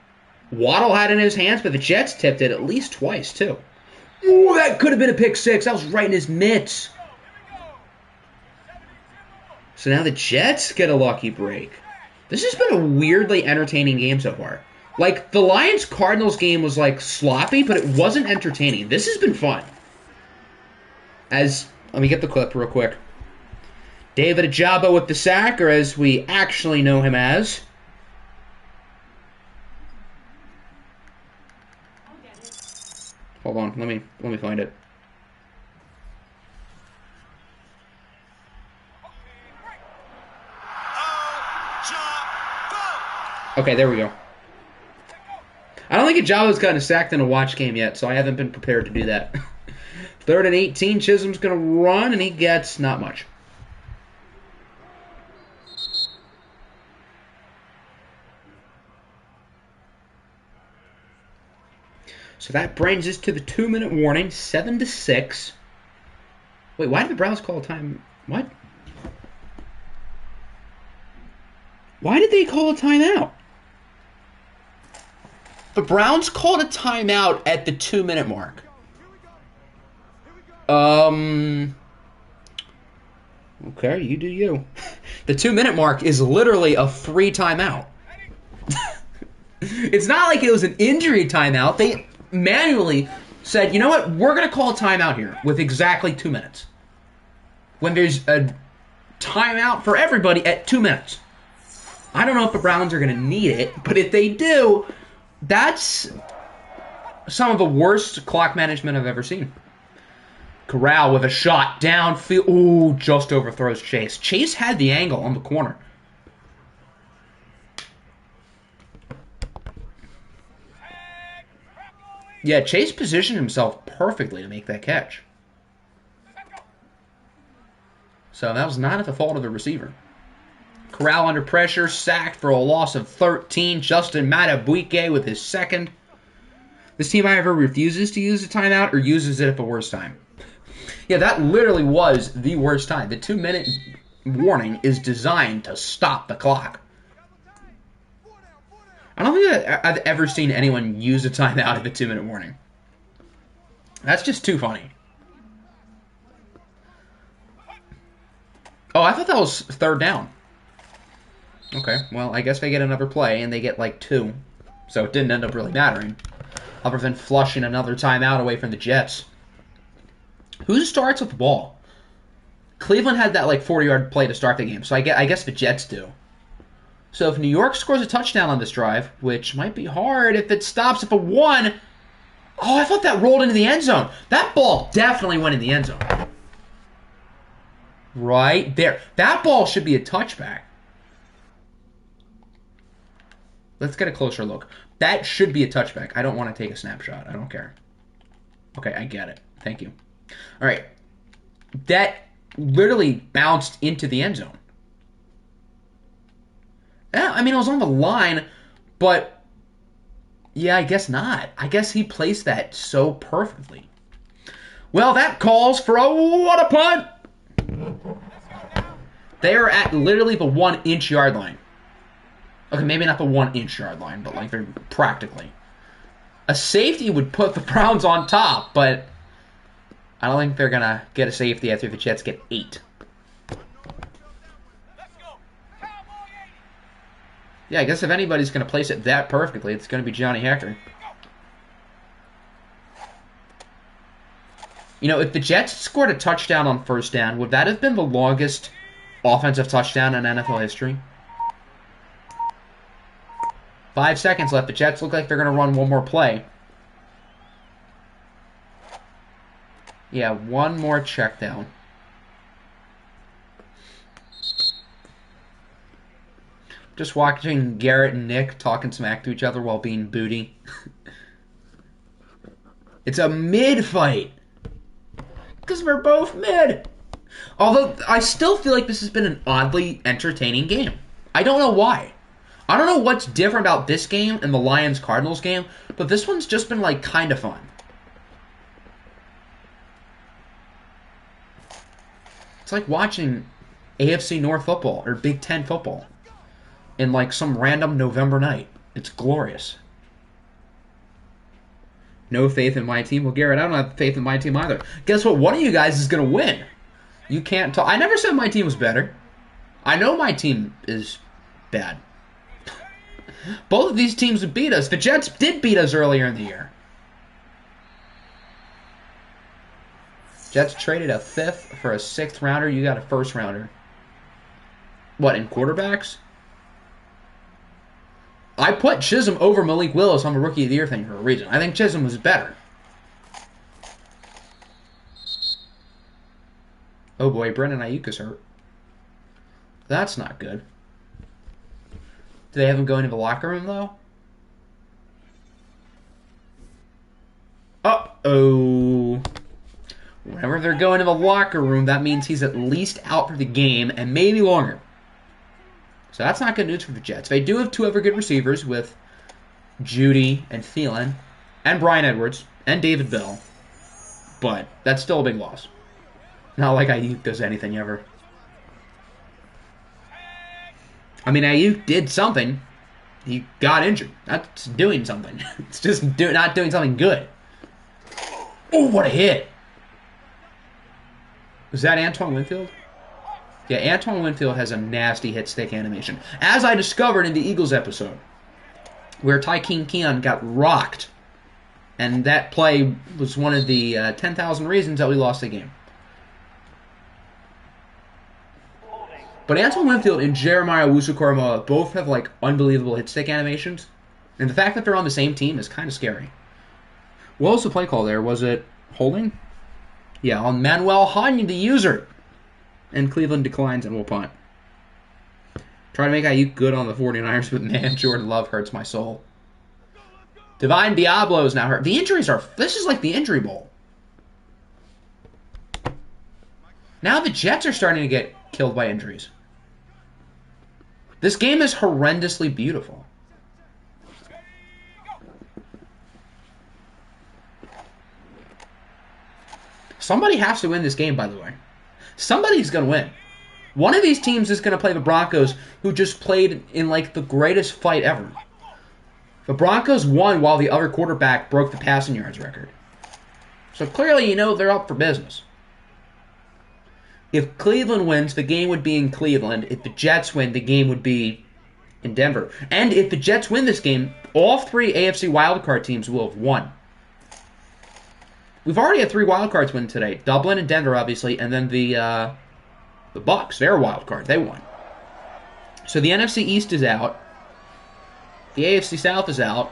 Waddle had it in his hands, but the Jets tipped it at least twice, too. Ooh, that could have been a pick 6. That was right in his mitts. So now the Jets get a lucky break. This has been a weirdly entertaining game so far. Like, the Lions-Cardinals game was, like, sloppy, but it wasn't entertaining. This has been fun. Let me get the clip real quick. David Ajabo with the sack, or as we actually know him as. Hold on, let me find it. Okay, there we go. I don't think Ajabo's gotten sacked in a watch game yet, so I haven't been prepared to do that. 3rd and 18, Chisholm's going to run, and he gets not much. So that brings us to the 2-minute warning, 7-6. Wait, why did the Browns call a time? What? Why did they call a timeout? The Browns called a timeout at the 2-minute mark. Okay, you do you. The 2-minute mark is literally a free timeout. It's not like it was an injury timeout. They manually said, you know what, we're going to call a timeout here with exactly 2 minutes. When there's a timeout for everybody at 2 minutes. I don't know if the Browns are going to need it, but if they do, that's some of the worst clock management I've ever seen. Corral with a shot downfield. Ooh, just overthrows Chase. Chase had the angle on the corner. Yeah, Chase positioned himself perfectly to make that catch. So that was not at the fault of the receiver. Corral under pressure, sacked for a loss of 13. Justin Matabuike with his second. This team either refuses to use a timeout or uses it at the worst time. Yeah, that literally was the worst time. The 2-minute warning is designed to stop the clock. I don't think that I've ever seen anyone use a timeout at the 2-minute warning. That's just too funny. Oh, I thought that was 3rd down. Okay, well, I guess they get another play, and they get like 2. So it didn't end up really mattering. Other than flushing another timeout away from the Jets. Who starts with the ball? Cleveland had that like 40-yard play to start the game, so I guess the Jets do. So if New York scores a touchdown on this drive, which might be hard if it stops at the 1. Oh, I thought that rolled into the end zone. That ball definitely went in the end zone. Right there. That ball should be a touchback. Let's get a closer look. That should be a touchback. I don't want to take a snapshot. I don't care. Okay, I get it. Thank you. All right. That literally bounced into the end zone. Yeah, I mean, it was on the line, but yeah, I guess not. I guess he placed that so perfectly. Well, that calls for what a punt. They are at literally the 1-inch yard line. Okay, maybe not the 1-inch yard line, but like they're practically. A safety would put the Browns on top, but I don't think they're going to get a safety after the Jets get 8. Yeah, I guess if anybody's going to place it that perfectly, it's going to be Johnny Hekker. You know, if the Jets scored a touchdown on first down, would that have been the longest offensive touchdown in NFL history? 5 seconds left. The Jets look like they're going to run one more play. Yeah, one more check down. Just watching Garrett and Nick talking smack to each other while being booty. It's a mid fight. Because we're both mid. Although, I still feel like this has been an oddly entertaining game. I don't know why. I don't know what's different about this game and the Lions-Cardinals game, but this one's just been, like, kind of fun. It's like watching AFC North football or Big Ten football in, like, some random November night. It's glorious. No faith in my team. Well, Garrett, I don't have faith in my team either. Guess what? One of you guys is going to win. You can't talk. I never said my team was better. I know my team is bad. Both of these teams would beat us. The Jets did beat us earlier in the year. Jets traded a 5th for a 6th rounder. You got a 1st rounder. What, in quarterbacks? I put Chisholm over Malik Willis on the Rookie of the Year thing for a reason. I think Chisholm was better. Oh boy, Brendan Ayuk is hurt. That's not good. Do they have him going to the locker room, though? Uh-oh. Whenever they're going to the locker room, that means he's at least out for the game and maybe longer. So that's not good news for the Jets. They do have 2 other good receivers with Judy and Thielen and Bryan Edwards and David Bell. But that's still a big loss. Not like Ayuk does anything ever. I mean, Ayuk did something. He got injured. That's doing something. It's just not doing something good. Oh, what a hit. Was that Antoine Winfield? Yeah, Antoine Winfield has a nasty hit stick animation. As I discovered in the Eagles episode, where Tykeem Keon got rocked. And that play was one of the 10,000 reasons that we lost the game. But Antoine Winfield and Jeremiah Owusu-Koramoah both have, like, unbelievable hit stick animations. And the fact that they're on the same team is kind of scary. What was the play call there? Was it holding? Yeah, on Manuel Hanya, the user. And Cleveland declines and will punt. Try to make Ayuk good on the 49ers, but man, Jordan Love hurts my soul. Divine Diablo is now hurt. The injuries are... This is like the injury bowl. Now the Jets are starting to get killed by injuries. This game is horrendously beautiful. Somebody has to win this game, by the way. Somebody's going to win. One of these teams is going to play the Broncos, who just played in, like, the greatest fight ever. The Broncos won while the other quarterback broke the passing yards record. So clearly, you know, they're up for business. If Cleveland wins, the game would be in Cleveland. If the Jets win, the game would be in Denver. And if the Jets win this game, all 3 AFC wildcard teams will have won. We've already had 3 wildcards win today. Dublin and Denver, obviously, and then the Bucs. They're a wildcard. They won. So the NFC East is out. The AFC South is out.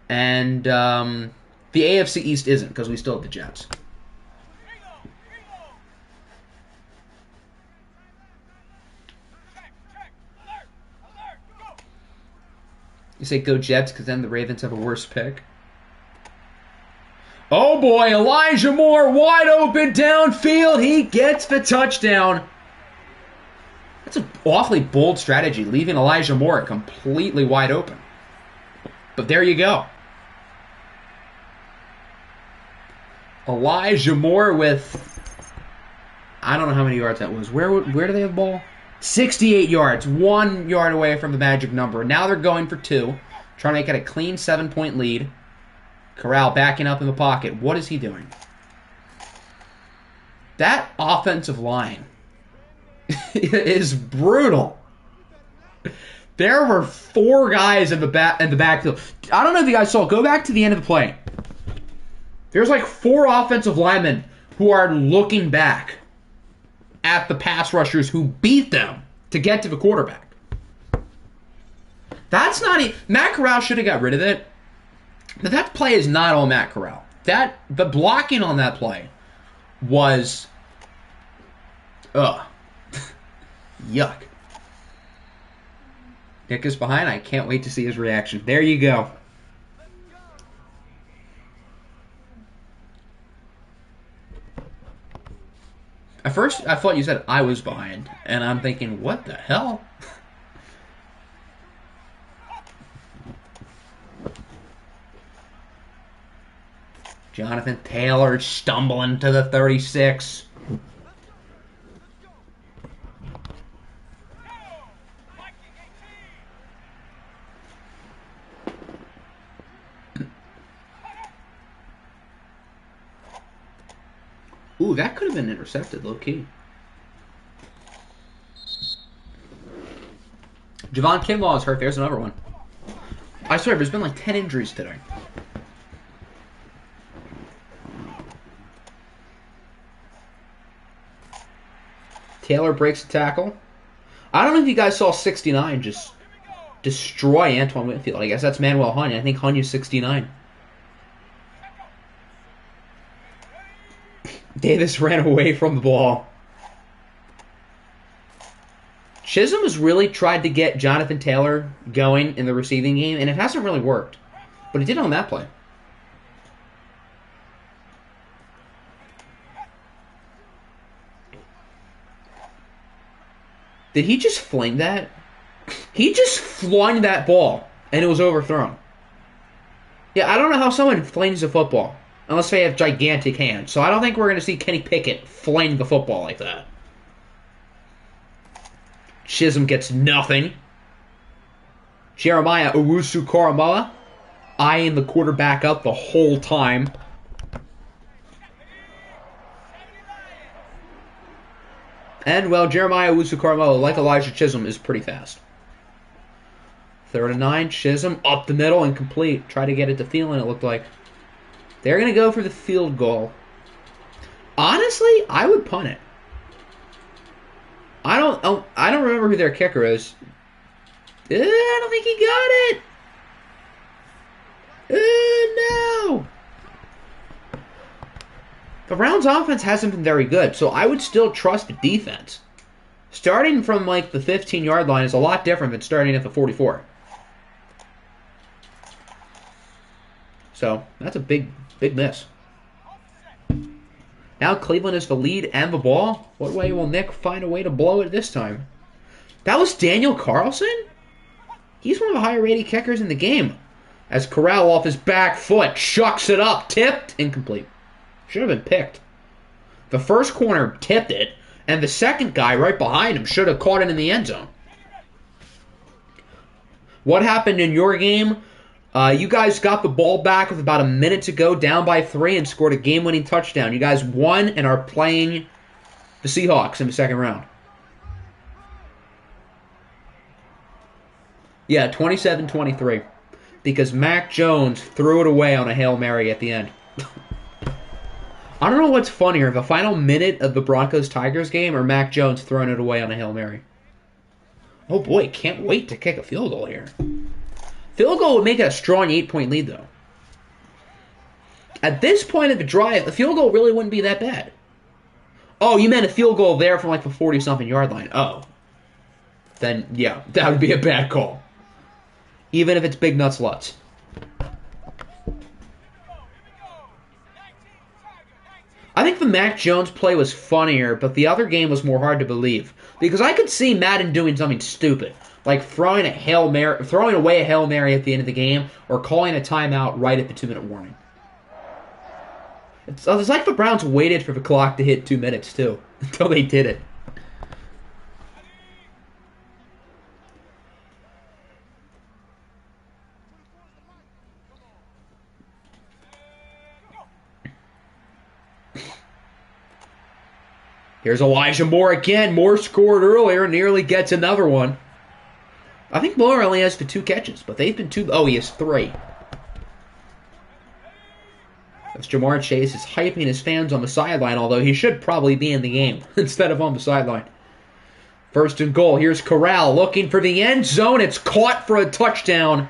And the AFC East isn't, because we still have the Jets. You say go Jets because then the Ravens have a worse pick. Oh boy, Elijah Moore wide open downfield. He gets the touchdown. That's an awfully bold strategy, leaving Elijah Moore completely wide open. But there you go. Elijah Moore with, I don't know how many yards that was. Where do they have the ball? 68 yards, 1 yard away from the magic number. Now they're going for 2. Trying to get a clean 7-point lead. Corral backing up in the pocket. What is he doing? That offensive line is brutal. There were 4 guys in the backfield. I don't know if you guys saw. Go back to the end of the play. There's like 4 offensive linemen who are looking back at the pass rushers who beat them to get to the quarterback. That's not Matt Corral should have got rid of it. But that play is not all Matt Corral. The blocking on that play was yuck. Nick is behind. I can't wait to see his reaction. There you go. At first, I thought you said I was behind, and I'm thinking, what the hell? Jonathan Taylor stumbling to the 36. Ooh, that could have been intercepted, low-key. Javon Kinlaw is hurt. There's another one. I swear, there's been like 10 injuries today. Taylor breaks the tackle. I don't know if you guys saw 69 just destroy Antoine Whitfield. I guess that's Manuel Hunya. I think Hunya's 69. Davis ran away from the ball. Chisholm has really tried to get Jonathan Taylor going in the receiving game, and it hasn't really worked. But he did on that play. Did he just fling that? He just flung that ball, and it was overthrown. Yeah, I don't know how someone flings a football. Unless they have gigantic hands. So I don't think we're going to see Kenny Pickett fling the football like that. Chisholm gets nothing. Jeremiah Owusu-Koramoah eyeing the quarterback up the whole time. And, well, Jeremiah Owusu-Koramoah, like Elijah Chisholm, is pretty fast. 3rd and 9, Chisholm up the middle, incomplete. Try to get it to Thielen, it looked like. They're going to go for the field goal. Honestly, I would punt it. I don't remember who their kicker is. I don't think he got it. No. The Browns' offense hasn't been very good, so I would still trust the defense. Starting from like the 15-yard line is a lot different than starting at the 44. So that's a big miss. Now Cleveland is the lead and the ball. What way will Nick find a way to blow it this time? That was Daniel Carlson? He's one of the higher rated kickers in the game. As Corral off his back foot chucks it up, tipped, incomplete. Should have been picked. The first corner tipped it, and the second guy right behind him should have caught it in the end zone. What happened in your game? You guys got the ball back with about a minute to go, down by 3, and scored a game-winning touchdown. You guys won and are playing the Seahawks in the second round. Yeah, 27-23. Because Mac Jones threw it away on a Hail Mary at the end. I don't know what's funnier, the final minute of the Broncos-Tigers game or Mac Jones throwing it away on a Hail Mary. Oh boy, can't wait to kick a field goal here. Field goal would make it a strong 8-point lead, though. At this point of the drive, a field goal really wouldn't be that bad. Oh, you meant a field goal there from like the 40-something yard line. Oh. Then, yeah, that would be a bad call. Even if it's Big Nuts Lutz. I think the Mac Jones play was funnier, but the other game was more hard to believe. Because I could see Madden doing something stupid. Like throwing away a Hail Mary at the end of the game, or calling a timeout right at the 2-minute warning. It's like the Browns waited for the clock to hit 2 minutes, too, until they did it. Here's Elijah Moore again. Moore scored earlier, nearly gets another one. I think Moore only has the 2 catches, but they've been 2. Oh, he has 3. As Jamar Chase is hyping his fans on the sideline, although he should probably be in the game instead of on the sideline. First and goal. Here's Corral looking for the end zone. It's caught for a touchdown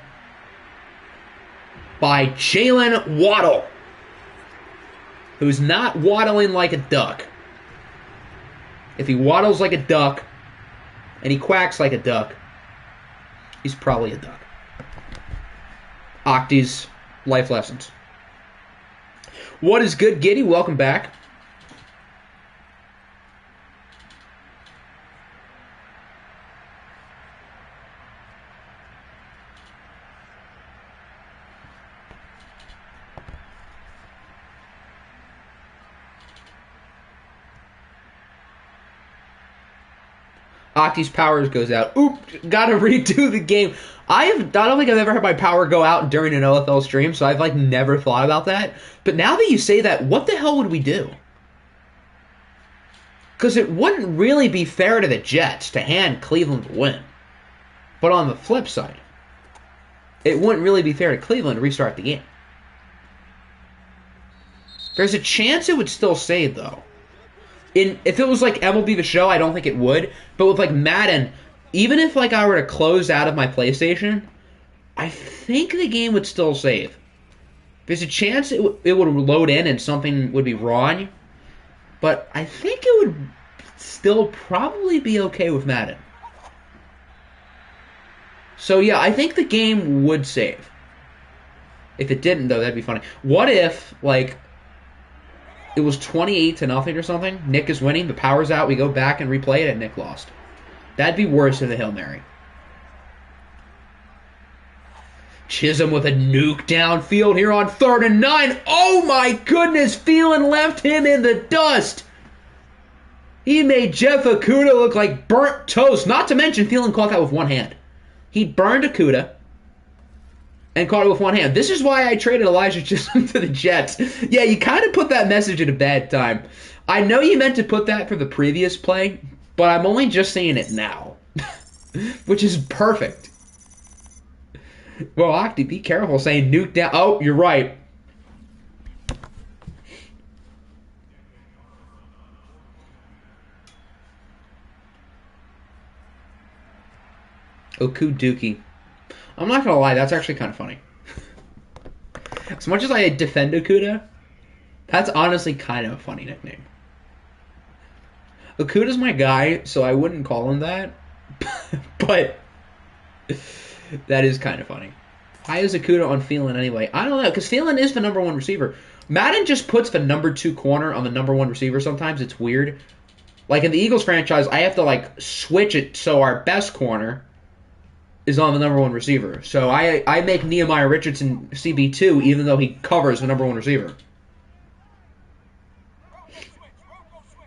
by Jalen Waddle, who's not waddling like a duck. If he waddles like a duck and he quacks like a duck, he's probably a duck. Octi's life lessons. What is good, Giddy? Welcome back. Octi's powers goes out. Oop, gotta redo the game. I don't think I've ever had my power go out during an OFL stream, so I've never thought about that. But now that you say that, what the hell would we do? Because it wouldn't really be fair to the Jets to hand Cleveland the win. But on the flip side, it wouldn't really be fair to Cleveland to restart the game. There's a chance it would still save, though. If it was MLB The Show, I don't think it would. But with Madden, even if I were to close out of my PlayStation, I think the game would still save. There's a chance it would load in and something would be wrong. But I think it would still probably be okay with Madden. So yeah, I think the game would save. If it didn't, though, that'd be funny. What if, it was 28-0 or something? Nick is winning, the power's out, we go back and replay it, and Nick lost. That'd be worse than the Hail Mary. Chisholm with a nuke downfield here on 3rd and 9. Oh my goodness, Phelan left him in the dust. He made Jeff Okudah look like burnt toast. Not to mention, Phelan caught that with one hand. He burned Okudah and caught it with one hand. This is why I traded Elijah Chisholm to the Jets. Yeah, you kind of put that message at a bad time. I know you meant to put that for the previous play, but I'm only just saying it now. Which is perfect. Well, Octi, be careful saying nuke down. Oh, you're right. Okuduki. I'm not going to lie, that's actually kind of funny. As much as I defend Okudah, that's honestly kind of a funny nickname. Okudah's my guy, so I wouldn't call him that. But that is kind of funny. Why is Okudah on Phelan anyway? I don't know, because Phelan is the number 1 receiver. Madden just puts the number 2 corner on the number 1 receiver sometimes. It's weird. In the Eagles franchise, I have to, switch it so our best corner is on the number 1 receiver. So I make Nehemiah Richardson CB2 even though he covers the number 1 receiver.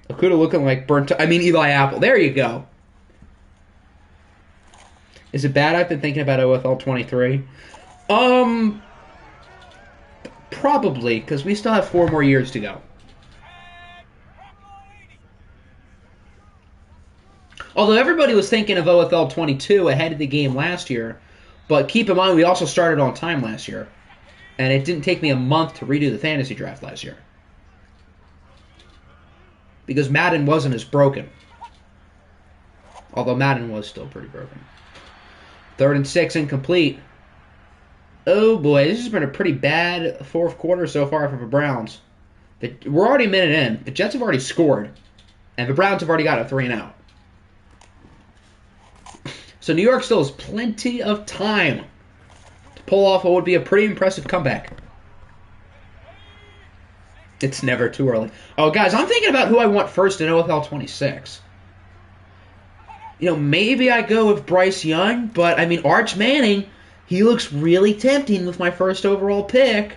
Okudah looking like Eli Apple. There you go. Is it bad I've been thinking about OFL 23? Probably, because we still have 4 more years to go. Although everybody was thinking of OFL 22 ahead of the game last year, but keep in mind we also started on time last year, and it didn't take me a month to redo the fantasy draft last year. Because Madden wasn't as broken. Although Madden was still pretty broken. 3rd and 6, incomplete. Oh boy, this has been a pretty bad 4th quarter so far for the Browns. We're already a minute in. The Jets have already scored, and the Browns have already got a 3-and-out. So New York still has plenty of time to pull off what would be a pretty impressive comeback. It's never too early. Oh, guys, I'm thinking about who I want first in OFL 26. Maybe I go with Bryce Young, but, Arch Manning, he looks really tempting with my first overall pick.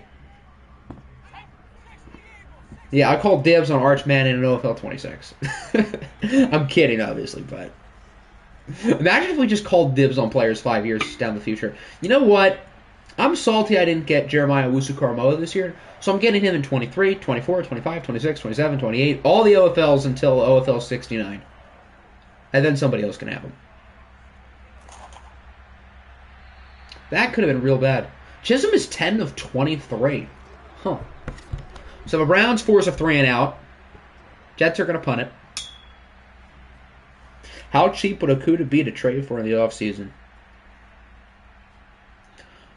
Yeah, I call dibs on Arch Manning in OFL 26. I'm kidding, obviously, but imagine if we just called dibs on players 5 years down the future. You know what? I'm salty I didn't get Jeremiah Owusu-Koramoah this year, so I'm getting him in 23, 24, 25, 26, 27, 28, all the OFLs until OFL 69. And then somebody else can have him. That could have been real bad. Chisholm is 10 of 23. Huh. So the Browns force a 3 and out. Jets are going to punt it. How cheap would Okudah be to trade for in the offseason?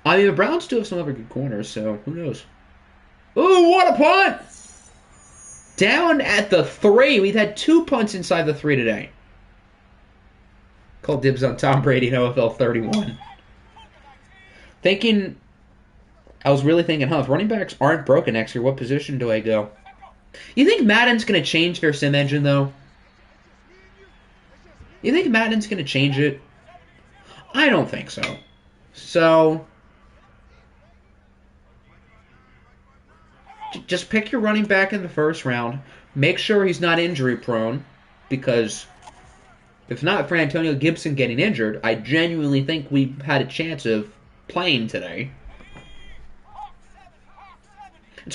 I mean, the Browns do have some other good corners, so who knows? Ooh, what a punt! Down at the 3. We've had 2 punts inside the 3 today. Called dibs on Tom Brady in OFL 31. I was really thinking, if running backs aren't broken next year, what position do I go? You think Madden's going to change their sim engine, though? You think Madden's going to change it? I don't think so. So, just pick your running back in the first round. Make sure he's not injury prone, because if not for Antonio Gibson getting injured, I genuinely think we had a chance of playing today.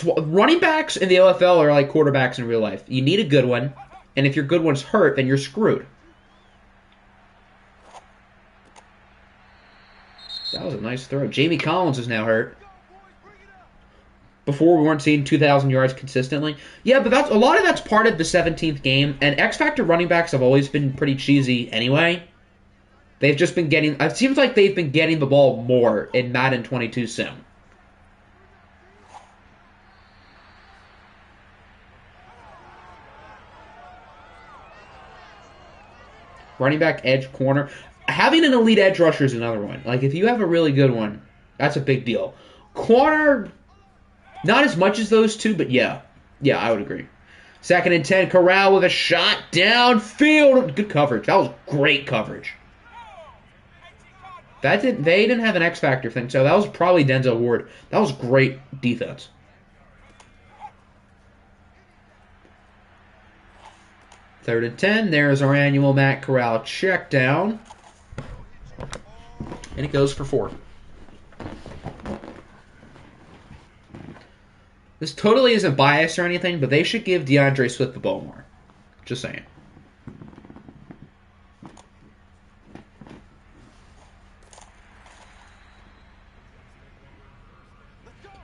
Running backs in the OFL are like quarterbacks in real life. You need a good one, and if your good one's hurt, then you're screwed. That was a nice throw. Jamie Collins is now hurt. Before, we weren't seeing 2,000 yards consistently. Yeah, but a lot of that's part of the 17th game, and X-Factor running backs have always been pretty cheesy anyway. They've just been getting... It seems like they've been getting the ball more in Madden 22 Sim. Running back, edge, corner. Having an elite edge rusher is another one. Like, if you have a really good one, that's a big deal. Corner, not as much as those two, but yeah. Yeah, I would agree. 2nd and 10, Corral with a shot downfield. Good coverage. That was great coverage. They didn't have an X-Factor thing, so that was probably Denzel Ward. That was great defense. Third and 10. There's our annual Matt Corral check down. And it goes for 4. This totally isn't biased or anything, but they should give DeAndre Swift the ball more. Just saying.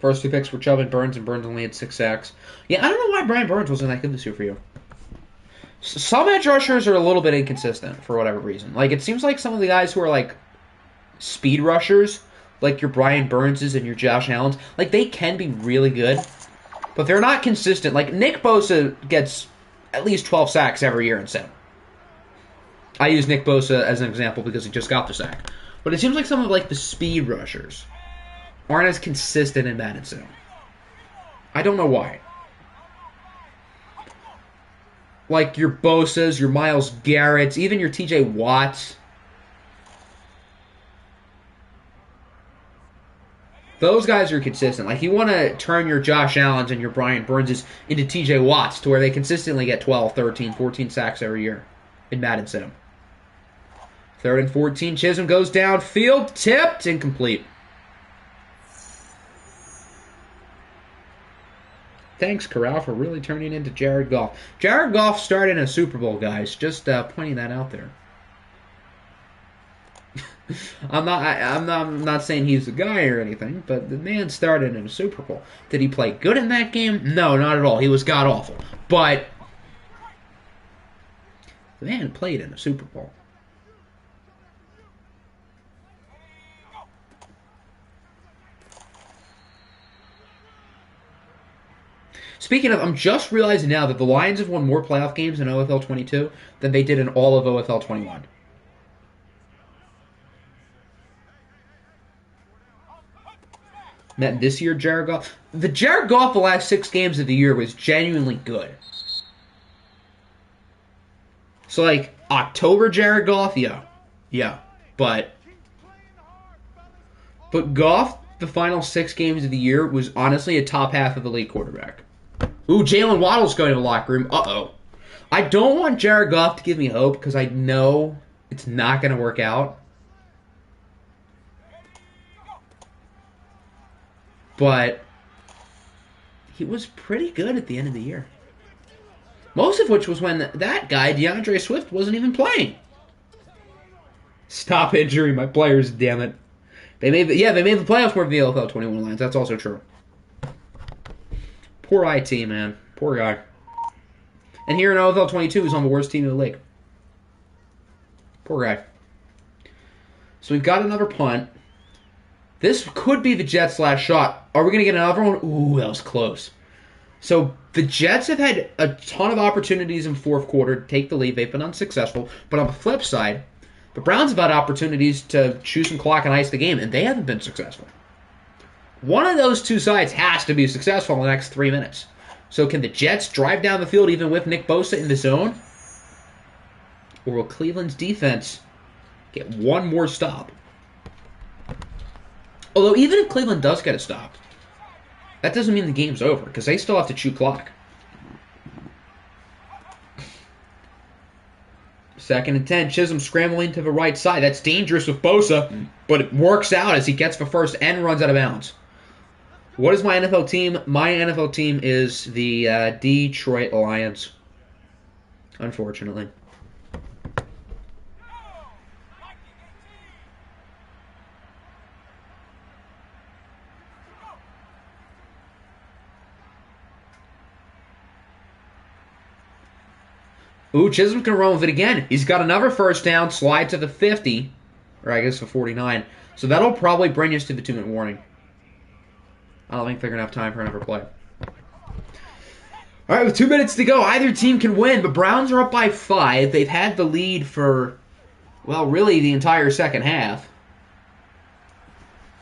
First 2 picks were Chubb and Burns only had 6 sacks. Yeah, I don't know why Brian Burns wasn't that good this year for you. Some edge rushers are a little bit inconsistent for whatever reason. Like, it seems like some of the guys who are, like, speed rushers, like your Brian Burnses and your Josh Allens, like, they can be really good, but they're not consistent. Like, Nick Bosa gets at least 12 sacks every year in Sim. I use Nick Bosa as an example because he just got the sack. But it seems like some of, like, the speed rushers aren't as consistent in Madden Sim. I don't know why. Like your Bosas, your Myles Garretts, even your TJ Watts. Those guys are consistent. Like, you want to turn your Josh Allens and your Brian Burnses into TJ Watts to where they consistently get 12, 13, 14 sacks every year in Madden Sim. 3rd and 14, Chisholm goes downfield, tipped, incomplete. Thanks, Corral, for really turning into Jared Goff. Jared Goff started in a Super Bowl, guys. Just pointing that out there. I'm not saying he's the guy or anything, but the man started in a Super Bowl. Did he play good in that game? No, not at all. He was god-awful. But the man played in a Super Bowl. Speaking of, I'm just realizing now that the Lions have won more playoff games in OFL 22 than they did in all of OFL 21. Met this year, Jared Goff. The Jared Goff the last 6 games of the year was genuinely good. So, like, October Jared Goff, yeah. Yeah. But Goff, the final 6 games of the year, was honestly a top half of the league quarterback. Ooh, Jalen Waddle's going to the locker room. Uh-oh. I don't want Jared Goff to give me hope because I know it's not going to work out. but he was pretty good at the end of the year. Most of which was when that guy, DeAndre Swift, wasn't even playing. Stop injury, my players, damn it. They made the playoffs more than the OFL 21 lines. That's also true. Poor IT, man. Poor guy. And here in OFL 22, he's on the worst team in the league. Poor guy. So we've got another punt. This could be the Jets' last shot. Are we going to get another one? Ooh, that was close. So the Jets have had a ton of opportunities in fourth quarter to take the lead. They've been unsuccessful. But on the flip side, the Browns have had opportunities to chew some clock and ice the game, and they haven't been successful. One of those two sides has to be successful in the next 3 minutes. So can the Jets drive down the field even with Nick Bosa in the zone? Or will Cleveland's defense get one more stop? Although even if Cleveland does get a stop, that doesn't mean the game's over, because they still have to chew clock. 2nd and 10, Chisholm scrambling to the right side. That's dangerous with Bosa, but it works out as he gets the first and runs out of bounds. What is my NFL team? My NFL team is the Detroit Lions, unfortunately. Ooh, Chisholm's going to run with it again. He's got another first down, slide to the 50, or I guess the 49. So that'll probably bring us to the 2-minute warning. I don't think they're going to have time for another play. All right, with 2 minutes to go, either team can win, but Browns are up by 5. They've had the lead for, well, really the entire second half.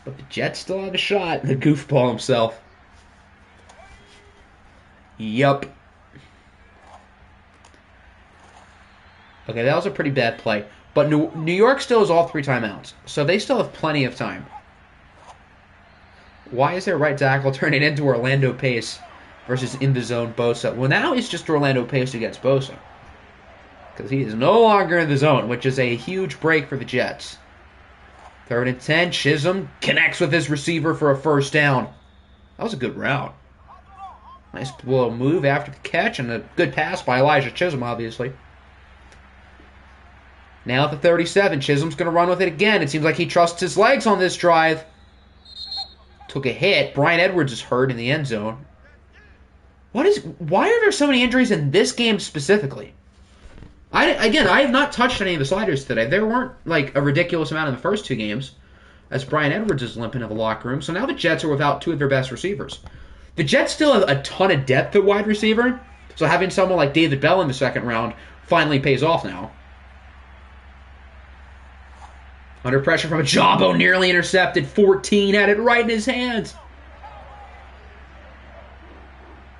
But the Jets still have a shot. The goofball himself. Yup. Okay, that was a pretty bad play. But New York still has all 3 timeouts, so they still have plenty of time. Why is their right tackle turning into Orlando Pace versus in the zone Bosa? Well, now it's just Orlando Pace against Bosa, because he is no longer in the zone, which is a huge break for the Jets. 3rd and 10, Chisholm connects with his receiver for a first down. That was a good route. Nice little move after the catch, and a good pass by Elijah Chisholm, obviously. Now at the 37, Chisholm's going to run with it again. It seems like he trusts his legs on this drive. Took a hit. Brian Edwards is hurt in the end zone. Why are there so many injuries in this game specifically? I have not touched any of the sliders today. There weren't like a ridiculous amount in the first 2 games, as Brian Edwards is limping to the locker room. So now the Jets are without 2 of their best receivers. The Jets still have a ton of depth at wide receiver, so having someone like David Bell in the second round finally pays off now. Under pressure from a Jawbo, nearly intercepted. 14, had it right in his hands.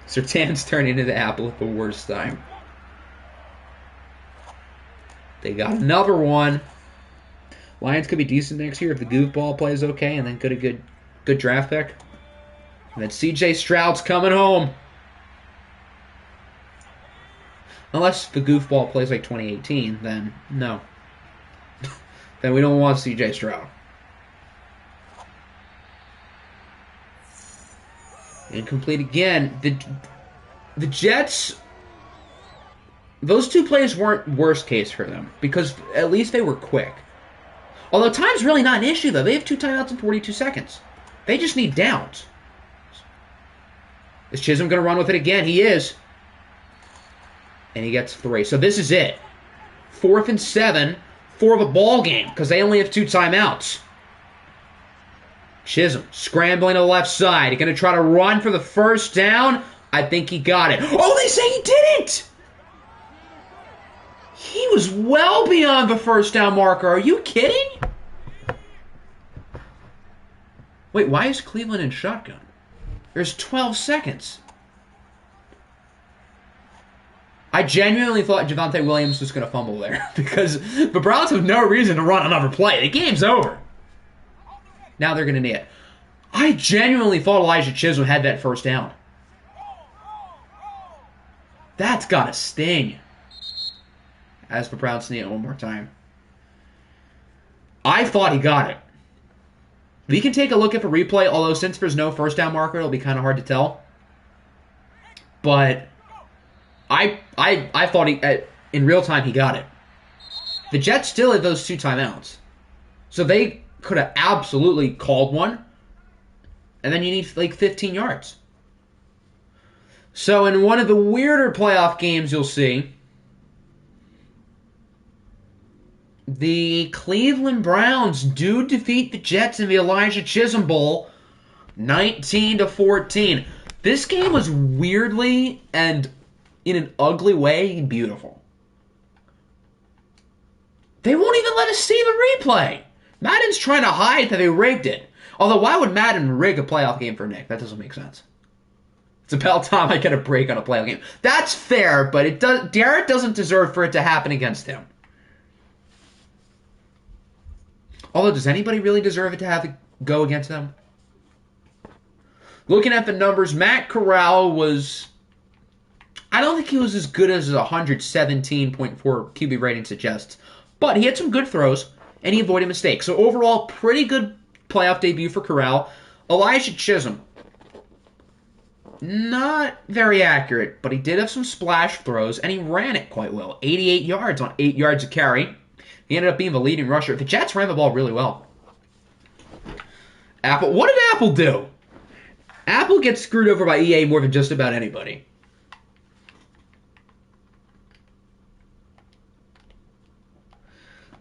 Surtain's turning into the apple at the worst time. They got another one. Lions could be decent next year if the goofball plays okay, and then get a good draft pick. And then C.J. Stroud's coming home. Unless the goofball plays like 2018, then no. Then we don't want C.J. Stroud. Incomplete again. The Jets, those 2 plays weren't worst case for them, because at least they were quick. Although time's really not an issue, though. They have 2 timeouts in 42 seconds. They just need downs. Is Chisholm going to run with it again? He is. And he gets 3. So this is it. 4th and 7 for the ball game, because they only have 2 timeouts. Chisholm scrambling to the left side. He's going to try to run for the first down. I think he got it. Oh, they say he didn't! He was well beyond the first down marker. Are you kidding? Wait, why is Cleveland in shotgun? There's 12 seconds. I genuinely thought Javonte Williams was going to fumble there, because the Browns have no reason to run another play. The game's over. Now they're going to need it. I genuinely thought Elijah Chisholm had that first down. That's got to sting. As the Browns need it one more time. I thought he got it. We can take a look at the replay, although since there's no first down marker, it'll be kind of hard to tell. But I thought in real time he got it. The Jets still had those 2 timeouts. So they could have absolutely called one. And then you need like 15 yards. So in one of the weirder playoff games you'll see, the Cleveland Browns do defeat the Jets in the Elijah Chisholm Bowl 19-14. This game was weirdly and in an ugly way beautiful. They won't even let us see the replay. Madden's trying to hide that they rigged it. Although, why would Madden rig a playoff game for Nick? That doesn't make sense. It's about time I get a break on a playoff game. That's fair, but Garrett doesn't deserve for it to happen against him. Although, does anybody really deserve it to have to go against them? Looking at the numbers, Matt Corral was... I don't think he was as good as 117.4 QB rating suggests. But he had some good throws, and he avoided mistakes. So overall, pretty good playoff debut for Corral. Elijah Chisholm, not very accurate, but he did have some splash throws, and he ran it quite well. 88 yards on 8 yards of carry. He ended up being the leading rusher. The Jets ran the ball really well. Apple, what did Apple do? Apple gets screwed over by EA more than just about anybody.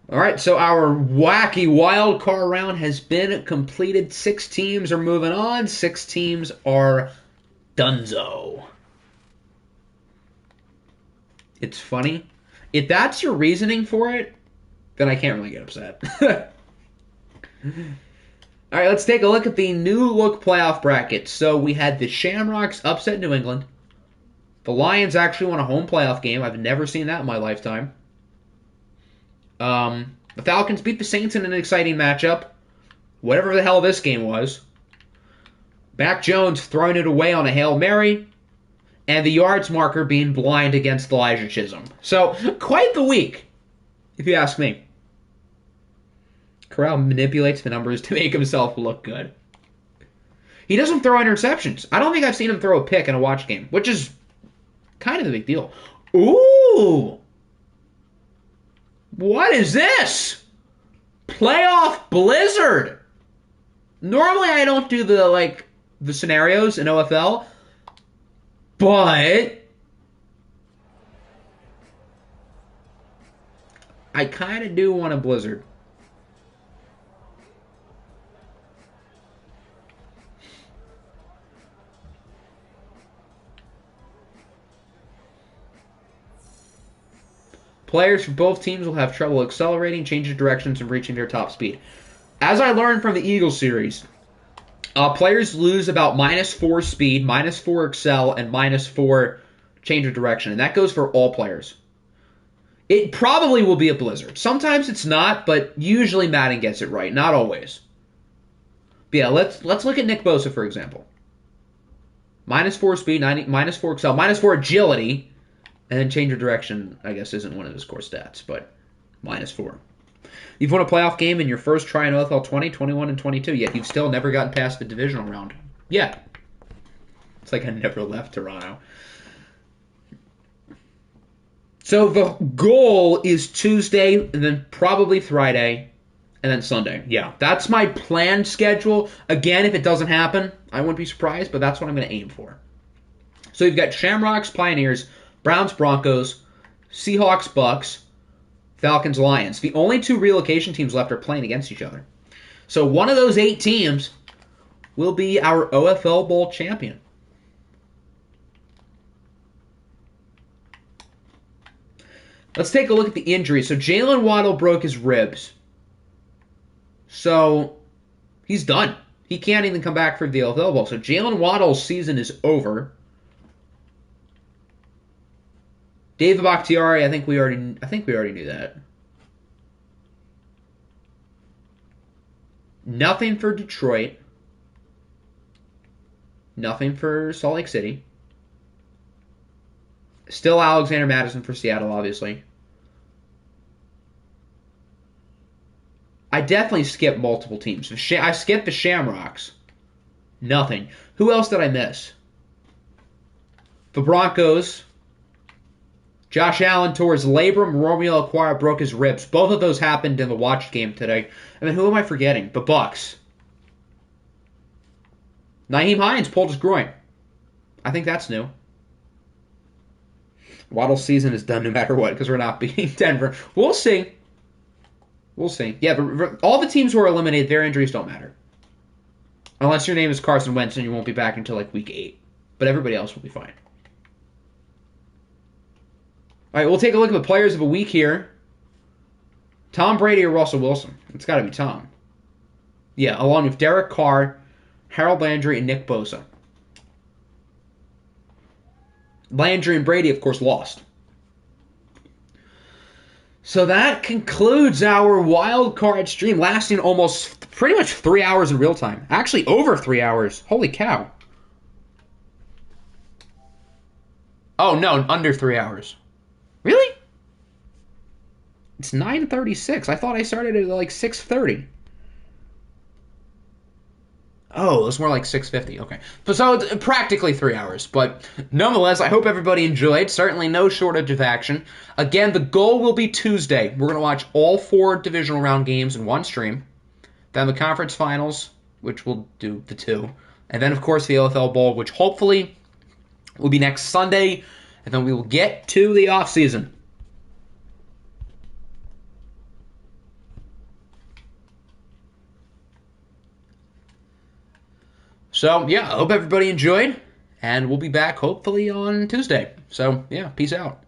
All right, so our wacky wild card round has been completed. 6 teams are moving on. 6 teams are donezo. It's funny. If that's your reasoning for it, then I can't really get upset. All right, let's take a look at the new look playoff bracket. So we had the Shamrocks upset New England. The Lions actually won a home playoff game. I've never seen that in my lifetime. The Falcons beat the Saints in an exciting matchup. Whatever the hell this game was. Mac Jones throwing it away on a Hail Mary. And the yards marker being blind against Elijah Chisholm. So, quite the week, if you ask me. Corral manipulates the numbers to make himself look good. He doesn't throw interceptions. I don't think I've seen him throw a pick in a watch game, which is kind of a big deal. Ooh! What is this? Playoff Blizzard. Normally I don't do the scenarios in OFL, but I kind of do want a Blizzard. Players for both teams will have trouble accelerating, changing directions, and reaching their top speed. As I learned from the Eagles series, players lose about -4 speed, -4 excel, and -4 change of direction. And that goes for all players. It probably will be a Blizzard. Sometimes it's not, but usually Madden gets it right. Not always. But yeah, let's look at Nick Bosa, for example. -4 speed, -4 excel, -4 agility. And then change of direction, I guess, isn't one of his core stats, but -4. You've won a playoff game in your first try in OFL 20, 21, and 22, yet you've still never gotten past the divisional round. Yeah. It's like I never left Toronto. So the goal is Tuesday, and then probably Friday, and then Sunday. Yeah, that's my planned schedule. Again, if it doesn't happen, I wouldn't be surprised, but that's what I'm going to aim for. So you've got Shamrocks, Pioneers, Browns, Broncos, Seahawks, Bucks, Falcons, Lions. The only 2 relocation teams left are playing against each other. So one of those 8 teams will be our OFL Bowl champion. Let's take a look at the injuries. So Jalen Waddle broke his ribs. So he's done. He can't even come back for the OFL Bowl. So Jalen Waddle's season is over. David Bakhtiari, I think we already knew that. Nothing for Detroit. Nothing for Salt Lake City. Still Alexander Madison for Seattle, obviously. I definitely skipped multiple teams. I skipped the Shamrocks. Nothing. Who else did I miss? The Broncos. Josh Allen tore his labrum. Romeo Okwara broke his ribs. Both of those happened in the watch game today. And then who am I forgetting? The Bucks. Nyheim Hines pulled his groin. I think that's new. Waddle's season is done no matter what because we're not beating Denver. We'll see. We'll see. Yeah, but all the teams who are eliminated, their injuries don't matter. Unless your name is Carson Wentz and you won't be back until like week 8. But everybody else will be fine. All right, we'll take a look at the players of the week here. Tom Brady or Russell Wilson? It's got to be Tom. Yeah, along with Derek Carr, Harold Landry, and Nick Bosa. Landry and Brady, of course, lost. So that concludes our wild card stream, lasting almost pretty much 3 hours in real time. Actually, over 3 hours. Holy cow. Oh, no, under 3 hours. Really? It's 9:36. I thought I started at like 6:30. Oh, it's more like 6:50. Okay. So it's practically 3 hours. But nonetheless, I hope everybody enjoyed. Certainly no shortage of action. Again, the goal will be Tuesday. We're going to watch all 4 divisional round games in one stream. Then the conference finals, which we'll do the 2. And then, of course, the OFL Bowl, which hopefully will be next Sunday. And then we will get to the offseason. So, yeah, I hope everybody enjoyed, and we'll be back hopefully on Tuesday. So, yeah, peace out.